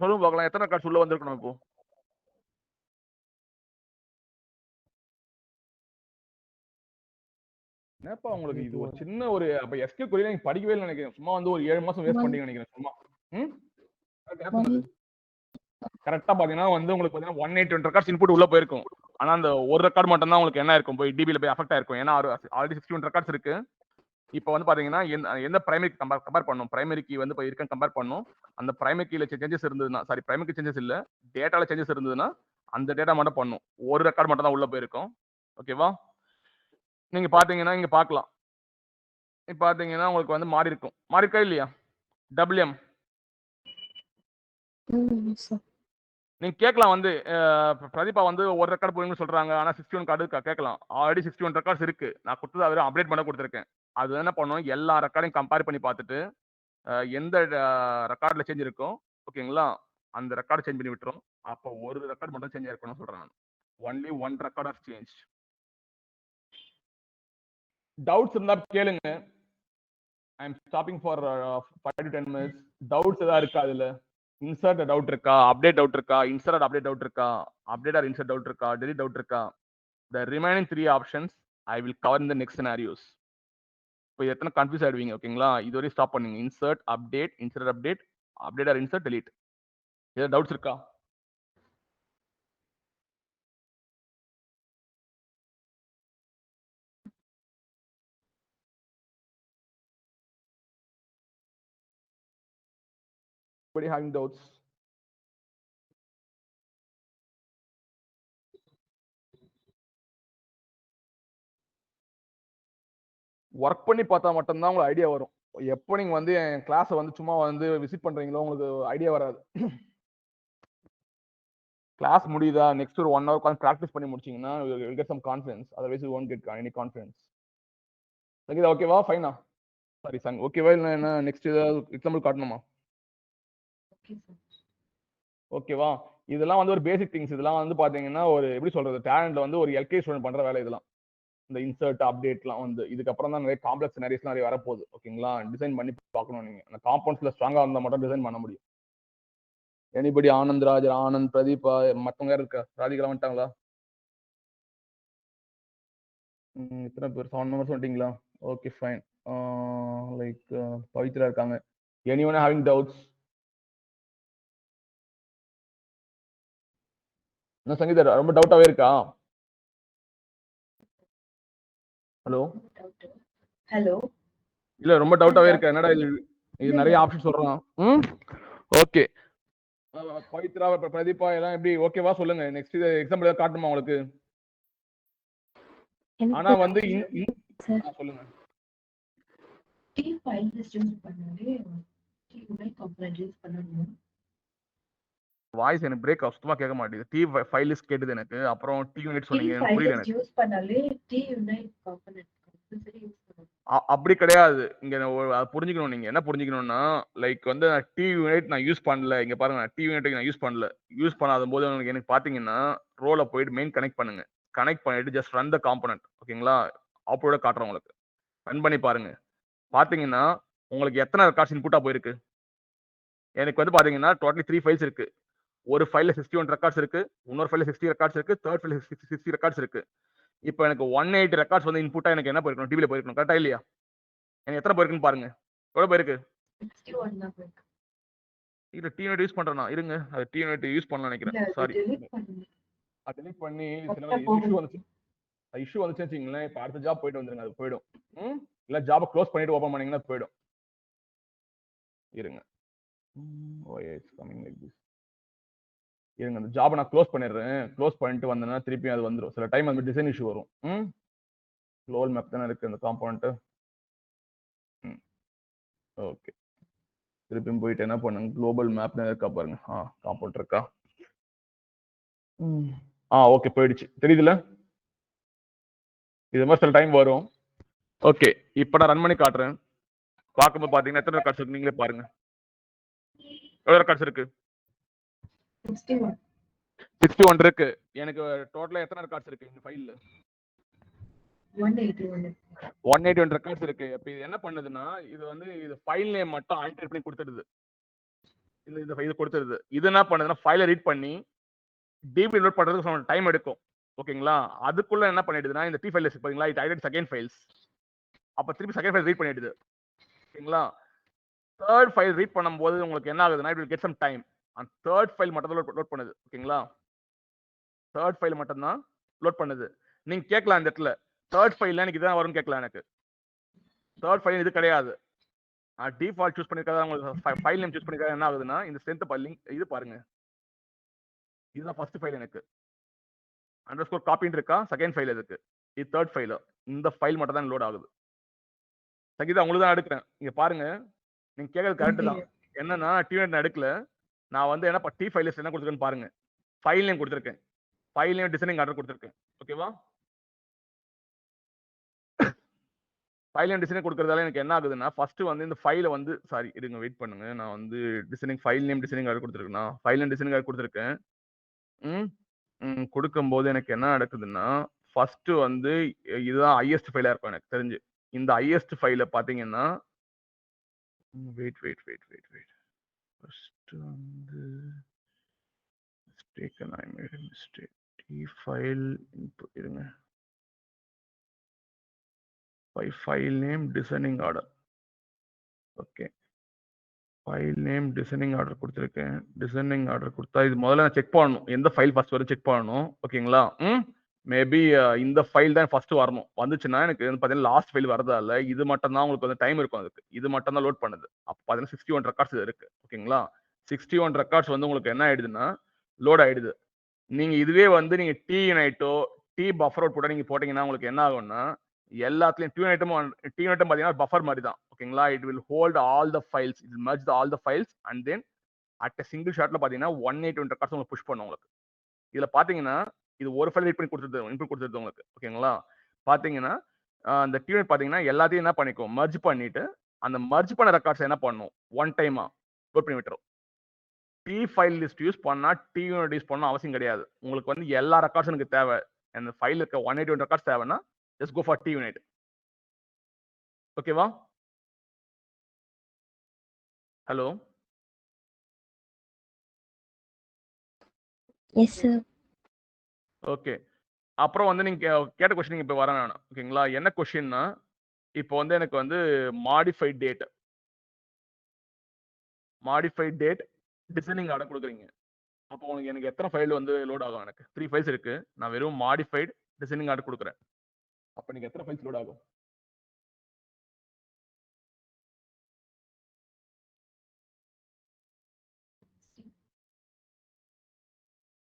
சொல்லுங்க பார்க்கலாம் எத்தனை ரெக்கார்ட்ஸ் உள்ள வந்திருக்கணும் இப்போ? என்னப்பா உங்களுக்கு இது ஒரு சின்ன ஒரு அப்ப எஸ்கியூ கொரியில நீங்க படிக்கவே இல்லை நினைக்கிறேன். சும்மா வந்து ஒரு 7 மாசம் வேஸ்ட் பண்ணீங்க நினைக்கிறேன் சும்மா. கரெக்டா பாத்தீங்கன்னா வந்து உங்களுக்கு பாத்தீங்கன்னா 180 ரெக்கார்ட்ஸ் இன்புட் உள்ள போயிருக்கும். ஆனா அந்த ஒரு ரெக்கார்ட் மட்டும் தான் உங்களுக்கு என்ன இருக்கும் போய் டிபில போய் அஃபெக்ட் ஆயிருக்கும். ஏன்னா ஆல்ரெடி 61 ரெக்கார்ட்ஸ் இருக்கு. இப்போ வந்து பாத்தீங்கன்னா எந்த பிரைமரி கம்பேர் பண்ணும், பிரைமரி கீ வந்து இப்போ இருக்க கம்பேர் பண்ணும். அந்த பிரைமரி கீல சேஞ்சஸ் இருந்ததுன்னா, சாரி பிரைமரி சேஞ்சஸ் இல்ல, டேட்டால சேஞ்சஸ் இருந்ததுன்னா அந்த டேட்டா மட்டும் பண்ணும். ஒரு ரெக்கார்ட் மட்டும் தான் உள்ள போயிருக்கும். ஓகேவா? நீங்க பாத்தீங்கன்னா இங்க பார்க்கலாம். இப்போ பாத்தீங்கன்னா உங்களுக்கு வந்து மாறி இருக்கும். மாறி இருக்கா இல்லையா? WM நீங்க கேட்கலாம் வந்து பிரதீபா வந்து ஒரு ரெக்கார்ட் போறீங்கன்னு சொல்றாங்க. ஆனா 61 கார்டு கேட்கலாம். ஆல்ரெடி 61 ரெக்கார்ட்ஸ் இருக்கு. நான் கொடுத்தது அவரை அப்டேட் பண்ண கொடுத்துருக்கேன். அது என்ன பண்ணணும், எல்லா ரெக்கார்டையும் கம்பேர் பண்ணி பார்த்துட்டு எந்த ரெக்கார்ட்ல சேஞ்ச் இருக்கும் ஓகேங்களா, அந்த ரெக்கார்டு சேஞ்ச் பண்ணி விட்டுரும். அப்போ ஒரு ரெக்கார்ட் மட்டும் சேஞ்ச் ஆயிருக்கணும்னு சொல்றேன். Only one record of change. Doubts இருந்தா கேளுங்க. I am stopping for 5 to 10 minutes. Doubts ஏதாவது இருக்கா? அதுல இன்சர்ட் டவுட் இருக்கா, அப்டேட் டவுட் இருக்கா, இன்சர்ட் அப்டேட் டவுட் இருக்கா, அப்டேட் ஆர் இன்சர்ட் டவுட் இருக்கா, டெலிட் டவுட் இருக்கா? The remaining 3 options I will cover in the next scenarios. இப்போ எத்தனை கன்ஃபியூஸ் ஆயிடுவீங்க ஓகேங்களா? இதுவரை ஸ்டாப் பண்ணுங்க. Insert update, insert update, update or insert, delete. ஏதாவது டவுட்ஸ் இருக்கா? Anybody having doubts? ஒர்க் பண்ணி பார்த்தா மட்டும்தான் உங்களுக்கு ஐடியா வரும். எப்போ நீங்க வந்து என் கிளாஸை வந்து சும்மா வந்து விசிட் பண்றீங்களோ உங்களுக்கு ஐடியா வராது. கிளாஸ் முடியுதா, நெக்ஸ்ட் ஒரு 1 hour உட்காந்து ப்ராக்டிஸ் பண்ணி முடிச்சீங்கன்னா you will get some confidence. Otherwise you won't get any confidence. இது ஓகேவா? ஃபைனா? சாரி சங் ஓகேவா? இல்லை என்ன நெக்ஸ்ட் ஏதாவது எக்ஸாம்பிள் காட்டணுமா? ஓகேவா? இதெல்லாம் வந்து ஒரு பேசிக் திங்ஸ். இதெல்லாம் வந்து பாத்தீங்கன்னா ஒரு எப்படி சொல்றது, டேலண்ட்ல வந்து ஒரு எல்கே ஸ்டூடெண்ட் பண்ற வேலை இதெல்லாம். இந்த இன்சர்ட் அப்டேட்லாம் வந்து இதுக்கப்புறம் தான் நிறைய காம்ப்ளெக்ஸ் சினாரியோஸ் நிறைய வரப்போகுது ஓகேங்களா. டிசைன் பண்ணி பார்க்கணும் நீங்க. அந்த காம்பவுண்ட்ஸ்ல ஸ்ட்ராங்கா இருந்தா மட்டும் டிசைன் பண்ண முடியும். எனிபடி ஆனந்த் ராஜ், ஆனந்த், பிரதீபா, மத்தவங்க யாரும் இருக்கா? ராதிகா வந்துட்டாங்களா? இத்தனை பேர் 7 members வந்துட்டீங்களா? Okay fine. லைக் பவித்ரா இருக்காங்க. Anyone having doubts? என்ன சங்கீதா ரொம்ப டவுட்டாவே இருக்கா? ஹலோ ஹலோ இல்ல ரொம்ப டவுட்டாவே இருக்கா? என்னடா இது நிறைய ஆப்ஷன் சொல்றான். ஓகே பவித்ரா, பிரதீபா எல்லாம் எப்படி ஓகேவா? சொல்லுங்க. நெக்ஸ்ட் எக்ஸாம்பிள் ஏதாவது காட்டுமா உங்களுக்கு? ஆனா வந்து சொல்லுங்க. டி ஃபைல் யூஸ் பண்ணாலே டி யூனிட் காம்பனன்ட் யூஸ் பண்ணனும். வாய்ஸ் எனக்கு பிரேக் சுத்தமா கேட்க மாட்டேங்குது. டி ஃபைல் லிஸ்ட் கேட்டது எனக்கு. அப்புறம் டி யூனிட் சொன்னீங்க, எனக்கு புரியல. எனக்கு யூஸ் பண்ணாலே T unit component compulsory use பண்ணனும். அப்படி கிடையாது. இங்க புரிஞ்சுக்கணும். நீங்க என்ன புரிஞ்சுக்கணும்னா லைக் வந்து டி யூனிட் நான் யூஸ் பண்ணல. இங்க பாருங்க, டி யூனிட் நான் யூஸ் பண்ணல. யூஸ் பண்ணாத போது எனக்கு பாத்தீங்கன்னா ரோல போயிட்டு மெயின் கனெக்ட் பண்ணுங்க. கனெக்ட் பண்ணிட்டு ஜஸ்ட் ரன் த காம்பனன்ட் ஓகேங்களா. அவுட்புட்டோட காட்டுறேன் உங்களுக்கு. ரன் பண்ணி பாருங்க. பாத்தீங்கன்னா உங்களுக்கு எத்தனை ரெக்கார்ட்ஸ் இன்புட்டா போயிருக்கு? எனக்கு வந்து பாத்தீங்கன்னா டோட்டலி 3 ஃபைல்ஸ் இருக்கு. ஒரு ஃபைல்ல 61 ரெக்கார்ட்ஸ் இருக்கு, இன்னொரு ஃபைல்ல 60 ரெக்கார்ட்ஸ் இருக்கு, தேர்ட் ஃபைல்ல 60 ரெக்கார்ட்ஸ் இருக்கு. இப்போ எனக்கு 180 ரெக்கார்ட்ஸ் வந்து இன்புட்டா எனக்கு என்ன போயிருக்கணும்? டிவில போயிருக்கணும். கரெக்டா இல்லையா? எனக்கு எத்தனை போயிருக்குன்னு பாருங்க. எவ்வளவு போயிருக்கு? 61 தான் போயிருக்கு. இல்ல டி யூனிட் யூஸ் பண்றேனா? இருங்க, அது டி யூனிட் யூஸ் பண்ணல நினைக்கிறேன். சாரி, டெலீட் பண்ணி இஷ்யூ வந்துச்சுன்னு வச்சுங்களேன். இப்போ அடுத்த ஜாப் போயிட்டு வந்துருங்க, அது போயிடும். இல்ல ஜாபை க்ளோஸ் பண்ணிட்டு ஓபன் பண்ணீங்கன்னா போயிடும். இருங்க. why it's coming like this? இருங்க, அந்த ஜாபை நான் க்ளோஸ் பண்ணிடுறேன். க்ளோஸ் பண்ணிட்டு வந்தேன்னா திருப்பி அது வந்துடும். சில டைம் வந்து டிசைன் இஷ்யூ வரும். குளோபல் மேப் தானே இருக்கு அந்த காம்பவுண்ட். ஓகே, திருப்பியும் போயிட்டு என்ன பண்ணுங்க, குளோபல் மேப் இருக்கா பாருங்க. காம்பவுண்ட் இருக்கா? ஓகே போயிடுச்சு. தெரியுதுல? இது மாதிரி சில டைம் வரும். ஓகே, இப்போ நான் ரன் பண்ணி காட்டுறேன். பார்க்கும்போது பாத்தீங்கன்னா எத்தனை ரெக்கார்ட்ஸ் இருக்கு நீங்களே பாருங்க. எவ்வளவு ரெக்கார்ட்ஸ் இருக்கு? 61 இருக்கு. எனக்கு டோட்டலா எத்தனை ரெக்கார்ட்ஸ் இருக்கு இந்த ஃபைல்ல? 181 ரெக்கார்ட்ஸ் இருக்கு. இப்போ இது என்ன பண்ணுதுன்னா இது வந்து இது ஃபைல் நேம் மட்டும் ஆல்டர் பண்ணி கொடுத்துடுது. இந்த ஃபைல் கொடுத்துருது. இது என்ன பண்ணுதுன்னா ஃபைலை ரீட் பண்ணி டிபி லோட் பண்றதுக்கு டைம் எடுக்கும் ஓகேங்களா. அதுக்குள்ள என்ன பண்ணிடுதுன்னா இந்த டி ஃபைல் இருக்கு பாத்தீங்களா, இட் ஐடென்ட் செகண்ட் ஃபைல்ஸ். அப்ப திருப்பி செகண்ட் ஃபைல் ரீட் பண்ணிடுது. ஓகேங்களா? தேர்ட் ஃபைல் ரீட் பண்ணும்போது உங்களுக்கு என்ன ஆகுதுன்னா it will get some time. அந்த தேர்ட் ஃபைல் மட்டும் தான் லோட் பண்ணுது. ஓகேங்களா? தேர்ட் ஃபைல் மட்டும் தான் லோட் பண்ணுது. நீங்க கேட்கலாம் இந்த இடத்துல தேர்ட் ஃபைல்ல எனக்கு இதான் வரும்னு கேட்கலாம். எனக்கு தேர்ட் ஃபைல் இது கிடையாது. டிஃபால்ட் சூஸ் பண்ணிருக்காத உங்களுக்கு ஃபைல் நேம் சூஸ் பண்ணிருக்காத என்ன ஆகுதுன்னா இந்த ஸ்ட்ரென்த் லிங்க் இது பாருங்க. இதுதான் ஃபர்ஸ்ட் ஃபைல். எனக்கு அண்டர்ஸ்கோர் காப்பின்னு இருக்கா, செகண்ட் ஃபைல் இருக்கு, இது தேர்ட் ஃபைல். இந்த ஃபைல் மட்டும் தான் லோட் ஆகுது. சங்கீதா உங்களுக்கு தான் எடுக்கிறேன். இங்க பாருங்க, நீங்க கேட்கறது கரெக்ட் தான். என்னன்னா டியூனட் நான் எடுக்கல, நான் வந்து என்ன டி ஃபைல் லிஸ்ட் என்ன கொடுத்துருக்கேன்னு பாருங்க. ஃபைல் நேம் கொடுத்துருக்கேன், ஃபைல் நேம் டிசைனிங் ஆர்டர் கொடுத்துருக்கேன். ஓகேவா? ஃபைல் நேம் டிசைனிங் கொடுக்கறதால எனக்கு என்ன ஆகுதுன்னா ஃபர்ஸ்ட் வந்து இந்த ஃபைலை வந்து சாரி இருங்க வெயிட் பண்ணுங்க. நான் வந்து designing file name descending order கொடுத்துருக்கேன். ஃபைல் நேம் டிசைனிங் ஆர்டர் கொடுத்துருக்கேன். கொடுக்கும்போது எனக்கு என்ன நடக்குதுன்னா ஃபர்ஸ்ட் வந்து இதுதான் ஹையஸ்ட் ஃபைலா இருக்கும் எனக்கு தெரிஞ்சு. இந்த ஹையஸ்ட் ஃபைல பாத்தீங்கன்னா வெயிட் ஃபர்ஸ்ட் வந்து mistaken I made a mistake. T file input இருங்க. by file name descending order. okay, file name descending order கொடுத்திருக்கேன். descending order கொடுத்தா இது முதல்ல நான் செக் பண்ணணும் எந்த ஃபைல் ஃபர்ஸ்ட் வரும் செக் பண்ணணும். ஓகேங்களா? மேபி இந்த ஃபைல் தான் ஃபர்ஸ்ட் வரணும். வந்துச்சுன்னா எனக்கு வந்து பாத்தீங்கன்னா லாஸ்ட் ஃபைல் வரதா இல்ல, இது மட்டும் தான் உங்களுக்கு வந்து டைம் இருக்கும். அதுக்கு இது மட்டும் தான் லோட் பண்ணுது. அப்ப பாத்தீங்கன்னா 61 ரெக்கார்ட்ஸ் இருக்கு. ஓகேங்களா? 61 ரெக்கார்ட்ஸ் வந்து உங்களுக்கு என்ன ஆயிடுதுன்னா லோட் ஆயிடுது. நீங்க இதுவே வந்து நீங்க டி யூனைட்டோ டி பஃபர் அவுட் நீங்க போட்டீங்கன்னா உங்களுக்கு என்ன ஆகும்னா எல்லாத்துலயும் டி யூனைட்டும் பாத்தீங்கன்னா பஃபர் மாதிரி தான். ஓகேங்களா? It will hold all the files, it will merge all the files and then at a single ஷாட்ல பாத்தீங்கன்னா 181 ரெக்கார்ட்ஸ் உங்களுக்கு புஷ் பண்ணும். உங்களுக்கு இதுல பாத்தீங்கன்னா இது ஒரு ஃபைல் ரீட் பண்ணி கொடுத்துருது, இன்புட் கொடுத்துருது உங்களுக்கு. ஓகேங்களா? பாத்தீங்கன்னா அந்த டியூனைட் பாத்தீங்கன்னா எல்லாத்தையும் என்ன பண்ணிக்கும் மர்ஜ் பண்ணிட்டு அந்த மர்ஜ் பண்ண ரெக்கார்ட்ஸ் என்ன பண்ணும் ஒன் டைமா லோட் பண்ணி விட்டுரும். டி ஃபைல் லிஸ்ட் யூஸ் பண்ணா டி யூனிட் யூஸ் பண்ண அவசியம் கிடையாது. உங்களுக்கு வந்து எல்லா ரெக்கார்ட்ஸும் எனக்கு தேவை, அந்த ஃபைல் இருக்க 181 ரெக்கார்ட்ஸ் தேவைன்னா just go for T unit. ஓகேவா? ஹலோ? Yes sir. ஓகே. அப்புறம் வந்து நீங்க கேட்ட கொஸ்டின் இப்போ வரேன் நான். ஓகேங்களா? என்ன கொஸ்டின்னா இப்போ வந்து எனக்கு வந்து மாடிஃபைட் டேட் டிசைனிங் ஆர்டர் கொடுக்குறீங்க. அப்போ உங்களுக்கு எனக்கு எத்தனை ஃபைல் வந்து லோட் ஆகும்? எனக்கு 3 ஃபைல்ஸ் இருக்கு. நான் வெறும் மாடிஃபைட் டிசைனிங் ஆர்டர் கொடுக்குறேன். அப்ப நீங்க எத்தனை ஃபைல்ஸ் லோட் ஆகும்?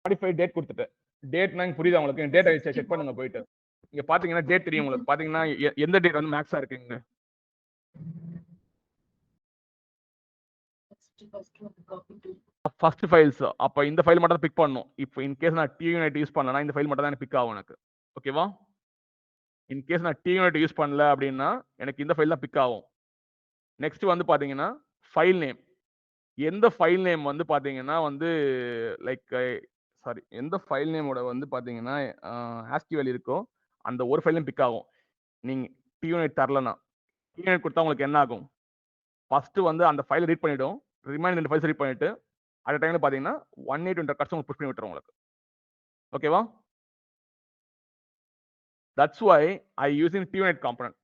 மாடிஃபைட் டேட் கொடுத்துட்டேன். டேட்னா புரியுதா உங்களுக்கு? டேட்டை செக் பண்ணுங்க போயிட்டு. இங்க பாத்தீங்கன்னா டேட் தெரியும் உங்களுக்கு. பாத்தீங்கன்னா எந்த டேட் வந்து மேக்ஸா இருக்குங்க? First files. அப்ப இந்த ஃபைல் மட்டும் தான் பிக் பண்ணணும். இப்போ இன் கேஸ் நான் டி யூனிட் யூஸ் பண்ணலனா இந்த ஃபைல் மட்டும் தான் எனக்கு பிக் ஆகும் எனக்கு. ஓகேவா? இன் கேஸ் நான் டி யூனிட் யூஸ் பண்ணல அப்படின்னா எனக்கு இந்த ஃபைல் தான் பிக் ஆகும். நெக்ஸ்ட் வந்து பாத்தீங்கன்னா ஃபைல் நேம். எந்த ஃபைல் நேம் வந்து பாத்தீங்கன்னா வந்து லைக் சாரி எந்த ஃபைல் நேமோட வந்து பாத்தீங்கன்னா ஆஸ்கி வேல்யூ இருக்கோ அந்த ஒரு ஃபைல் நேம் பிக் ஆகும். நீங்க டி யூனிட் தரலனா டி யூனிட் கொடுத்தா உங்களுக்கு என்ன ஆகும்? ஃபர்ஸ்ட் வந்து அந்த ஃபைலை ரீட் பண்ணிடும், ரிமைனிங் 2 ஃபைல்ஸ் ரீட் பண்ணிட்டு அட் டைம்ல பாத்தீங்கன்னா 181 ரெக்கார்ட்ஸ் உங்களுக்கு புஷ் பண்ணி விட்டுரும் உங்களுக்கு. ஓகேவா? That's why I using T unit component.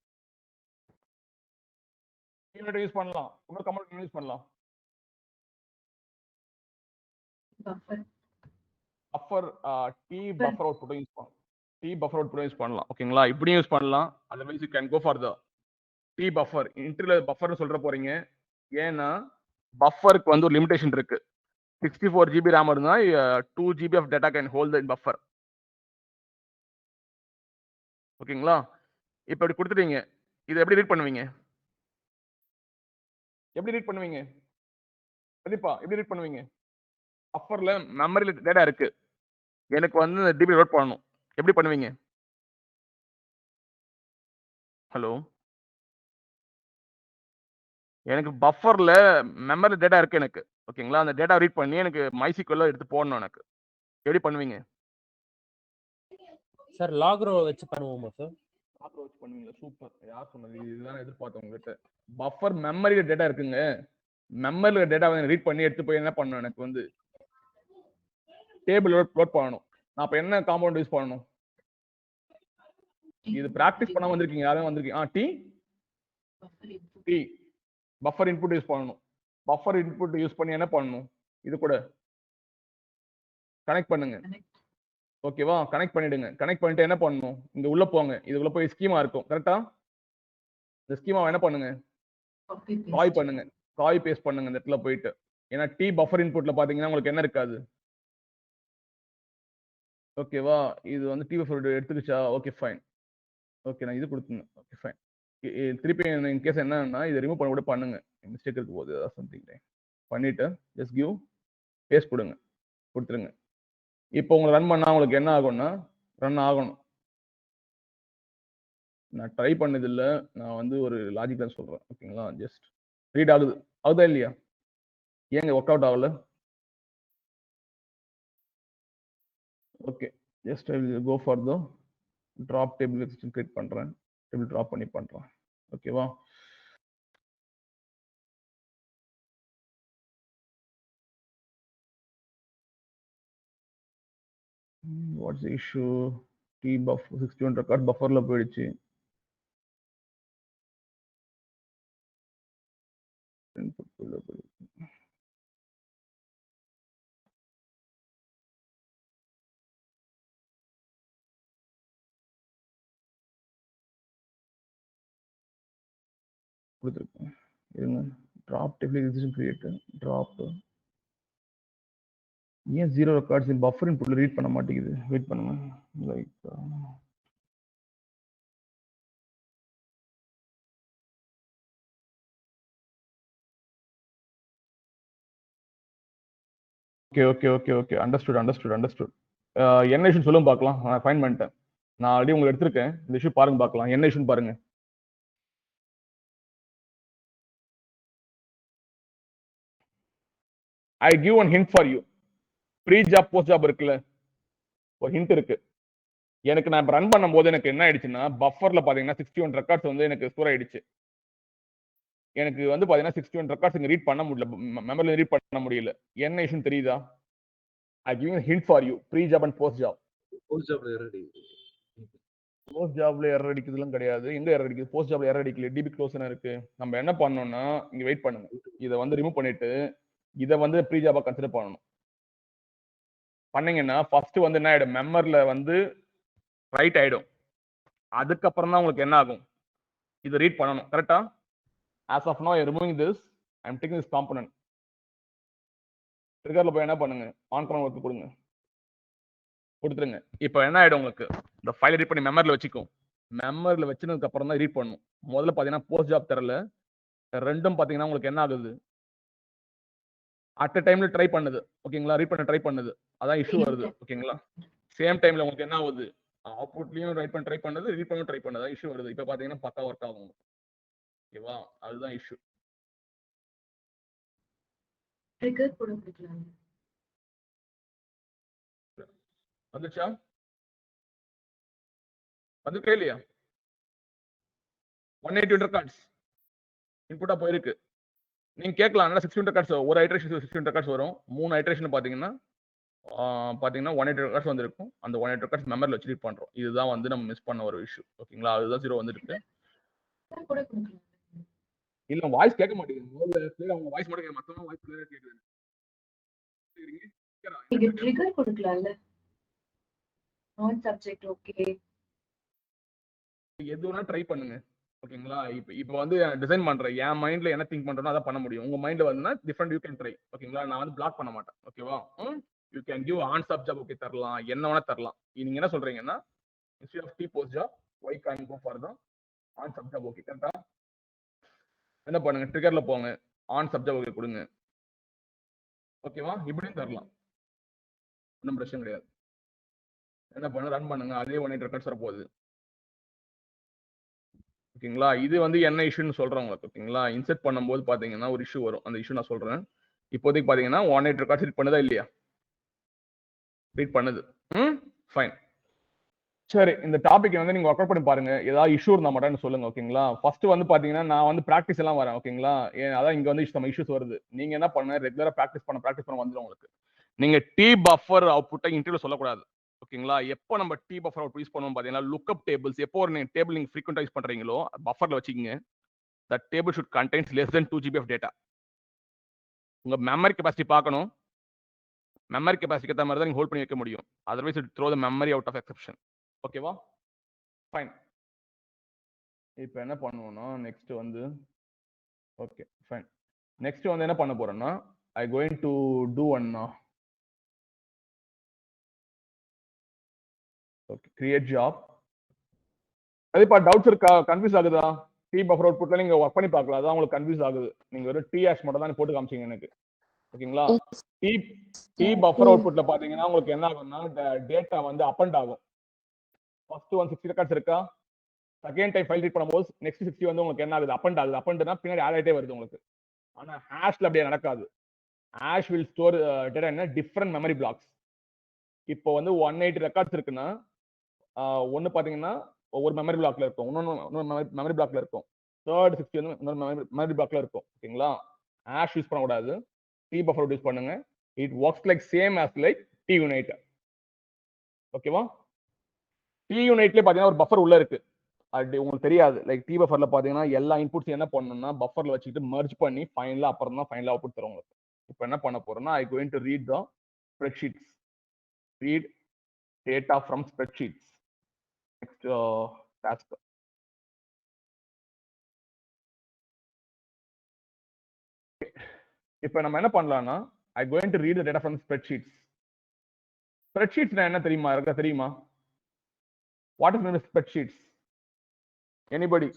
T unit use பண்ணலாம், இன்னொரு காம்போனன்ட் யூஸ் பண்ணலாம். Buffer T buffer output use பண்ணலாம். டி பஃபர் அவுட்புட் யூஸ் பண்ணலாம். ஓகேங்களா? இப்படியும் யூஸ் பண்ணலாம். Otherwise you can go for the T buffer. இன்டர்ல பஃபர்னு சொல்ற போறீங்க. ஏன்னா பஃபருக்கு வந்து ஒரு லிமிடேஷன் இருக்கு. 64 GB RAM இருந்தா 2 GB of data can hold in buffer. ஓகேங்களா? இப்போ இப்படி கொடுத்துட்டீங்க. இதை எப்படி ரீட் பண்ணுவீங்க? கண்டிப்பா எப்படி ரீட் பண்ணுவீங்க? பஃபர்ல மெமரியில டேட்டா இருக்கு, எனக்கு வந்து டிபி லோட் பண்ணணும். எப்படி பண்ணுவீங்க? ஹலோ? எனக்கு பஃபர்ல மெமரி டேட்டா இருக்கு எனக்கு. ஓகேங்களா? அந்த டேட்டா ரீட் பண்ணி எனக்கு MySQL எடுத்து போடணும் எனக்கு. எப்படி பண்ணுவீங்க? சார் லாக் ரோ வச்சு பண்ணுவோமா சார்? லாக் ரோ வச்சு பண்ணுவீங்களா? சூப்பர். யார் சொன்னது? இதுதான் எதிர்பார்த்தேன் உங்ககிட்ட. பஃபர் மெமரியில டேட்டா இருக்குங்க. மெமரியில டேட்டாவை ரீட் பண்ணி எடுத்து போய் என்ன பண்ணணும்? எனக்கு வந்து டேபிள் லோட் பண்ணணும். நான் அப்ப என்ன காம்பவுண்ட் யூஸ் பண்ணணும்? இது பிராக்டிஸ் பண்ணாம வந்திருக்கீங்க. யாரும் வந்திருக்கீங்க? T buffer input. T buffer input use பண்ணணும். பஃபர் இன்புட் யூஸ் பண்ணி என்ன பண்ணணும், இது கூட கனெக்ட் பண்ணுங்க. Connect. ஓகேவா, கனெக்ட் பண்ணிடுங்க. கனெக்ட் பண்ணிட்டு என்ன பண்ணணும், இங்க உள்ள போங்க. இதுக்குள்ள போய் ஸ்கீமா இருக்கும் கரெக்டா. இந்த ஸ்கீமா என்ன பண்ணுங்க, Copy paste. காய் பண்ணுங்க, காய் பேஸ்ட் பண்ணுங்க இந்த இடத்துல போயிட்டு. ஏன்னா டி பஃபர் இன்புட்ல பாத்தீங்கன்னா உங்களுக்கு என்ன இருக்காது. ஓகேவா, இது வந்து டி பஃபர் எடுத்துக்கிச்சா, ஓகே ஃபைன். ஓகே நான் இது கொடுத்துங்க, ஓகே ஃபைன். திருப்பி இன் கேஸ் என்னன்னா இதை ரிமூவ் பண்ண கூட பண்ணுங்க, மிஸ்டேக் இருக்கு போது ஏதாவது சம்திங் பண்ணிட்டு ஜஸ்ட் கிவ் பேஸ்ட் கொடுங்க, கொடுத்துருங்க. இப்போ உங்களுக்கு ரன் பண்ணா உங்களுக்கு என்ன ஆகும்னா ரன் ஆகணும். நான் ட்ரை பண்ணது இல்லை, நான் வந்து ஒரு லாஜிக் தான் சொல்றேன். ஓகேங்களா, ஜஸ்ட் ரீட் ஆகுது, ஆகுதா இல்லையா, ஏங்க ஒர்க் அவுட் ஆகல. Okay just I will go for the drop table extension create பண்றேன். டேபிள் ட்ராப் பண்ணி பண்றேன். ஓகேவா, what's issue, T buff 61 record பஃபர்ல போயிடுச்சு. கொடுத்துருக்கேன் இருங்க. Drop table exists and create drop. ஏன் 0 ரெக்கார்ட்ஸ் பஃபர் இன்புட்ல ரீட் பண்ண மாட்டேங்குது, வெயிட் பண்ணுங்க. Like okay okay okay okay understood understood understood. என்ன இஷ்யூ சொல்லுங்க பார்க்கலாம். நான் ஃபைன் பண்ணிட்டேன், நான் ஆல்ரெடி உங்களுக்கு எடுத்திருக்கேன். இந்த இஷ்யூ பாருங்க பார்க்கலாம், என்ன இஷ்யூன்னு பாருங்க. I give one hint for you. Pre job post job இருக்குல்ல, ஒரு ஹிண்ட் இருக்கு. எனக்கு நான் ரன் பண்ணும் போது எனக்கு என்ன ஆயிடுச்சுன்னா பஃபர்ல பாத்தீங்கன்னா 61 ரெக்கார்ட்ஸ் வந்து எனக்கு ஸ்டோர் ஆயிடுச்சு. எனக்கு வந்து பாத்தீங்கன்னா 61 ரெக்கார்ட்ஸ் இங்க ரீட் பண்ண முடியல, மெமரியில ரீட் பண்ண முடியல. என்ன இஷ்யூன்னு தெரியுதா? I give hint for you. Pre job and post job. Post ஜாப்ல எரர் அடிக்குது. போஸ்ட் ஜாப்ல எரர் அடிக்குதுலாம் கிடையாது. எங்க எரர் அடிக்குது? போஸ்ட் ஜாப்ல எரர் அடிக்கல, டிபி க்ளோஸ் இருக்கு. நம்ம என்ன பண்ணோம்னா இங்க வெயிட் பண்ணுங்க, இதை வந்து ரிமூவ் பண்ணிட்டு இதை வந்து ப்ரீ ஜாபா கன்சிடர் பண்ணணும். பண்ணீங்கன்னா ஃபர்ஸ்ட் வந்து என்ன ஆயிடும், மெமரில வந்து ரைட் ஆயிடும். அதுக்கப்புறம் தான் உங்களுக்கு என்ன ஆகும், இதை ரீட் பண்ணணும் கரெக்டா. as of now I am removing this, I am taking this component. ட்ரிகர்ல போய் என்ன பண்ணுங்க, ஆன் கமாண்ட் ஒர்க் கொடுங்க, கொடுத்துருங்க. இப்போ என்ன ஆயிடும் உங்களுக்கு, இந்த ஃபைலை ரீட் பண்ணி மெமரியில் வச்சுக்கும். மெமரியில் வச்சதுக்கு அப்புறம் தான் ரீட் பண்ணணும். முதல்ல பார்த்தீங்கன்னா போஸ்ட் ஜாப் தரல, ரெண்டும் பார்த்தீங்கன்னா உங்களுக்கு என்ன ஆகுது, அட் அ டைம்ல ட்ரை பண்ணுது. ஓகேங்களா, ரீட் பண்ண ட்ரை பண்ணுது, அதான் இஷ்யூ வருது. ஓகேங்களா, சேம் டைம்ல உங்களுக்கு என்ன ஆகுது, அவுட்புட்லயும் ரைட் பண்ண ட்ரை பண்ணுது, ரீட் பண்ண ட்ரை பண்ணுது, இஷ்யூ வருது. இப்போ பார்த்தீங்கன்னா பக்கா ஒர்க் ஆகும். ஓகேவா, அதுதான் இஷ்யூ. ட்ரிகர் கூட கொடுக்கலாம். வந்துச்சா, வந்துட்டே இல்லையா? 180 ரெக்கார்ட்ஸ் இன்புட்டா போயிருக்கு. நீங்க கேட்கலாம் 16 ரெக்கார்ட்ஸ், ஒரு ஐட்ரேஷன் 16 ரெக்கார்ட்ஸ் வரும். 3 ஐட்ரேஷன் பாத்தீங்கன்னா 180 ரெக்கார்ட்ஸ் வந்திருக்கும். அந்த 180 ரெக்கார்ட்ஸ் மெமரியில் வச்சு ரீட் பண்றோம். இதுதான் வந்து நம்ம மிஸ் பண்ண ஒரு இஷ்யூ. ஓகேங்களா, அதுதான் 0 வந்துருக்கு. கூட கொடுக்கலாம். இல்ல வாய்ஸ் கேட்க மாட்டேங்குது, அவங்க வாய்ஸ் மட்டும் மத்தவங்க வாய்ஸ் கிளியரா கேக்குது. நீங்க ட்ரிகர் கொடுக்கலாம்ல, நான் சப்ஜெக்ட் ஓகே, எது வேணா ட்ரை பண்ணுங்க. ஓகேங்களா, இப்போ வந்து டிசைன் பண்றேன், என் மைண்ட்ல என்ன திங்க் பண்றேனோ அதை பண்ண முடியும். உங்க மைண்ட்ல வந்து டிஃபரெண்ட் யூ கேன் ட்ரை. ஓகேங்களா, நான் வந்து பிளாக் பண்ண மாட்டேன். ஓகேவா, you can give on sub job, okay தரலாம், என்ன வேணா தரலாம். நீங்க என்ன சொல்றீங்கன்னா instead of T post job why can go for the on sub job, okay கரெக்டா. என்ன பண்ணுங்க, ட்ரிகர்ல போங்க, ஆன் சப் ஜாப் ஓகே கொடுங்க. ஓகேவா, இப்படியும் தரலாம், ஒன்றும் பிரச்சனை கிடையாது. என்ன பண்ண, ரன் பண்ணுங்க, அதே 180 ரெக்கார்ட்ஸ் வர போகுது. ஓகேங்களா, இது வந்து என்ன இஷ்யூன்னு சொல்றேன் உங்களுக்கு. ஓகேங்களா, இன்செர்ட் பண்ணும்போது பாத்தீங்கன்னா ஒரு இஷ்யூ வரும், அந்த இஷ்யூ நான் சொல்றேன். இப்போதைக்கு பாத்தீங்கன்னா 180 ரெக்கார்ட்ஸ் ரீட் பண்ணுதா இல்லையா? ரீட் பண்ணுது. ஃபைன். சரி, இந்த டாபிக் வந்து நீங்க ஒர்க் அவுட் பண்ணி பாருங்க. ஏதாவது இஷ்யூ இருந்தா மட்டும் சொல்லுங்க. ஓகேங்களா, ஃபர்ஸ்ட் வந்து பாத்தீங்கன்னா நான் வந்து பிராக்டிஸ் எல்லாம் வரேன். ஓகேங்களா, அதான் இங்க வந்து நம்ம இஷ்யூஸ் வருது. நீங்க என்ன பண்ண, ரெகுலரா பிராக்டிஸ் பண்ண வந்துடும் உங்களுக்கு. நீங்க டி பஃபர் அவுட்புட்டை இன்டர்வியூல சொல்லக்கூடாது. ஓகேங்களா, எப்போ நம்ம டி பஃபர் அவுட் யூஸ் பண்ணுவோம் பாத்தீங்கன்னா லுக்அப் டேபிள்ஸ், எப்போ ஒரு டேபிள் நீங்க ஃப்ரீக்வெண்டா யூஸ் பண்றீங்களோ பஃபர்ல வச்சுக்கோங்க. that table should contains less than 2 GB of data. உங்க மெமரி கெபாசிட்டி பார்க்கணும். மெமரி கெபாசிட்டிக்கு ஏற்ற மாதிரி தான் நீங்க ஹோல்ட் பண்ணி வைக்க முடியும். Otherwise it throw the memory out of exception. ஓகேவா? ஃபைன். இப்போ என்ன பண்ணுவோம்னா நெக்ஸ்ட் வந்து ஓகே ஃபைன். நெக்ஸ்ட் வந்து என்ன பண்ண போறேன்னா I going to do one okay create job. அதுப்பா டவுட்ஸ் இருக்கா? கன்ஃபியூஸ் ஆகுதா? டி பஃபர் அவுட்புட்ல நீங்க ஒர்க் பண்ணி பார்க்கலாம். அதான் உங்களுக்கு கன்ஃபியூஸ் ஆகுது. நீங்க வெறும் டி ஹேஷ் மட்டும் தான் போட்டு காமிச்சீங்க எனக்கு. ஓகேங்களா? டி பஃபர் அவுட்புட்ல பாத்தீங்கன்னா உங்களுக்கு என்ன ஆகும்னா டேட்டா வந்து அப் அண்ட் ஆகும். ஃபர்ஸ்ட் 160 ரெக்கார்ட்ஸ் இருக்கா? செகண்ட் டைம் ஃபைல் ரீட் பண்ணும்போது நெக்ஸ்ட் 60 வந்து உங்களுக்கு என்ன ஆகுது? அப் அண்ட் ஆகுது. அப் அண்ட்னா பின்னாடி ஆட் ஆயிட்டே வருது உங்களுக்கு. ஆனா ஹேஷ்ல அப்படியே நடக்காது. ஹேஷ் வில் ஸ்டோர் டேட்டா என்ன டிஃபரெண்ட் மெமரி பிளாக்ஸ். இப்போ வந்து 180 ரெக்கார்ட்ஸ் இருக்குன்னா ஒன்னு பாத்தீங்கன்னா ஒவ்வொரு மெமரி பிளாக்ல இருக்கும், இன்னொரு மெமரி பிளாக்ல இருக்கும், தேர்ட் 60 வந்து இன்னொரு மெமரி பிளாக்ல இருக்கும். ஓகேங்களா? ஹேஷ் யூஸ் பண்ணக்கூடாது, டி பஃபர் யூஸ் பண்ணுங்க. It works like same as like T unit. ஓகேவா? டி யூனைட்ல பாத்தீங்கன்னா ஒரு பஃபர் உள்ள இருக்கு, அது உங்களுக்கு தெரியாது. லைக் டி பஃபர்ல பாத்தீங்கன்னா எல்லா இன்புட்ஸ் என்ன பண்ணணும்னா பஃபர்ல வச்சுட்டு மர்ஜ் பண்ணி ஃபைனலா அப்புறம் தான் ஃபைனலா அவுட்புட் தரும் உங்களுக்கு. இப்போ என்ன பண்ண போறோம்னா I going to read the spreadsheets. Read data from spreadsheets. Next task. இப்போ நம்ம என்ன பண்ணலாம்னா I going to read the data from spreadsheets. ஸ்ப்ரெட்ஷீட்ஸ்னா என்ன தெரியுமா? இருக்கா தெரியுமா? What is mean spreadsheets? Anybody?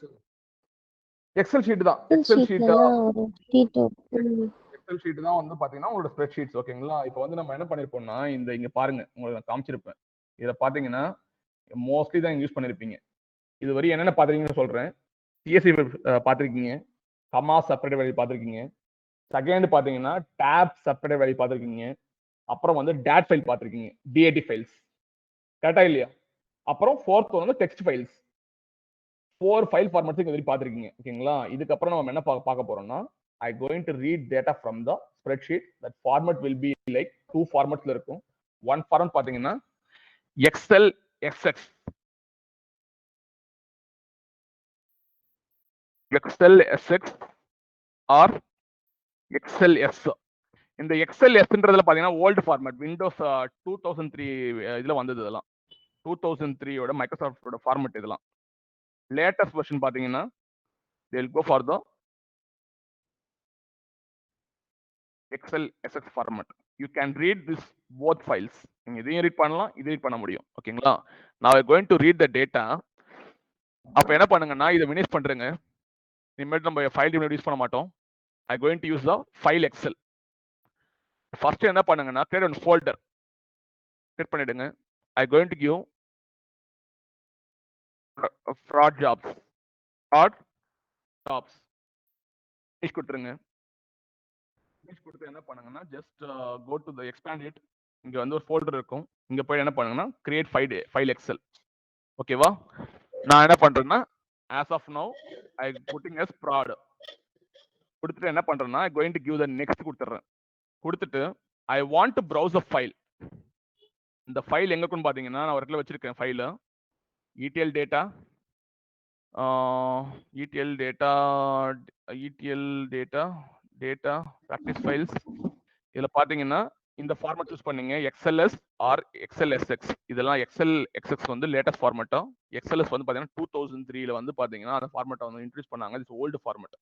Excel sheet தான். எக்ஸல் ஷீட் எக்ஸல் ஷீட் தான் வந்து பாத்தீங்கன்னா உங்களோட ஸ்ப்ரெட் ஷீட்ஸ். ஓகேங்களா? இப்போ வந்து நம்ம என்ன பண்ணிருப்போம்னா இந்த இங்க பாருங்க, உங்களுக்கு நான் காமிச்சிருப்பேன். இதை பாத்தீங்கன்னா மோஸ்ட்லி தான் யூஸ் பண்ணிருப்பீங்க. இது வரை என்னென்ன பாத்திருக்கீங்கன்னு சொல்றேன். சிஎஸ்சி பாத்திருக்கீங்க, கமா செப்பரேட் வேல்யூ பாத்திருக்கீங்க, செகண்ட் பாத்தீங்கன்னா டேப் செப்பரேட் வேல்யூ பாத்திருக்கீங்க, அப்புறம் வந்து டாட் ஃபைல் பாத்திருக்கீங்க, டிஏடி ஃபைல்ஸ். கரெக்டா இல்லையா? அப்புறம் ஃபோர்த் வந்து டெக்ஸ்ட் ஃபைல்ஸ். 4 ஃபைல் ஃபார்மேட்ஸ் இங்க வரை பாத்திருக்கீங்க. ஓகேங்களா? இதுக்கப்புறம் நம்ம என்ன பார்க்க போறோம்னா I going to read data from the spreadsheet. That format will be like 2 formats இருக்கும். One format பாத்தீங்கன்னா Excel SX. Excel SX or Excel S. இந்த Excel Sன்றதுல பாத்தீங்கன்னா old format, Windows 2003 இதுல வந்தது. இதெல்லாம் 2003 ஓட மைக்ரோசாஃப்டோட ஃபார்மட். இதெல்லாம் லேட்டஸ்ட் வெர்ஷன் பாத்தீங்கன்னா they will go for the Excel SX format. You can read this both files. நீங்க இதையும் ரீட் பண்ணலாம், இதையும் ரீட் பண்ண முடியும். ஓகேங்களா? Now I am going to read the data. அப்ப என்ன பண்ணுங்கன்னா இதை மினிமைஸ் பண்றேங்க. இனிமேல் நம்ம ஃபைல் யூஸ் பண்ண மாட்டோம். I am going to use the file Excel. First என்ன பண்ணுங்கன்னா create one folder. கிரியேட் பண்ணிடுங்க. I am going to give fraud jobs. கொடுத்துருங்க. கொடுத்து என்ன பண்ணுங்கன்னா just go to the expand it. இங்க வந்து ஒரு ஃபோல்டர் இருக்கும். இங்க போய் என்ன பண்ணுங்கன்னா கிரியேட் ஃபைல் எக்ஸல். ஓகேவா? நான் என்ன பண்றேன்னா as of now I putting as prod. கொடுத்துட்டு என்ன பண்றேன்னா I going to give the next கொடுத்துறேன். கொடுத்துட்டு I want to browse the file. இந்த ஃபைல் எங்க இருக்குன்னு பாத்தீங்கன்னா நான் ஒரு இடத்துல வச்சிருக்கேன் file ETL data practice files. இதுல பாத்தீங்கன்னா இந்த ஃபார்மட் யூஸ் பண்ணீங்க XLS ஆர் XLSX. இதெல்லாம் XLSX வந்து லேட்டஸ்ட் ஃபார்மட்டா. XLS வந்து பாத்தீங்கன்னா 2003ல வந்து பாத்தீங்கன்னா அந்த ஃபார்மட்டை வந்து இன்ட்ரோடியூஸ் பண்ணாங்க. It's old format.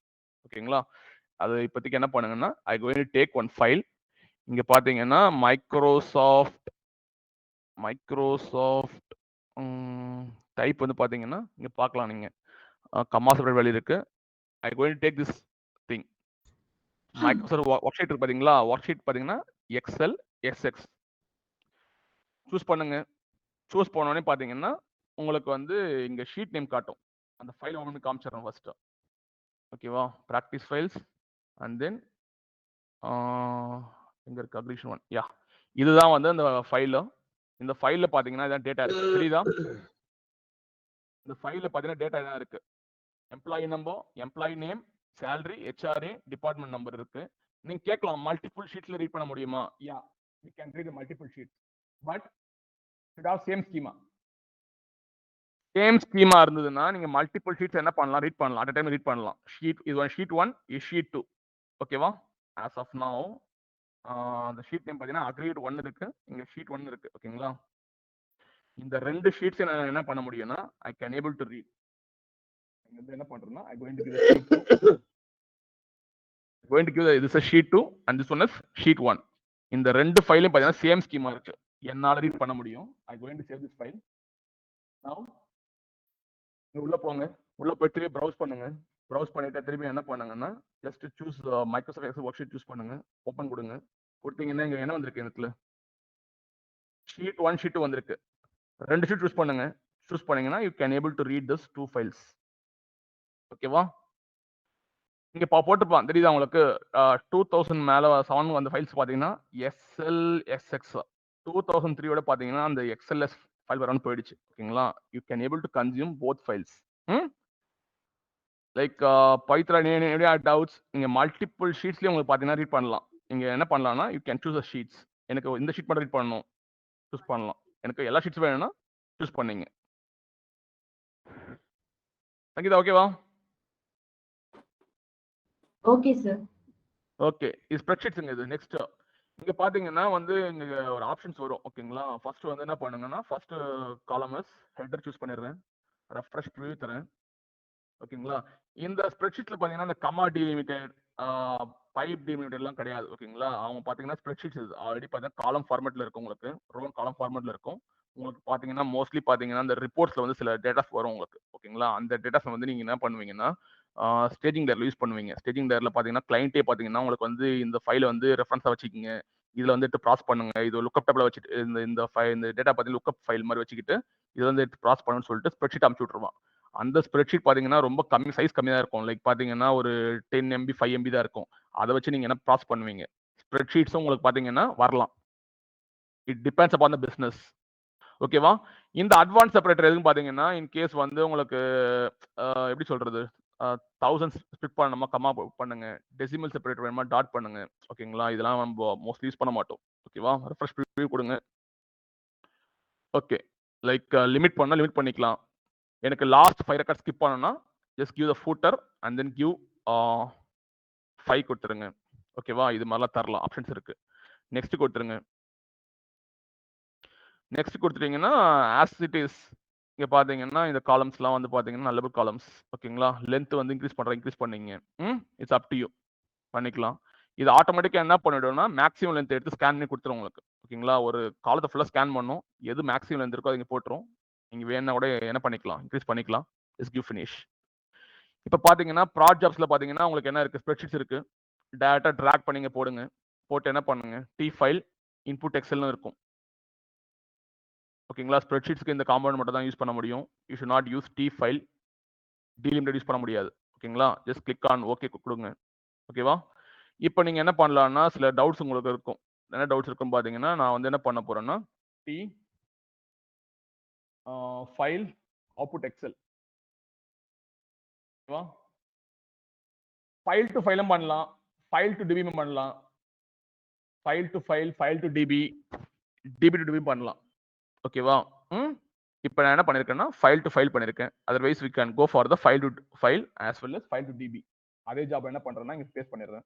ஓகேங்களா? அது இப்போதைக்கு என்ன பண்ணுங்கன்னா ஐ going to take one file. இங்க பாத்தீங்கன்னா மைக்ரோசாஃப்ட் டைப் வந்து பாத்தீங்கன்னா இங்க பார்க்கலாம். நீங்க கமா செப்பரேட் வேல்யூ இருக்கு. ஐ going to take this thing. Microsoft work sheet இருக்கு பாத்தீங்களா? ஒர்க் ஷீட் பாத்தீங்கன்னா Excel SX சூஸ் பண்ணுங்க. சூஸ் பண்ணோடனே பாத்தீங்கன்னா உங்களுக்கு வந்து இங்க ஷீட் நேம் காட்டும். அந்த ஃபைல் ஓபன் பண்ணி காமிச்சிடுறேன் ஃபர்ஸ்ட். ஓகேவா? பிராக்டிஸ் ஃபைல்ஸ் அண்ட் தென் எங்க இருக்கு அக்ரிஷன் 1. யா, இதுதான் வந்து அந்த ஃபைல். இந்த ஃபைல்ல பாத்தீங்கன்னா இதான் டேட்டா இருக்கு. தெரியுதா? இந்த ஃபைல்ல பாத்தீங்கன்னா டேட்டா இதான் இருக்கு. Employee number, employee name, salary, HRA, department number இருக்கு. நீங்க கேட்கலாம் மல்டிபிள் ஷீட்ல ரீட் பண்ண முடியுமா? யா, we can read multiple sheets but should have same schema. Same schema இருந்ததுன்னா நீங்க மல்டிபிள் ஷீட்ஸ் என்ன பண்ணலாம், ரீட் பண்ணலாம். அட் டைம் ரீட் பண்ணலாம். Sheet 1 is sheet 2. ஓகேவா? ஆஸ் ஆஃப் நவ் அந்த ஷீட் நேம் பார்த்தீங்கன்னா அக்ரீட் 1 இருக்கு, இங்க ஷீட் 1 இருக்கு. ஓகேங்களா? இந்த ரெண்டு ஷீட்ஸ் நான் என்ன பண்ண முடியும்னா I can able to read. என்ன பண்றேன்னா ஐ going to give sheet 2, going to give this is sheet 2 and this one is sheet 1. இந்த ரெண்டு ஃபைலையும் பார்த்தீங்கன்னா சேம் ஸ்கீமா இருக்கு, என்னால ரீட் பண்ண முடியும். ஐ going to save this file. நவ உள்ள போங்க, உள்ள போயிட்டு ப்ரௌஸ் பண்ணுங்க. ப்ரௌஸ் பண்ணிட்டு திருப்பி என்ன பண்ணுங்கன்னா just choose Microsoft Excel work sheet choose பண்ணுங்க, ஓபன் கொடுங்க. கொடுத்தீங்கன்னா இங்க என்ன வந்திருக்கு, இந்த ஷீட் 1 ஷீட் 2 வந்திருக்கு. ரெண்டு ஷீட் சூஸ் பண்ணுங்க. சூஸ் பண்ணீங்கன்னா you can able to read this 2 files. ஓகேவா? இங்க போட்டுருப்பான் தெரியுதா உங்களுக்கு, 2000 மேல 7 அந்த ஃபைல்ஸ் பாத்தீங்கன்னா SLSX. 2003 பாத்தீங்கன்னா அந்த XLS ஃபைல் வரணும் போயிடுச்சு. ஓகேங்களா? You can able to consume both files. Like Python doubts நீங்க மல்டிபிள் ஷீட்ஸ்லயே உங்களுக்கு பாத்தீங்கன்னா ரீட் பண்ணலாம். நீங்க என்ன பண்ணலாம்னா யூ கேன் சூஸ் ஷீட்ஸ். எனக்கு இந்த ஷீட் மட்டும் ரீட் பண்ணணும், சூஸ் பண்ணலாம். எனக்கு எல்லா ஷீட்ஸ் வேணும்னா சூஸ் பண்ணீங்க. சங்கீதா ஓகேவா? Okay sir. ஓகே, இது ஸ்ப்ரெட்ஷீட்ஸ்ங்க. இது நெக்ஸ்ட் இங்க பாத்தீங்கன்னா வந்து இங்க ஒரு ஆப்ஷன்ஸ் வரும். ஓகேங்களா? ஃபர்ஸ்ட் வந்து என்ன பண்ணுங்கன்னா ஃபர்ஸ்ட் காலம்ஸ் ஹெடர் சூஸ் பண்ணிடுறேன், ரெஃப்ரெஷ் ப்ரிவ்யூ தரேன். ஓகேங்களா? இந்த ஸ்ப்ரெட்ஷீட்ல பாத்தீங்கன்னா இந்த கமா டிலிமிட்டட், பைப் டிலிமிட்டட் எல்லாம் கிடையாது. ஓகேங்களா? அவங்க பாத்தீங்கன்னா ஸ்ப்ரெட்ஷீட்ஸ் ஆல்ரெடி பாத்தீங்கன்னா காலம் ஃபார்மேட்ல இருக்கும், உங்களுக்கு ரோ காலம் ஃபார்மேட்ல இருக்கும். உங்களுக்கு பாத்தீங்கன்னா மோஸ்ட்லி பாத்தீங்கன்னா இந்த ரிப்போர்ட்ஸ்ல வந்து சில டேட்டாஸ் வரும் உங்களுக்கு. ஓகேங்களா? அந்த டேட்டாஸ் வந்து நீங்க என்ன பண்ணுவீங்கன்னா ஸ்டேஜிங் டேர்ல யூஸ் பண்ணுவீங்க. ஸ்டேஜிங் டேர்ல பாத்தீங்கன்னா கிளைண்டே பாத்தீங்கன்னா உங்களுக்கு வந்து இந்த ஃபைலை வந்து ரெஃபரன்ஸா வச்சுக்கோங்க, இதுல வந்துட்டு ப்ராஸ் பண்ணுங்க, இது லுக்அப் டேபிள் வச்சுட்டு இந்த டேட்டா பத்தி லுக்அப் ஃபைல் மாதிரி வச்சுக்கிட்டு இது வந்து ப்ராஸ் பண்ணணும்னு சொல்லிட்டு ஸ்ப்ரெட்ஷீட் அனுப்பிச்சு விட்டுருவான். அந்த ஸ்ப்ரெட்ஷீட் பாத்தீங்கன்னா ரொம்ப கம்மி, சைஸ் கம்மியா இருக்கும். லைக் பாத்தீங்கன்னா ஒரு 10 MB 5 MB தான் இருக்கும். அதை வச்சு நீங்க என்ன ப்ராஸ் பண்ணுவீங்க. ஸ்ப்ரெட்ஷீட்ஸும் உங்களுக்கு பாத்தீங்கன்னா வரலாம். It depends upon the business. ஓகேவா? இந்த அட்வான்ஸ் செப்பரேட்டர் எதுன்னு பாத்தீங்கன்னா இன் கேஸ் வந்து உங்களுக்கு எப்படி சொல்றது, 1000 ஸ்பிளிட் பண்ணணுமா கமா பண்ணுங்க, டெசிமல் செப்பரேட்டர் வேணுமா டாட் பண்ணுங்க. ஓகேங்களா? இதெல்லாம் நம்ம மோஸ்ட்லி யூஸ் பண்ண மாட்டோம். ஓகேவா? ரெஃப்ரெஷ் ப்ரிவ்யூ கொடுங்க. ஓகே, லைக் லிமிட் பண்ணா லிமிட் பண்ணிக்கலாம். எனக்கு லாஸ்ட் 5 ரெக்கார்ட் ஸ்கிப் பண்ணனும்னா just give the footer and then give 5 கொடுத்துருங்க. ஓகேவா? இது மாதிரிலாம் தரலாம், ஆப்ஷன்ஸ் இருக்கு. நெக்ஸ்ட் கொடுத்துருங்க. நெக்ஸ்ட் கொடுத்துட்டீங்கன்னா ஆஸ் இட் இஸ் இங்க பாத்தீங்கன்னா இந்த காலம்ஸ்லாம் வந்து பாத்தீங்கன்னா நல்ல காலம்ஸ். ஓகேங்களா? லென்த் வந்து இன்க்ரீஸ் பண்ணீங்க. இட்ஸ் அப் டு யூ, பண்ணிக்கலாம். இது ஆட்டோமேட்டிக்கா என்ன பண்ணிடும்னா மேக்ஸிமம் லென்த் எடுத்து ஸ்கேன் பண்ணி கொடுத்துரும் உங்களுக்கு. ஓகேங்களா? ஒரு காலத்தை ஃபுல்லா ஸ்கேன் பண்ணும், எது மேக்ஸிமம் லென்த் இருக்கோ அதை போட்டுரும். நீங்க வேணா கூட என்ன பண்ணிக்கலாம், இன்க்ரீஸ் பண்ணிக்கலாம். Is give finish. இப்போ பாத்தீங்கன்னா ப்ராட் ஜாப்ஸ்ல பாத்தீங்கன்னா உங்களுக்கு என்ன இருக்கு, ஸ்ப்ரெட்ஷீட்ஸ் இருக்கு. டேட்டா டிராக் பண்ணிங்க போடுங்க, போட்டு என்ன பண்ணுங்க டி ஃபைல் இன்புட் எக்ஸல்னு இருக்கும். ஓகேங்களா? ஸ்ப்ரெட்ஷீட்ஸ்க்கு இந்த காம்பவுண்ட் மட்டும் தான் யூஸ் பண்ண முடியும். You should not use T file, delimited use பண்ண முடியாது. ஓகேங்களா? ஜஸ்ட் கிளிக் ஆன் ஓகே கொடுங்க. ஓகேவா? இப்போ நீங்க என்ன பண்ணலாம்னா சில டவுட்ஸ் உங்களுக்கு இருக்கும். என்ன டவுட்ஸ் இருக்கும் பாத்தீங்கன்னா நான் வந்து என்ன பண்ண போறேன்னா டி ஃபைல் அவுட்புட் எக்ஸல். ஓகேவா? ஃபைல் டு ஃபைலும் பண்ணலாம், ஃபைல் டு டிபி பண்ணலாம், file to file, file to DB, DB to DB பண்ணலாம். ஓகேவா? இப்போ நான் என்ன பண்ணிருக்கேன்னா ஃபைல் டு ஃபைல் பண்ணிருக்கேன். Otherwise we can go for the file to file as well as file to db. அதே ஜாப் என்ன பண்றேன்னா இங்க பேஸ்ட் பண்ணிடுறேன்.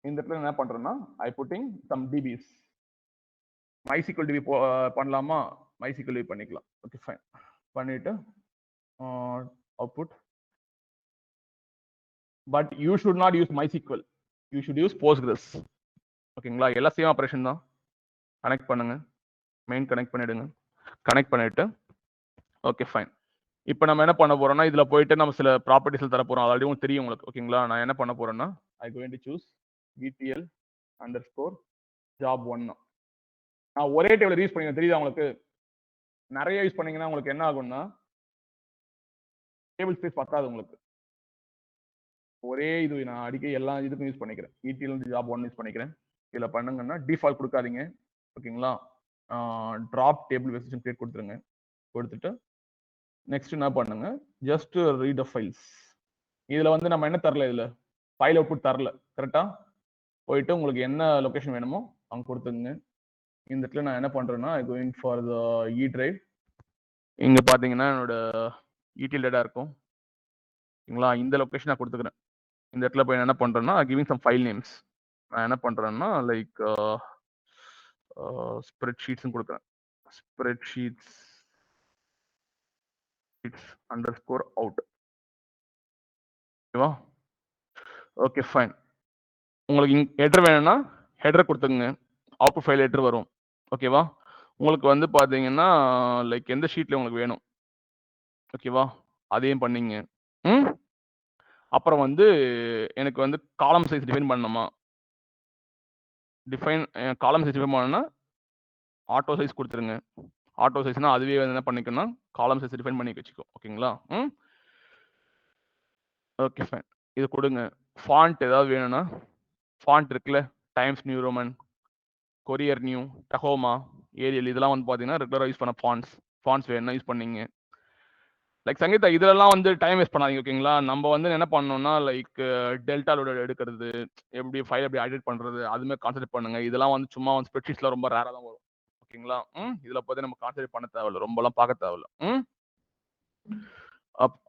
இந்த இடத்துல என்ன பண்றேன்னா I putting some dbs. MySQL db பண்ணலாமா? MySQL db பண்ணிக்கலாம். Okay fine. பண்ணிட்டு output. But you should not use MySQL, you should use Postgres. ஓகேங்களா? எல்லாம் சேம் ஆபரேஷன் தான். கனெக்ட் பண்ணுங்க, மெயின் கனெக்ட் பண்ணிடுங்க. கனெக்ட் பண்ணிட்டு ஓகே ஃபைன். இப்போ நம்ம என்ன பண்ண போறோம்னா இதுல போயிட்டு நம்ம சில ப்ராப்பர்ட்டிஸ்ல தர போறோம். ஆல்ரெடி உங்களுக்கு தெரியும் உங்களுக்கு. ஓகேங்களா? நான் என்ன பண்ண போறேன்னா I going to choose VTL _ job 1. நான் ஒரே டேபிள் யூஸ் பண்ணீங்க தெரியுதா உங்களுக்கு? நிறைய யூஸ் பண்ணீங்கன்னா உங்களுக்கு என்ன ஆகும்னா டேபிள் ஸ்பேஸ் பத்தாது உங்களுக்கு. ஒரே இது நான் அடிக்க எல்லா இதுக்கும் யூஸ் பண்ணிக்கிறேன். VTL job 1 யூஸ் பண்ணிக்கிறேன். இதுல பண்ணுங்கன்னா டிஃபால்ட் கொடுக்காதீங்க. ஓகேங்களா? டிராப் டேபிள் வெர்ஷன் கிரியேட் கொடுத்துருங்க. கொடுத்துட்டு நெக்ஸ்ட் என்ன பண்ணுங்க ஜஸ்ட் ரீட் த ஃபைல்ஸ். இதுல வந்து நம்ம என்ன தரல, இதுல ஃபைல் அவுட்புட் தரல. கரெக்டா? போயிட்டு உங்களுக்கு என்ன லொகேஷன் வேணுமோ அங்க கொடுத்துங்க. இந்த இடத்துல நான் என்ன பண்றேன்னா I going for the E drive. இங்க பாத்தீங்கன்னா என்னோட ETL டேட்டா இருக்கும். ஓகேங்களா? இந்த லொகேஷன் நான் கொடுத்துக்கிறேன். இந்த இடத்துல போய் நான் என்ன பண்றேன்னா கிவிங் சம் ஃபைல் நேம்ஸ். நான் என்ன பண்றேன்னா லைக் ஸ்ப்ரெட்ஷீட்ஸ் கொடுக்குறேன். Spreadsheets underscore out. ஓகேவா? Okay fine. உங்களுக்கு ஹெடர் வேணும்னா ஹெடர் கொடுத்துங்க. அவுட்புட் ஃபைல் ஹெடர் வரும். ஓகேவா? உங்களுக்கு வந்து பாத்தீங்கன்னா லைக் எந்த ஷீட்ல உங்களுக்கு வேணும். ஓகேவா? அதையும் பண்ணீங்க. அப்புறம் வந்து எனக்கு வந்து காலம் சைஸ் டிஃபைன் பண்ணணுமா? காலம் சைஸ் டிஃபைன் பண்ணணும்னா ஆட்டோ சைஸ் கொடுத்துருங்க. ஆட்டோ சைஸ்னா அதுவே வந்து என்ன பண்ணிக்கணும்னா காலம் சைஸ் டிஃபைன் பண்ணி வச்சுக்கோ. ஓகேங்களா? Okay fine. இது கொடுங்க. ஃபாண்ட் ஏதாவது வேணும்னா ஃபாண்ட் இருக்குல்ல, Times New Roman, Courier New, Tahoma, Arial, இதெல்லாம் வந்து பார்த்தீங்கன்னா ரெகுலராக யூஸ் பண்ண ஃபாண்ட்ஸ் வேணும்னா யூஸ் பண்ணீங்க. லைக் சங்கீதா இதெல்லாம் வந்து டைம் வேஸ்ட் பண்ணாதீங்க. ஓகேங்களா? நம்ம வந்து என்ன பண்ணணும்னா லைக் டெல்டா லோட எடுக்கிறது, எப்படி ஃபைல் எப்படி எடிட் பண்ணுறது, அதுமே கான்சென்ட்ரேட் பண்ணுங்க. இதெல்லாம் வந்து சும்மா வந்து ஸ்ப்ரெட்ஷீட்ஸ்ல ரொம்ப ரேராக தான் வரும். ஓகேங்களா? இதில் பார்த்து நம்ம கான்சென்ட்ரேட் பண்ண தேவையில்ல, ரொம்பலாம் பார்க்க தேவையில்ல.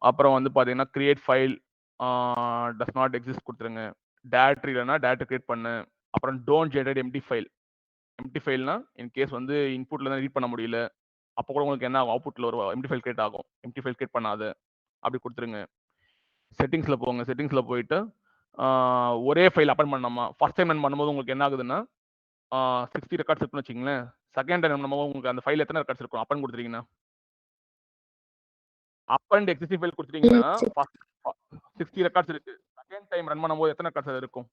அப்புறம் வந்து பார்த்தீங்கன்னா create file does not exist கொடுத்துருங்க. டேரக்டரி இல்லைனா டேரக்டரி கிரியேட் பண்ணு. அப்புறம் don't generate empty file. Empty ஃபைல்னா இன்கேஸ் வந்து இன்புட்ல தான் ரீட் பண்ண முடியல, அப்போ கூட உங்களுக்கு என்ன ஆகும், அவுட்புட்ல ஒரு எம்டி ஃபைல் கிரியேட் ஆகும். எம்டி ஃபைல் கிரியேட் பண்ணாத, அப்படி கொடுத்துருங்க. செட்டிங்ஸ்ல போங்க. செட்டிங்ஸ்ல போயிட்டு ஒரே ஃபைல் அப்பன் பண்ணாமா, ஃபர்ஸ்ட் டைம் ரன் பண்ணும்போது உங்களுக்கு என்ன ஆகுதுன்னா 60 ரெக்கார்ட்ஸ் இருக்குன்னு வச்சுங்களேன். செகண்ட் டைம் பண்ணும்போது உங்களுக்கு அந்த ஃபைல் எத்தனை ரெக்கார்ட்ஸ் இருக்கும் அப்பன் கொடுத்துட்டீங்கன்னா, அப்பன் எக்ஸிஸ்டிங் ஃபைல் கொடுத்துட்டீங்கன்னா 60 ரெக்கார்ட்ஸ் இருக்கு. செகண்ட் டைம் ரன் பண்ணும்போது எத்தனை ரெக்கார்ட்ஸ் இருக்கும்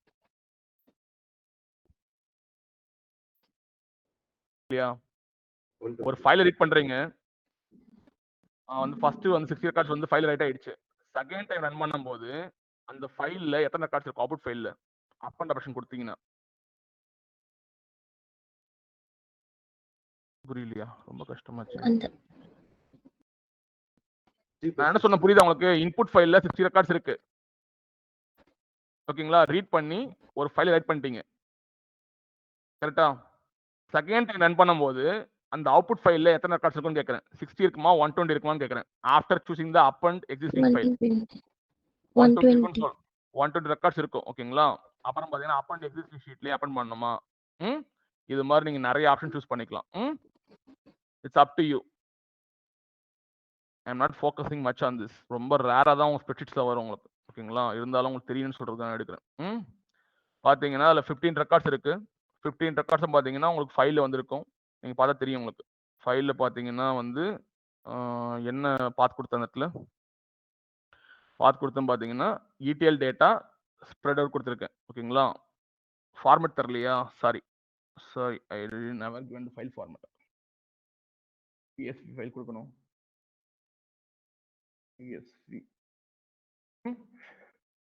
இல்லையா? ஒரு ஃபைலை ரீட் பண்றீங்க, வந்து ஃபர்ஸ்ட் வந்து 60 ரெக்கார்ட்ஸ் வந்து ஃபைல் ரைட் ஆயிடுச்சு. செகண்ட் டைம் ரன் பண்ணும்போது அந்த ஃபைல்ல எத்தனை ரெக்கார்ட்ஸ் இருக்கும் அவுட்புட் ஃபைல்ல அப்பன் ஆப்ஷன் கொடுத்தீங்கன்னா? புரியலையா? ரொம்ப கஷ்டமாச்சு. நான் என்ன சொன்ன புரியுதா உங்களுக்கு? இன்புட் ஃபைல்ல 60 ரெக்கார்ட்ஸ் இருக்கு. ஓகேங்களா? ரீட் பண்ணி ஒரு ஃபைல் ரைட் பண்ணிட்டீங்க. கரெக்ட்டா? செகண்ட் டைம் ரன் பண்ணும்போது அந்த அவுட்புட் ஃபைல்ல எத்தனை ரெக்கார்ட்ஸ் இருக்குன்னு கேக்குறேன். 60 இருக்குமா 120 இருக்குமான்னு கேக்குறேன். ஆஃப்டர் சூசிங் தி அப்பண்ட் எக்ஸிஸ்டிங் ஃபைல் 120 இருக்குன்னு சொல். 120 ரெக்கார்ட்ஸ் இருக்கும். ஓகேங்களா? அப்புறம் பாத்தீங்கன்னா அப்பண்ட் எக்ஸிஸ்டிங் ஷீட்லயே அப்பண்ட் பண்ணணுமா? இது மாதிரி நீங்க நிறைய ஆப்ஷன் சூஸ் பண்ணிக்கலாம். It's up to you. I am not focusing much on this. ரொம்ப ரேரா தான் உங்க ஸ்ப்ரெட்ஷீட்ஸ்ல வரும் உங்களுக்கு. ஓகேங்களா? இருந்தாலும் உங்களுக்கு தெரியும்னு சொல்றது தான் எடுக்கிறேன். பாத்தீங்கன்னா அதுல 15 ரெக்கார்ட்ஸ் இருக்கு. 15 ரெக்கார்ட்ஸும் பாத்தீங்கன்னா உங்களுக்கு ஃபைல்ல வந்திருக்கும். நீங்க பார்த்தா தெரியும் உங்களுக்கு. ஃபைல்ல பாத்தீங்கன்னா வந்து என்ன பாத் கொடுத்த இடத்துல பாத் கொடுத்தோம் பாத்தீங்கன்னா ETL டேட்டா ஸ்ப்ரெடர் கொடுத்துருக்கேன். ஓகேங்களா? ஃபார்மேட் தரலையா? Sorry I never given the file format. PSV file கொடுக்கணும். PSV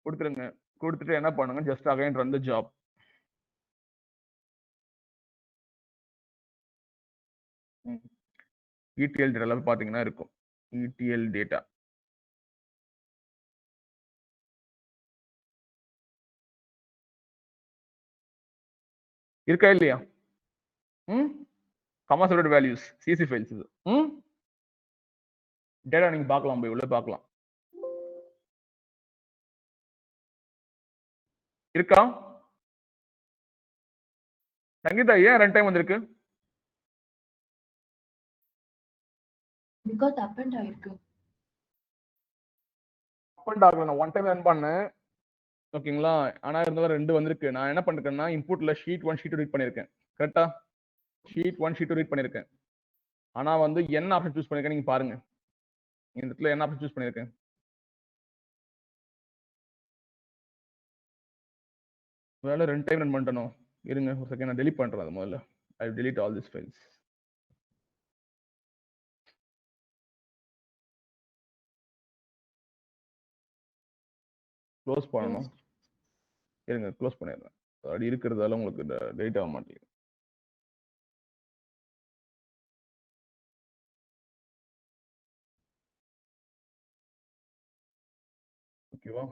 கொடுத்துருங்க. கொடுத்துட்டு என்ன பண்ணுங்க, just again run the job. ETL data பாத்தீங்கன்னா இருக்கும். ETL டேட்டா இருக்கா இல்லையா? Comma separate values CSV files இது. டேட்டா நீங்க பார்க்கலாம், போய் உள்ள பார்க்கலாம். இருக்கா? சங்கீதா ஏன் ரன் டைம் வந்திருக்கு? பிகாஸ் அப் அண்ட் ஆயிருக்கு. அப் அண்ட் ஆகல. நான் ஒன் டைம் ரன் பண்ணேன். ஓகேங்களா? ஆனா இருந்தாலும் 2 வந்திருக்கு. நான் என்ன பண்ணிருக்கேன்னா இன்புட்ல ஷீட் 1 ஷீட் ரீட் பண்ணிருக்கேன். கரெக்ட்டா? ஷீட் 1 ஷீட் ரீட் பண்ணிருக்கேன். ஆனா வந்து என்ன ஆப்ஷன் சூஸ் பண்ணிருக்கேன் நீங்க பாருங்க. இந்த இடத்துல என்ன ஆப்ஷன் சூஸ் பண்ணிருக்கேன்? வேலை 2 டைம் ரன் பண்ணிட்டனோ? இருங்க ஒரு செகண்ட், நான் டெலீட் பண்றேன். அது முதல்ல ஐ delete all these files. Close பண்ணணும். இருங்க க்ளோஸ் பண்ணிடுறேன். அப்படி இருக்கிறதால உங்களுக்கு டேட் ஆக மாட்டேங்குது. ஓகேவா?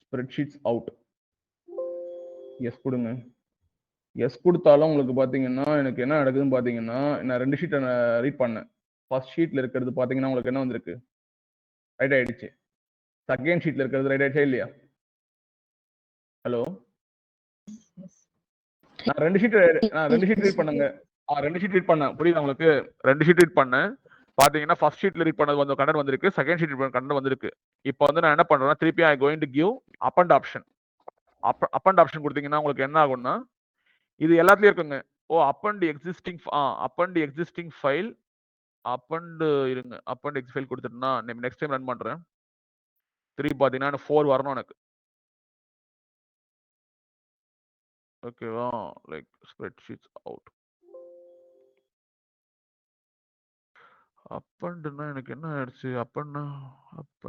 Spreadsheets out. எஸ் கொடுங்க. எஸ் கொடுத்தாலும் உங்களுக்கு பாத்தீங்கன்னா எனக்கு என்ன நடக்குதுன்னு பாத்தீங்கன்னா நான் 2 ஷீட்டை ரீட் பண்ணேன். ஃபர்ஸ்ட் ஷீட்ல இருக்கிறது பாத்தீங்கன்னா உங்களுக்கு என்ன வந்திருக்கு, ரைட் ஆயிடுச்சு. செகண்ட் ஷீட்ல இருக்கிறது ரைட் ஆயிடுச்சா இல்லையா? ஹலோ, நான் ரெண்டு ஷீட் ரீட் பண்ணுங்க. ரெண்டு ஷீட் ரீட் பண்ணேன், புரியுதா உங்களுக்கு? ரெண்டு ஷீட் ரீட் பண்ணேன். பாத்தீங்கன்னா ஃபர்ஸ்ட் ஷீட்ல ரீட் பண்ணது வந்து கண்டென்ட் வந்திருக்கு, செகண்ட் ஷீட் கண்டென்ட் வந்திருக்கு. இப்போ வந்து நான் என்ன பண்றேன்னா திருப்பி I going to give append option. Append option கொடுத்தீங்கன்னா உங்களுக்கு என்ன ஆகும்னா இது எல்லாத்துலயும் இருக்குங்க. ஓ append existing file append இருங்க, அப் அண்ட் எக்ஸ் ஃபைல் கொடுத்துட்டேன்னா நெக்ஸ்ட் டைம் ரன் பண்றேன். திருப்பி பாத்தீங்கன்னா 4 வரணும் எனக்கு. ஓகேவா? Like spreadsheets out. அப் அண்ட்னா எனக்கு என்ன ஆயிடுச்சு? அப்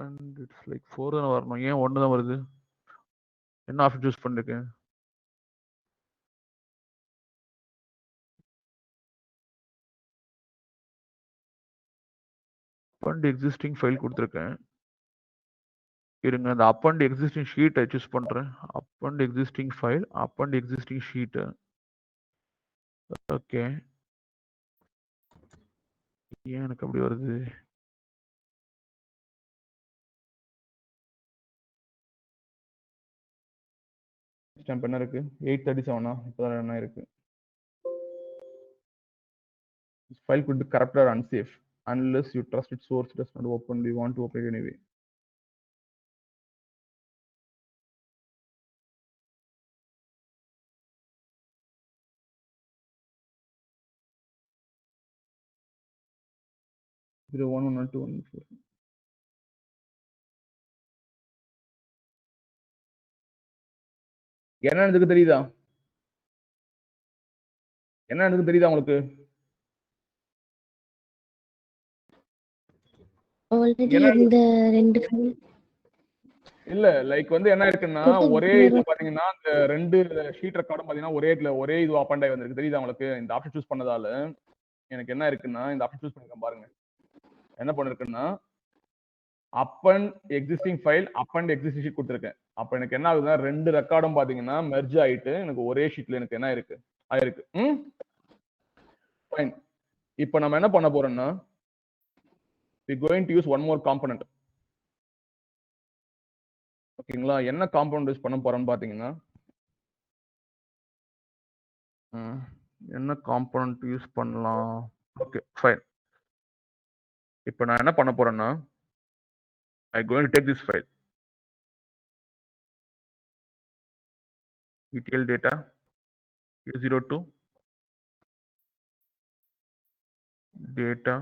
அண்ட் இட்ஸ் லைக் 4 தான் வரணும். ஏன் 1 தான் வருது? என்ன ஆப்ஷன் சூஸ் பண்ணிருக்கேன்? அப் அண்ட் எக்ஸிஸ்டிங் ஃபைல் கொடுத்துருக்கேன். இருங்க, அந்த அப் அண்ட் எக்ஸிஸ்டிங் ஷீட்டை சூஸ் பண்றேன். Up and existing file, append existing sheet. Okay, ஏன் எனக்கு அப்படி வருது? ஸ்டாம்ப் என்ன இருக்கு? 837 இப்பதான் என்ன இருக்கு? This file could be corrupted or unsafe unless you trust its source does not open. We want to open it anyway. Zero 1 1 2 1 4. என்ன எனக்கு தெரியுதா? என்ன எனக்கு தெரியுதா உங்களுக்கு? ஆல்ரெடி என்ன இந்த ரெண்டு ஃபைல் இல்ல லைக் வந்து என்ன இருக்குன்னா ஒரே இதுல பாத்தீங்கன்னா இந்த ரெண்டு ஷீட் ரெக்கார்டும் பாத்தீங்கன்னா ஒரே இது அப்பண்ட் ஆகி வந்திருக்கு. தெரியுதா உங்களுக்கு? இந்த ஆப்ஷன் சூஸ் பண்ணதால எனக்கு என்ன இருக்குன்னா இந்த ஆப்ஷன் சூஸ் பண்ணிருக்கேன் பாருங்க. என்ன பண்ணிருக்குன்னா append existing file, append existing sheet கொடுத்துருக்கேன். அப்ப எனக்கு என்ன ஆகுதுன்னா ரெண்டு ரெக்கார்டும் பாத்தீங்கன்னா மெர்ஜ் ஆயிட்டு எனக்கு ஒரே ஷீட்ல எனக்கு என்ன இருக்கு ஆயிருக்கு. ஃபைன். இப்போ நம்ம என்ன பண்ண போறோம்னா we going to use one more component. ஓகேங்களா? என்ன காம்பவுண்ட் யூஸ் பண்ண போறோம்னு பாத்தீங்கன்னா என்ன காம்பவுண்ட் யூஸ் பண்ணலாம்? Okay fine. இப்போ நான் என்ன பண்ண போறேன்னா I going to take this file, ETL data U02 data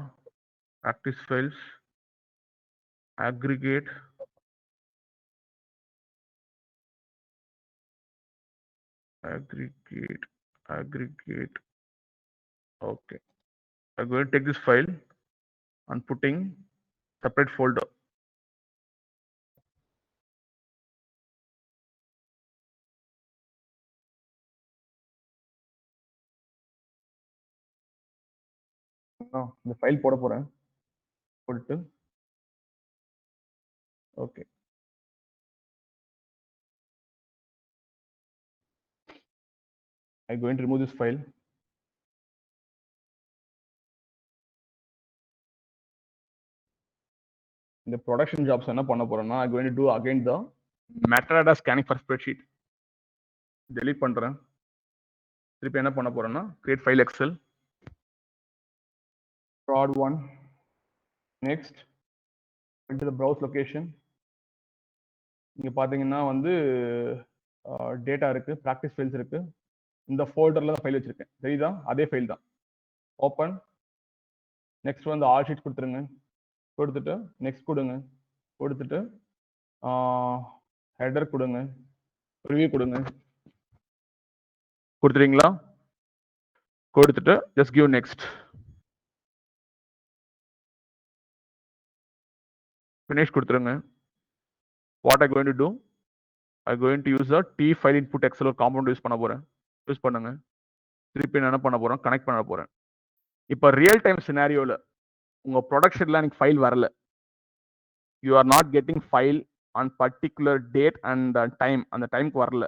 practice files aggregate okay. I'm going to take this file and putting separate folder. இந்த ஃபைல் போட போறேன். போட்டு okay I'm going to remove this file. இந்த production jobs என்ன பண்ண போறேன்னா I'm going to do again the metadata scanning for spreadsheet. delete பண்றேன். திருப்பி என்ன பண்ண போறேன்னா create file excel prod 1 next into the browse location. இங்க பாத்தீங்கன்னா வந்து டேட்டா இருக்கு, practice files இருக்கு. இந்த ஃபோல்டர்ல தான் ஃபைல் வச்சிருக்கேன். தெரியுதா? அதே ஃபைல் தான். ஓபன். நெக்ஸ்ட் வந்து ஆல் ஷீட் கொடுத்துருங்க. கொடுத்துட்டு நெக்ஸ்ட் கொடுங்க. கொடுத்துட்டு ஹெடர் கொடுங்க, ரிவ்யூ கொடுங்க. கொடுத்துறீங்களா? கொடுத்துட்டு just give next. finish கொடுத்துருங்க. what I going to do? I going to use a t file input excel component use பண்ண போறேன். யூஸ் பண்ணுங்க. திருப்பி என்ன பண்ண போறேன்? கனெக்ட் பண்ண போறேன். இப்போ ரியல் டைம் சினாரியோல உங்க ப்ரொடக்ஷன்ல எனக்கு ஃபைல் வரல. you are not getting file on particular date and time. அந்த டைம்க்கு வரல.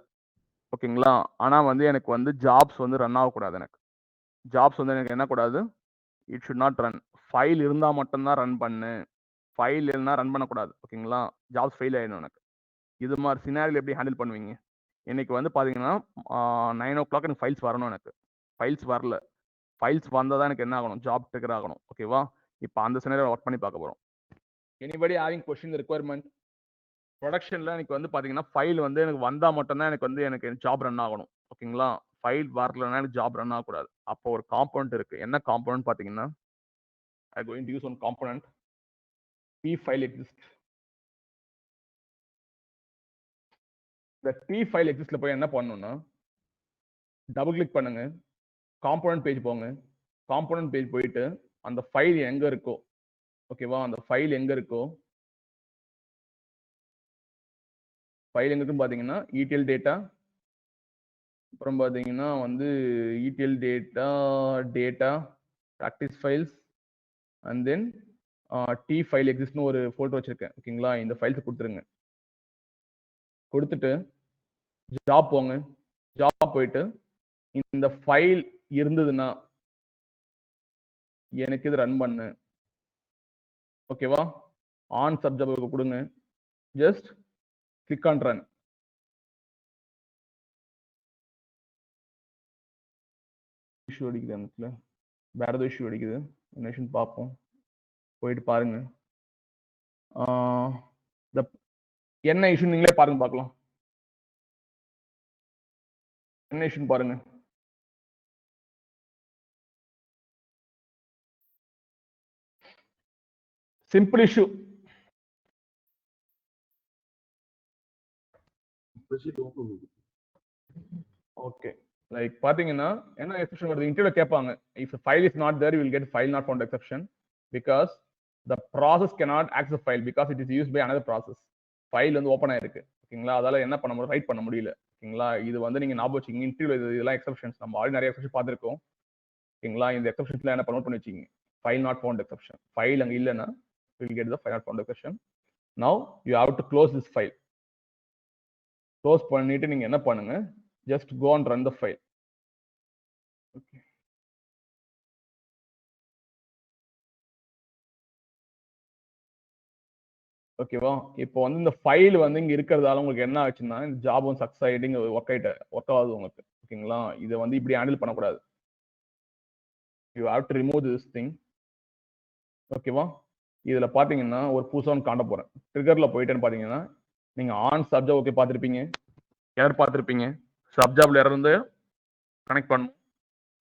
ஓகேங்களா? ஆனா வந்து எனக்கு வந்து ஜாப்ஸ் வந்து ரன் ஆகக்கூடாது. எனக்கு ஜாப்ஸ் வந்து எனக்கு என்ன கூடாது? it should not run. File இருந்தால் மட்டும்தான் ரன் பண்ணு, ஃபைல் இல்லைன்னா ரன் பண்ணக்கூடாது. ஓகேங்களா? ஜாப்ஸ் ஃபெயில் ஆயிடும் எனக்கு. இது மாதிரி சினாரியில் எப்படி ஹேண்டில் பண்ணுவீங்க? இன்னைக்கு வந்து பார்த்தீங்கன்னா 9 o'clock எனக்கு ஃபைல்ஸ் வரணும். எனக்கு ஃபைல்ஸ் வரல. ஃபைல்ஸ் வந்தால் தான் எனக்கு என்ன ஆகணும், ஜாப் ட்ரிகர் ஆகணும். ஓகேவா? இப்போ அந்த சினாரியில் ஒர்க் பண்ணி பார்க்க போகிறோம். Anybody having question requirement? ப்ரொடக்ஷனில் எனக்கு வந்து பார்த்தீங்கன்னா ஃபைல் வந்து எனக்கு வந்தால் மட்டும்தான் எனக்கு ஜாப் ரன் ஆகணும். ஓகேங்களா? ஃபைல் வரலன்னா எனக்கு ஜாப் ரன் ஆகக்கூடாது. அப்போ ஒரு காம்பவுண்ட் இருக்கு. என்ன காம்பவுண்ட் பார்த்தீங்கன்னா, ஐ going to use one component p file exist. இந்த p file existல போய் என்ன பண்ணணும்னா, டபுள் கிளிக் பண்ணுங்க, காம்பனன்ட் பேஜ் போங்க. காம்பனன்ட் பேஜ் போயிட்டு அந்த ஃபைல் எங்க இருக்கோ, ஓகேவா, அந்த ஃபைல் எங்க இருக்கோ, ஃபைல் எங்க இருக்குன்னு பாத்தீங்கன்னா ETL டேட்டா, அப்புறம் பாத்தீங்கன்னா வந்து ETL data practice files, and then t file existனு ஒரு ஃபோல்டர் வச்சிருக்கேன். ஓகேங்களா? இந்த ஃபைல்ஸ் கொடுத்துருங்க. கொடுத்துட்டு ஜாப் போங்க. ஜாப் போயிட்டு இந்த ஃபைல் இருந்ததுன்னா எனக்கு இது ரன் பண்ணு. ஓகேவா? ஆன் சப்ஜெக்ட் கொடுங்க. Just click on run. Issue அடிக்குது அந்த வேற ஏதோ இஷ்யூ அடிக்குது. என்ன இஷ்யூன்னு பார்ப்போம். போயிட்டு பாருங்க. என்ன இஷ்யூ நீங்களே பாருங்க, பார்க்கலாம். என்ன இஷ்யூன்னு பாருங்க. Simple issue. ஓகே, லைக் பாத்தீங்கன்னா என்ன எக்ஸெப்ஷன் வருது, இன்டர்வியூல கேட்பாங்க, if the file is not there you will get file not found exception because the process cannot access the file because it is used by another process. File வந்து open ஆயிருக்கு. ஓகேங்களா? அதால என்ன பண்ண முடியும், ரைட் பண்ண முடியல. ஓகேங்களா? இது வந்து நீங்க ஞாபகம் வச்சுக்கீங்க. இன்டர்வியூல இதெல்லாம் எக்ஸெப்ஷன்ஸ். நம்ம ஆல்ரெடி நிறைய எக்ஸெப்ஷன் பார்த்திருக்கோம். ஓகேங்களா? இந்த எக்ஸெப்ஷன்ஸ்ல என்ன பண்ண வச்சுக்கீங்க, file not found exception. File அங்க இல்லைன்னா you will get the file not found exception. Now you have to close this file. Close பண்ணிட்டு நீங்க என்ன பண்ணுங்க, just go and run the file. Okay. ஓகேவா? இப்போ வந்து இந்த ஃபைல் வந்து இங்க இருக்கிறதால உங்களுக்கு என்ன ஆச்சுன்னா, இந்த ஜாப் வந்து சக்சஸ் ஆயிட்டு இங்க ஒர்க் ஆகுது உங்களுக்கு. ஓகேங்களா? இதை வந்து இப்படி ஹேண்டில் பண்ணக்கூடாது. You have to remove this thing. ஓகேவா? இதுல பாத்தீங்கன்னா ஒரு புதுசா ஒன்று காட்ட போறேன். ட்ரிகர்ல போயிட்டேன்னு பாத்தீங்கன்னா, நீங்க ஆன் சப்ஜெக்ட் ஓகே பார்த்திருப்பீங்க, எரர் பார்த்திருப்பீங்க. சப்ஜெக்ட்ல இருந்து கனெக்ட் பண்ணும்.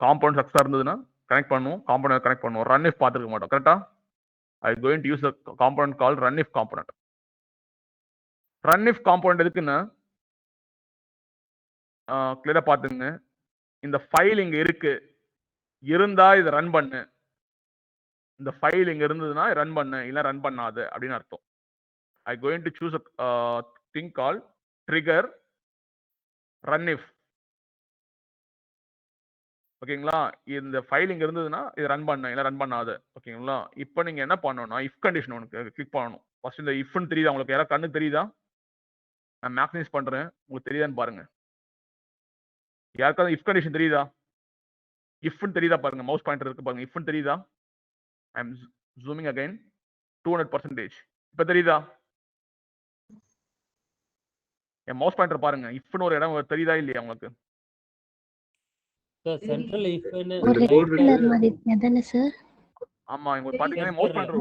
காம்பவுண்ட் சக்சஸா இருந்ததுன்னா கனெக்ட் பண்ணுவோம், காம்பவுண்ட் கனெக்ட் பண்ணுவோம். ரன் இஃப் பார்த்துருக்க மாட்டோம். கரெக்டா? I am going to use a component called runIf component. runIf component எதுக்குன்னா, கிளியரா பாத்துங்க, இந்த ஃபைல் இங்க இருக்கு, இருந்தா இதை ரன் பண்ணு. இந்த ஃபைல் இங்க இருந்ததுன்னா ரன் பண்ணு, இல்ல ரன் பண்ணாது அப்படின்னு அர்த்தம். I am going to choose a thing called trigger runIf. ஓகேங்களா? இந்த ஃபைல் இங்க இருந்ததுன்னா இது ரன் பண்ண, இல்ல ரன் பண்ணாது. ஓகேங்களா? இப்போ நீங்க என்ன பண்ணணும்னா, இஃப் கண்டிஷன் உனக்கு கிளிக் பண்ணணும். ஃபர்ஸ்ட் இந்த இஃப்னு தெரியுதா உங்களுக்கு? யாராவது கண்ணுக்கு தெரியுதா? நான் மேக்ஸிமைஸ் பண்றேன், உங்களுக்கு தெரியுதான்னு பாருங்க. யாருக்காவது இஃப் கண்டிஷன் தெரியுதா? இஃப்னு தெரியுதா பாருங்க, மவுஸ் பாயிண்டர் இருக்கு பாருங்க. இஃப்னு தெரியுதா? ஐ அம் ஜூமிங் அகைன் 200%. இப்போ தெரியுதா? என் மவுஸ் பாயிண்டர் பாருங்க, இஃப்னு ஒரு இடம் தெரியுதா இல்லையா உங்களுக்கு? சார் சென்ட்ரல் இஃப்னு ஒரு ரெட் கலர் மாதிரி அதானே சார்? ஆமா, உங்களுக்கு பாத்தீங்கன்னா மவுஸ் பாயிண்டர்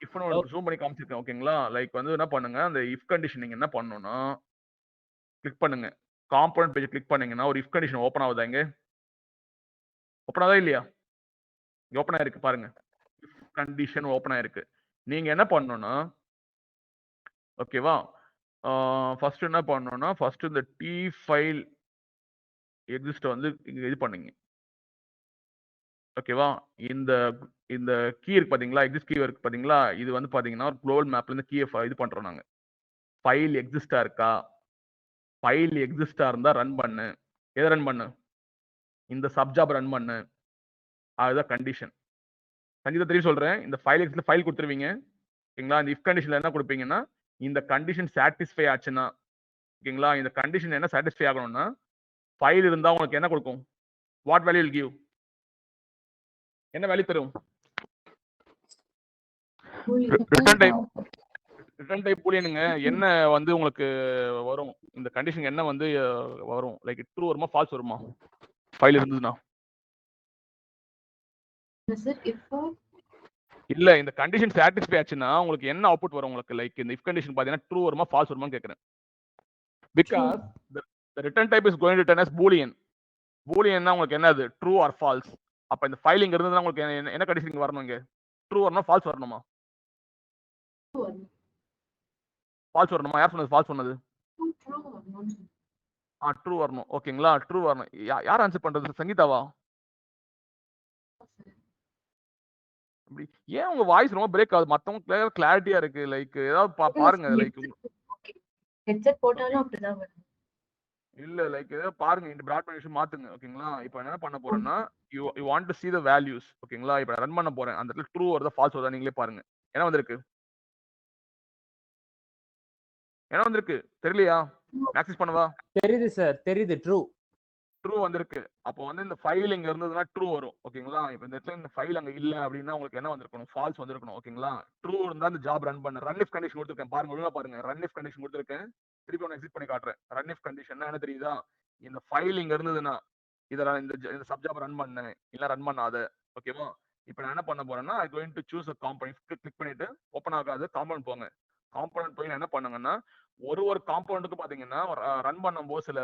இஃப்னு ஒரு ஜூம் பண்ணி காமிச்சிருக்கேன். ஓகேங்களா? லைக் வந்து என்ன பண்ணுங்க, அந்த இஃப் கண்டிஷன் நீங்க என்ன பண்ணணும்னா கிளிக் பண்ணுங்க. காம்பனன்ட் பேஜ் கிளிக் பண்ணீங்கன்னா ஒரு இஃப் கண்டிஷன் ஓபன் ஆகுதா? இங்க ஓபன் ஆகுதா இல்லையா? இங்க ஓபன் ஆயிருக்கு பாருங்க, இஃப் கண்டிஷன் ஓபன் ஆயிருக்கு. நீங்க என்ன பண்ணணும்னா, ஓகேவா, ஃபர்ஸ்ட் என்ன பண்ணணும்னா, ஃபர்ஸ்ட் இந்த t file exist வந்து இங்க இது பண்ணுங்க. ஓகேவா? இந்த இந்த கீ இருக்கு பாத்தீங்களா, எக்ஸிஸ்ட் கீ இருக்கு பாத்தீங்களா, இது வந்து பாத்தீங்கன்னா ஒரு குளோபல் மேப்ல இருந்து கீயை இது பண்றோம் நாங்க. ஃபைல் எக்ஸிஸ்டா இருக்கா, ஃபைல் எக்ஸிஸ்டா இருந்தா ரன் பண்ணு. எதை ரன் பண்ணு? இந்த சப்ஜாப் ரன் பண்ணு. அதுதான் கண்டிஷன். சங்கீதா தெரியும் சொல்றேன். இந்த ஃபைல் எக்ஸிஸ்ட்ல ஃபைல் கொடுத்துருவீங்க. ஓகேங்களா? இந்த இஃப் கண்டிஷன்ல என்ன கொடுப்பீங்கன்னா, இந்த கண்டிஷன் சாட்டிஸ்ஃபை ஆச்சுன்னா, ஓகேங்களா, இந்த கண்டிஷன் என்ன சாட்டிஸ்ஃபை ஆகணும்னா, ஃபைல் இருந்தா உங்களுக்கு என்ன கொடுக்கும்? What value will give? என்ன வேல்யூ தரும்? ரிட்டர்ன் டைப் பூலியனுங்க என்ன வந்து உங்களுக்கு வரும் இந்த கண்டிஷன் என்ன வந்து வரும் லைக் ட்ரூ வருமா ஃபால்ஸ் வருமா ஃபைல் இருந்ததுன்னா சார் இப்போ இல்ல இந்த கண்டிஷன் சாட்டிஸ்ஃபை ஆச்சுன்னா உங்களுக்கு என்ன அவுட்புட் வரும் உங்களுக்கு லைக் இந்த இஃப் கண்டிஷன் பாத்தீங்கன்னா ட்ரூ வருமா ஃபால்ஸ் வருமான்னு கேக்குறேன் because the return type is going to return as boolean boolean உங்களுக்கு என்னது ட்ரூ ஆர் ஃபால்ஸ் அப்ப இந்த ஃபைலிங் இருந்ததுன்னா உங்களுக்கு என்ன கண்டிஷன் வரணும் இங்க ட்ரூ வரணும் ஃபால்ஸ் வரணுமா ஃபால்ஸ் வரணுமா யார் சொன்னது ஃபால்ஸ் சொன்னது ட்ரூ வரணும் ஓகேங்களா ட்ரூ வரணும் யார் ஆன்சர் பண்றது சங்கீதாவா அப்படி ஏன் உங்க வாய்ஸ் ரொம்ப பிரேக் ஆகுது மத்தவங்க கிளாரிட்டியா இருக்கு லைக் ஏதாவது பாருங்க லைக் ஹெட்செட் போட்டாலும் அப்படிதான் வரும் இல்ல லைக் ஏதாவது பாருங்க இந்த பிராட்பேண்ட் மாத்துங்க ஓகேங்களா இப்போ என்ன பண்ண போறேன்னா you want to see the values ஓகேங்களா இப்போ ரன் பண்ண போறேன் அந்த இடத்துல ட்ரூ வருதா ஃபால்ஸ் வருதா நீங்களே பாருங்க என்ன வந்திருக்கு என்ன வந்திருக்கு தெரியலையா ஆக்சஸ் பண்ணவா தெரியுது சார் தெரியுது ட்ரூ ட்ரூ வந்திருக்கு அப்போ வந்து இந்த ஃபைல் இங்க இருந்ததுன்னா ட்ரூ வரும் ஓகேங்களா இப்போ இந்த இடத்துல இந்த ஃபைல் அங்க இல்ல அப்படின்னா உங்களுக்கு என்ன வந்திருக்கணும் ஃபால்ஸ் வந்திருக்கணும் ஓகேங்களா ட்ரூ இருந்தா இந்த ஜாப் ரன் பண்ண ரன் இஃப் கண்டிஷன் கொடுத்துருக்கேன் பாருங்க ஒழுங்கா பாருங்க ரன் இஃப் கண்டிஷன் கொடுத்துருக்கேன் திருப்பி ஒன்று எக்ஸிட் பண்ணி காட்டுறேன் ரன் இஃப் கண்டிஷன் என்ன தெரியுதா இந்த ஃபைல் இங்க இருந்ததுன்னா இதை இந்த சப் ஜாப் ரன் பண்ணேன் இல்ல ரன் பண்ணாத ஓகேவா இப்போ நான் என்ன பண்ண போறேன்னா I going to choose a component click பண்ணிட்டு ஓப்பன் ஆகாது காம்பனன்ட் போங்க காம்பனன்ட் போய் என்ன பண்ணுங்கன்னா ஒரு காம்பனன்ட்டுக்கு பாத்தீங்கன்னா ரன் பண்ணும்போது சில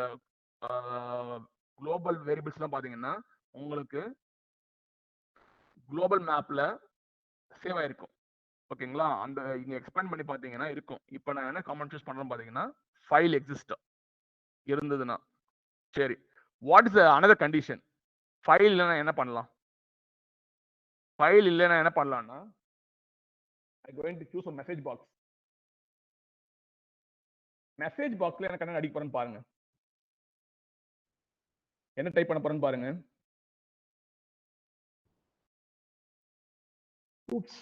குளோபல் வேரியபிள்ஸ்லாம் பாத்தீங்கன்னா உங்களுக்கு குளோபல் மேப்ல சேவ் ஆயிருக்கும் ஓகேங்களா அந்த இங்க எக்ஸ்பேண்ட் பண்ணி பாத்தீங்கன்னா இருக்கும் இப்போ நான் என்ன காமெண்ட் சூஸ் பண்றேன் பாத்தீங்கன்னா ஃபைல் எக்ஸிஸ்ட் இருந்ததுன்னா சரி what is another condition file இல்லைன்னா என்ன பண்ணலாம் ஃபைல் இல்லைன்னா என்ன பண்ணலாம்னா I going to choose a message box message பாக்ஸ்ல எனக்கு என்ன அடிக்க போறேன்னு பாருங்க என்ன டைப் பண்ண போறேன்னு பாருங்க oops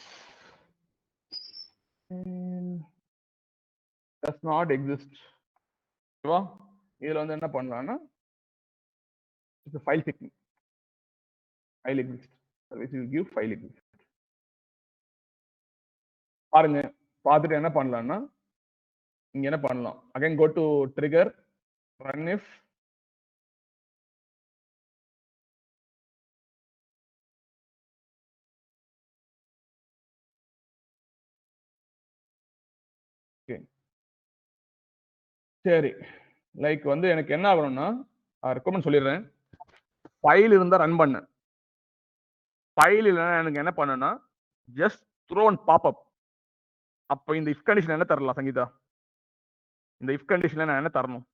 does not exist ஓகேவா இதுல வந்து என்ன பண்ணலாம்னா it's a file technique file exist which will give file exist பாருங்க பார்த்துட்டு என்ன பண்ணலாம்னா இங்க என்ன பண்ணலாம் again go to trigger run if சரி லைக் வந்து எனக்கு என்ன ஆகணும்னா ரெக்கமெண்ட் சொல்லிடுறேன் ஃபைல் இருந்தா ரன் பண்ண ஃபைல் இல்லைன்னா எனக்கு என்ன பண்ணுன்னா just throw and pop up அப்போ இந்த இஃப் கண்டிஷன் என்ன தரலாம் சங்கீதா இந்த இஃப் கண்டிஷன்ல நான் என்ன தரணும்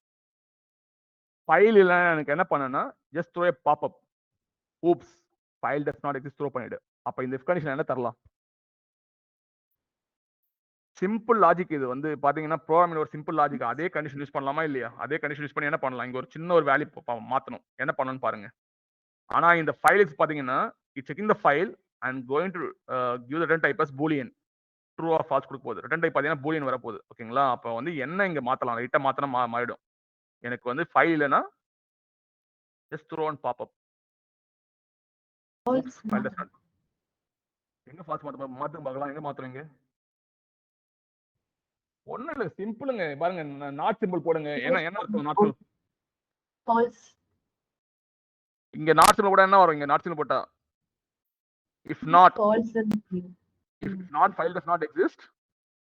ஃபைல் இல்லைன்னா எனக்கு என்ன பண்ணனா just throw a pop up oops file does not exist throw பண்ணிடு அப்போ இந்த இஃப் கண்டிஷன் என்ன தரலாம் சிம்பிள் லாஜிக் இது வந்து பாத்தீங்கன்னா ப்ரோக்ராமிங் ஒரு சிம்பிள் லாஜிக் அதே கண்டிஷன் யூஸ் பண்ணலாமா இல்லையா அதே கண்டிஷன் யூஸ் பண்ணி என்ன பண்ணலாம் இங்க ஒரு சின்ன ஒரு வேல்யூ மாத்தணும் என்ன பண்ணணும்னு பாருங்க ஆனா இந்த ஃபைல்ஸ் பாத்தீங்கன்னா it checking the file and going to give the return type as boolean true or false கொடுக்க போகுது ரிட்டர்ன் டைப் பாத்தீங்கன்னா பூலியன் வர போகுது ஓகேங்களா அப்போ வந்து என்ன இங்க மாத்தலாம் ரைட்டா மாத்தனா மாறிடும் எனக்கு வந்து ஃபைல் இல்லைன்னா just throw and pop up எங்க ஃபால்ஸ் மாத்துங்க பார்க்கலாம் எங்க மாத்துறீங்க ஒண்ணும் இல்ல சிம்பிளுங்க பாருங்க நாட் சிம்பிள் போடுங்க என்ன அர்த்தம் நாட் சிம்பிள் ஃபால்ஸ் இங்க நாட் சிம்பிள் போட்டா என்ன வரும் இங்க நாட் சிம்பிள் போட்டா if not file does not exist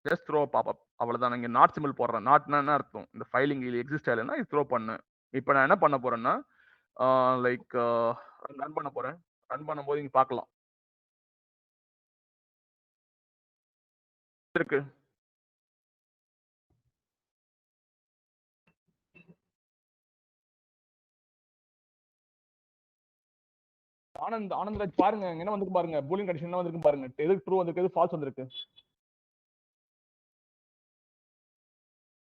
just throw a pop up அவ்வளவுதான் இங்க நாட் சிம்பிள் போடுறேன் நாட்னா என்ன அர்த்தம் இந்த ஃபைல் இங்க எக்ஸிஸ்ட் ஆகலைன்னா இது த்ரோ பண்ணு இப்போ நான் என்ன பண்ண போறேன்னா லைக் ரன் பண்ண போறேன் ரன் பண்ணும்போது இங்க பார்க்கலாம் இருக்கு ஆனந்த்ராஜ் பாருங்க என்ன வந்து பாருங்க பூலியன் கண்டிஷன் என்ன வந்திருக்கு பாருங்க எது ட்ரூ வந்திருக்கு எது ஃபால்ஸ் வந்திருக்கு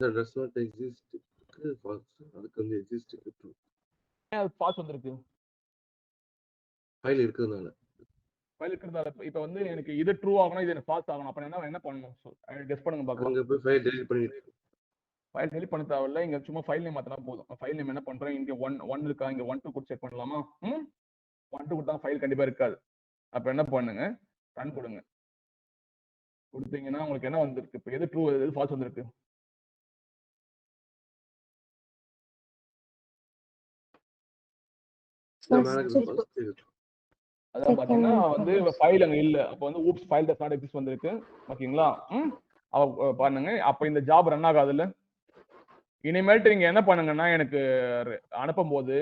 that does not exist false அதுக்கு வந்து exist true அது ஃபால்ஸ் வந்திருக்கு ஃபைல் இருக்குதுனால ஃபைல் இருக்குறதால இப்போ வந்து எனக்கு இது ட்ரூ ஆகணும் இது எனக்கு ஃபால்ஸ் ஆகணும் அப்ப என்ன பண்ணணும் கெஸ் பண்ணுங்க பார்க்கலாம் அங்க போய் ஃபைல் டெலீட் பண்ணிட்டு ஃபைல் டெலீட் பண்ண தேவையில்ல இங்க சும்மா ஃபைல் நேம் மாத்தினா போதும் ஃபைல் நேம் என்ன பண்றேன் இங்க 1 இருக்கா இங்க 1 2 கூட செக் பண்ணலாமா 1 2 கொடுத்தா ஃபைல் கண்டிப்பா இருக்காது அப்ப என்ன பண்ணுங்க ரன் கொடுங்க கொடுத்தீங்கன்னா உங்களுக்கு என்ன வந்திருக்கு? இப்போ எது ட்ரூ எது ஃபால்ஸ் வந்திருக்கு? அதான் பாத்தீங்கன்னா வந்து ஃபைல் அங்க இல்ல. அப்போ வந்து oops file does not exist வந்திருக்கு. ஓகேங்களா? பாருங்க, அப்ப இந்த ஜாப் ரன் ஆகாதுல்ல. இனிமேல்ட்டு நீங்க என்ன பண்ணுங்கன்னா, எனக்கு அனுப்பும்போது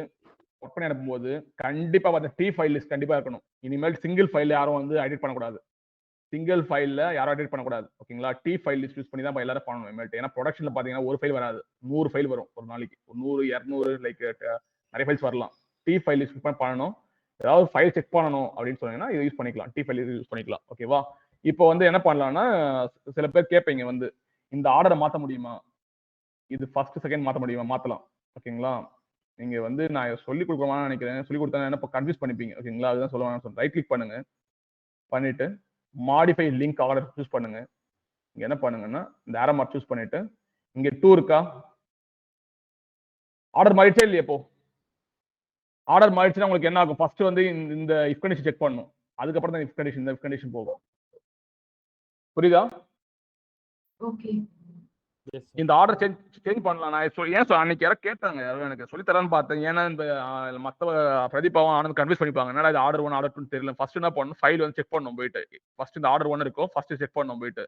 ஒர்க் பண்ணி அனுப்பும்போது கண்டிப்பா பார்த்த டி ஃபைல் லிஸ்ட் கண்டிப்பா இருக்கணும். இனிமேல் சிங்கிள் ஃபைல் யாரும் வந்து எடிட் பண்ணக்கூடாது. சிங்கிள் ஃபைல்ல யாரும் எடிட் பண்ணக்கூடாது. ஓகேங்களா? டி ஃபைல் லிஸ்ட் யூஸ் பண்ணி தான் எல்லாரும் பண்ணணும் இனிமேல்ட்டு. ஏன்னா ப்ரொடக்ஷன்ல பாத்தீங்கன்னா ஒரு ஃபைல் வராது, 100 ஃபைல் வரும் ஒரு நாளைக்கு. 100 200 லைக் நிறைய ஃபைல்ஸ் வரலாம். டி ஃபைல் லிஸ்ட் பண்ணணும். ஏதாவது ஃபைல் செக் பண்ணணும் அப்படின்னு சொன்னீங்கன்னா இதை யூஸ் பண்ணிக்கலாம். டி ஃபைல் யூஸ் பண்ணிக்கலாம். ஓகேவா? இப்போ வந்து என்ன பண்ணலாம்னா, சில பேர் கேட்பீங்க வந்து இந்த ஆர்டரை மாற்ற முடியுமா, இது ஃபர்ஸ்ட் செகண்ட் மாற்ற முடியுமா? மாற்றலாம். ஓகேங்களா? நீங்க வந்து நான் சொல்லி கொடுக்கணும்னு நினைக்கிறேன். சொல்லி கொடுத்தா என்ன கன்ஃபியூஸ் பண்ணிப்பீங்க. ஓகேங்களா? அதுதான் சொல்லுவாங்க. ரைட் கிளிக் பண்ணுங்க, பண்ணிட்டு மாடிஃபை லிங்க் ஆர்டர் சூஸ் பண்ணுங்க. இங்க என்ன பண்ணுங்கன்னா இந்த ஆரோ மார்க் சூஸ் பண்ணிட்டு இங்க 2 இருக்கா, ஆர்டர் மாறிடுச்சா இல்லையா? இப்போ ஆர்டர் மாறிடுச்சுன்னா உங்களுக்கு என்ன ஆகும்? ஃபர்ஸ்ட் வந்து இந்த இஃப் கண்டிஷன் செக் பண்ணணும். அதுக்கப்புறம் தான் இஃப் கண்டிஷன் போகும். புரியுதா? ஓகே. இந்த ஆர்டர் சேஞ்ச் பண்ணலாம். நான் ஏன் அன்னைக்கு யாரும் கேட்டாங்க, யாரும் எனக்கு சொல்லி தரேன்னு பார்த்தேன். ஏன்னா இந்த மற்ற பிரதீபாவும் ஆனந்த் கன்ஃபியூஸ் பண்ணிப்பாங்க. என்னடா இது ஆர்டர் 1 ஆர்டர் 2 தெரியல. ஃபர்ஸ்ட் என்ன பண்ணணும், ஃபைல் வந்து செக் பண்ணணும் போயிட்டு. ஃபர்ஸ்ட் இந்த ஆர்டர் 1 இருக்கும், ஃபர்ஸ்ட் செக் பண்ணணும் போயிட்டு.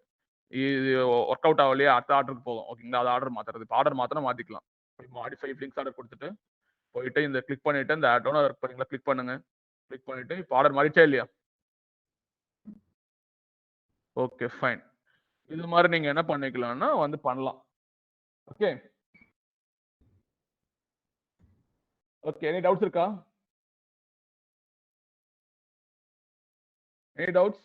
இது ஒர்க் அவுட் ஆகலையா அடுத்த ஆர்டருக்கு போகும். ஓகேங்களா? அது ஆர்டர் மாத்துறது. இப்போ ஆர்டர் மாத்தினா மாத்திக்கலாம். மாடிஃபை லிங்க்ஸ் ஆர்டர் கொடுத்துட்டு போயிட்டு இந்த கிளிக் பண்ணிட்டு இந்த ஆட் ஆன் பண்ணீங்களா, கிளிக் பண்ணுங்க. கிளிக் பண்ணிட்டு இப்போ ஆர்டர் மாறிச்சா இல்லையா? Okay fine. இது மாதிரி நீங்க என்ன பண்ணிக்கலாம்னா வந்து பண்ணலாம். Okay okay. எனி டவுட்ஸ் இருக்கா? Any doubts?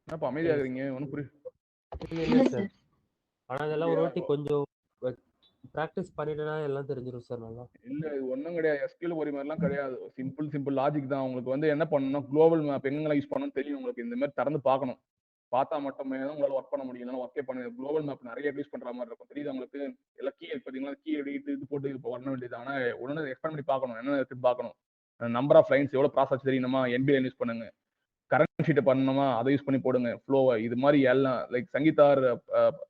என்னப்பா அமைதியா இருக்கீங்க? ஒன்றும் புரியல. இல்ல சார். ஆனா அதெல்லாம் ஒரு வாட்டி கொஞ்சம் பிராக்டிஸ் பண்ணிட்டேன்னா எல்லாம் தெரிஞ்சிடும் சார் நல்லா. இல்ல இது ஒன்றும் கிடையாது. எஸ்கியூஎல் ஒரு மாதிரிலாம் கிடையாது. சிம்பிள் லாஜிக் தான். உங்களுக்கு வந்து என்ன பண்ணணும், குளோபல் மேப் எங்கெல்லாம் யூஸ் பண்ணணும்னு தெரியும். உங்களுக்கு இந்த மாதிரி திறந்து பார்க்கணும். பார்த்தா மட்டுமே தான் உங்களால் ஒர்க் பண்ண முடியும். இல்லைன்னா ஒர்க்கே பண்ண குளோபல் மேப் நிறைய யூஸ் பண்ற மாதிரி இருக்கும். தெரியுது உங்களுக்கு? எல்லாம் கீ பார்த்தீங்களா, கீ எடுத்து இது போட்டு இப்போ பண்ண வேண்டியது. ஆனால் ஒன்று எக்ஸ்பெண்ட் பண்ணி பார்க்கணும், என்ன இருக்குன்னு பார்க்கணும். நம்பர் ஆஃப் லைன்ஸ் எவ்வளோ ப்ராசஸ் தெரியணுமா, என்பி லைன் யூஸ் பண்ணுங்க. கரண்ட் ஷீட்டை பண்ணணுமா, அதை யூஸ் பண்ணி போடுங்க ஃப்ளோவை. இது மாதிரி எல்லாம் லைக் சங்கீதார்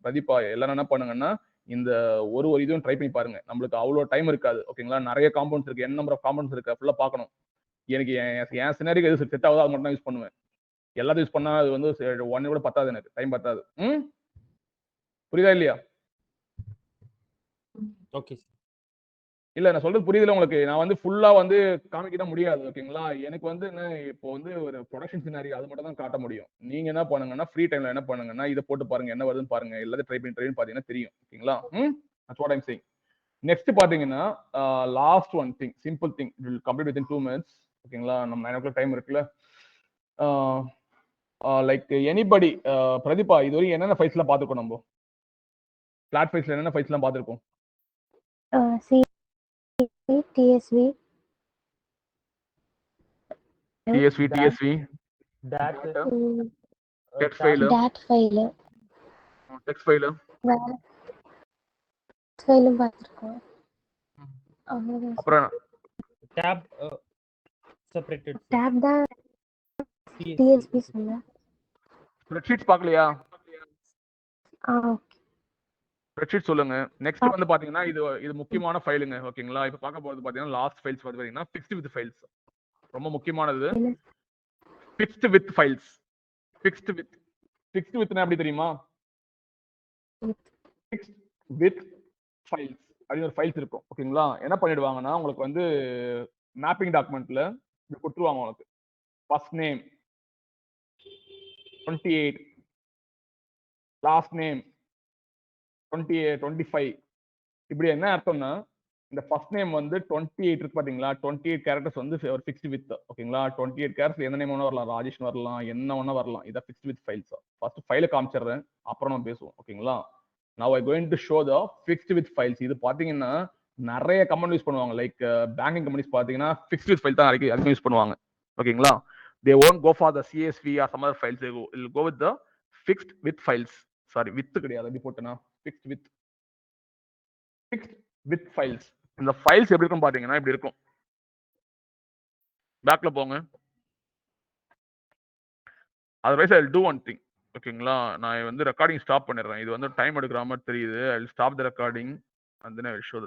பிரதீபா எல்லாரும் என்ன பண்ணுங்கன்னா இந்த ஒரு இதுவும் ட்ரை பண்ணி பாருங்க. நம்மளுக்கு அவ்வளோ டைம் இருக்காது. ஓகேங்களா? நிறைய காம்பவுண்ட்ஸ் இருக்கு, என்ன நம்பர் ஆஃப் காம்பவுண்ட்ஸ் இருக்கு ஃபுல்லாக பார்க்கணும். எனக்கு என் சினாரிக்கு எது செட் ஆகுதோ அது மட்டும் தான் யூஸ் பண்ணுவேன். எல்லாத்தையும் யூஸ் பண்ணா அது வந்து 1 கூட பத்தாது, எனக்கு டைம் பத்தாது. புரியுதா இல்லையா? Okay sir. இல்ல நான் சொல்றது புரியுதுல உங்களுக்கு? நான் வந்து ஃபுல்லா வந்து காமிக்க முடியாது. ஓகேங்களா? எனக்கு வந்து என்ன இப்போ வந்து ஒரு ப்ரொடக்ஷன் சினாரி அது மட்டும் தான் காட்ட முடியும். நீங்க என்ன பண்ணுங்கன்னா ஃப்ரீ டைம்ல என்ன பண்ணுங்கன்னா இதை போட்டு பாருங்க, என்ன வருதுன்னு பாருங்க. எல்லாத்தையும் ட்ரை பண்ணி பாத்தீங்கன்னா தெரியும். ஓகேங்களா? that's what I'm saying. Next பாத்தீங்கன்னா last one thing, simple thing, it will complete within 2 minutes. ஓகேங்களா? நம்ம 9 o'clock டைம் இருக்குல்ல. லைக் எனிபடி பிரதீபா இது வரைக்கும் என்னென்ன ஃபைல்ஸ்லாம் பார்த்துருக்கோம்? நம்ம பிளாட் ஃபைல்ஸ்ல என்னென்ன ஃபைல்ஸ்லாம் பார்த்துருக்கோம்? TSV dot text file, DAT file, text file, வேற ஃபைலும் பார்த்துருக்கோம். அவ்வளவுதான். அப்புறம் டேப் செப்பரேட்டட் டேப் தான் TSV சொன்னேன். ஸ்ப்ரெட்ஷீட்ஸ் பார்க்கலையா? ஓகே. ஸ்ப்ரெட்ஷீட் சொல்லுங்க. நெக்ஸ்ட் வந்து பாத்தீங்கன்னா இது முக்கியமான ஃபைலுங்க. ஓகேங்களா? இப்போ பார்க்க போறது பாத்தீங்கன்னா லாஸ்ட் ஃபைல்ஸ் வந்து பாத்தீங்கன்னா ஃபிக்ஸ்ட் வித் ஃபைல்ஸ். ரொம்ப முக்கியமானது. Fixed with files. ஃபிக்ஸ்ட் வித்னா எப்படி தெரியுமா? ஃபிக்ஸ்ட் வித் ஃபைல்ஸ் அப்படின்னு ஒரு ஃபைல்ஸ் இருக்கும். ஓகேங்களா? என்ன பண்ணிடுவாங்கன்னா உங்களுக்கு வந்து மேப்பிங் டாக்குமெண்ட்ல கொடுத்துருவாங்க. உங்களுக்கு ஃபர்ஸ்ட் நேம் 28, லாஸ்ட் நேம் 25. இப்படி என்ன அர்த்தம்னா இந்த ஃபர்ஸ்ட் நேம் வந்து 28 இருக்கு பாத்தீங்களா, 28 கேரக்டர்ஸ் வந்து ஒரு ஃபிக்ஸ்ட் வித். ஓகேங்களா? 28 கேரக்டர்ஸ் எந்த நேம் வேணா வரலாம், ராஜேஷ் வரலாம், என்ன வேணா வரலாம். இதான் ஃபிக்ஸ்ட் வித் ஃபைல்ஸ். ஃபர்ஸ்ட் ஃபைலை காமிச்சிடுறேன், அப்புறம் நம்ம பேசுவோம். ஓகேங்களா? now I going to show the fixed with files. இது பாத்தீங்கன்னா நிறைய கமெண்ட் யூஸ் பண்ணுவாங்க. லைக் பேங்கிங் கம்பெனிஸ் பாத்தீங்கன்னா ஃபிக்ஸ்ட் வித் ஃபைல் தான் அதிகம் யூஸ் பண்ணுவாங்க. ஓகேங்களா? they won't go for the CSV or some other files. they will go with the fixed with files. Sorry, with கிடையாது, அப்படி போட்டேனா fixed with files. இந்த files எப்படி இருக்கும் பாத்தீங்கன்னா இப்படி இருக்கும். பேக்ல போங்க. Otherwise I will do one thing. ஓகேங்களா, நான் வந்து ரெக்கார்டிங் ஸ்டாப் பண்ணிடுறேன். இது வந்து டைம் எடுக்கிற மாதிரி தெரியுது. I will stop the recording and then I will show the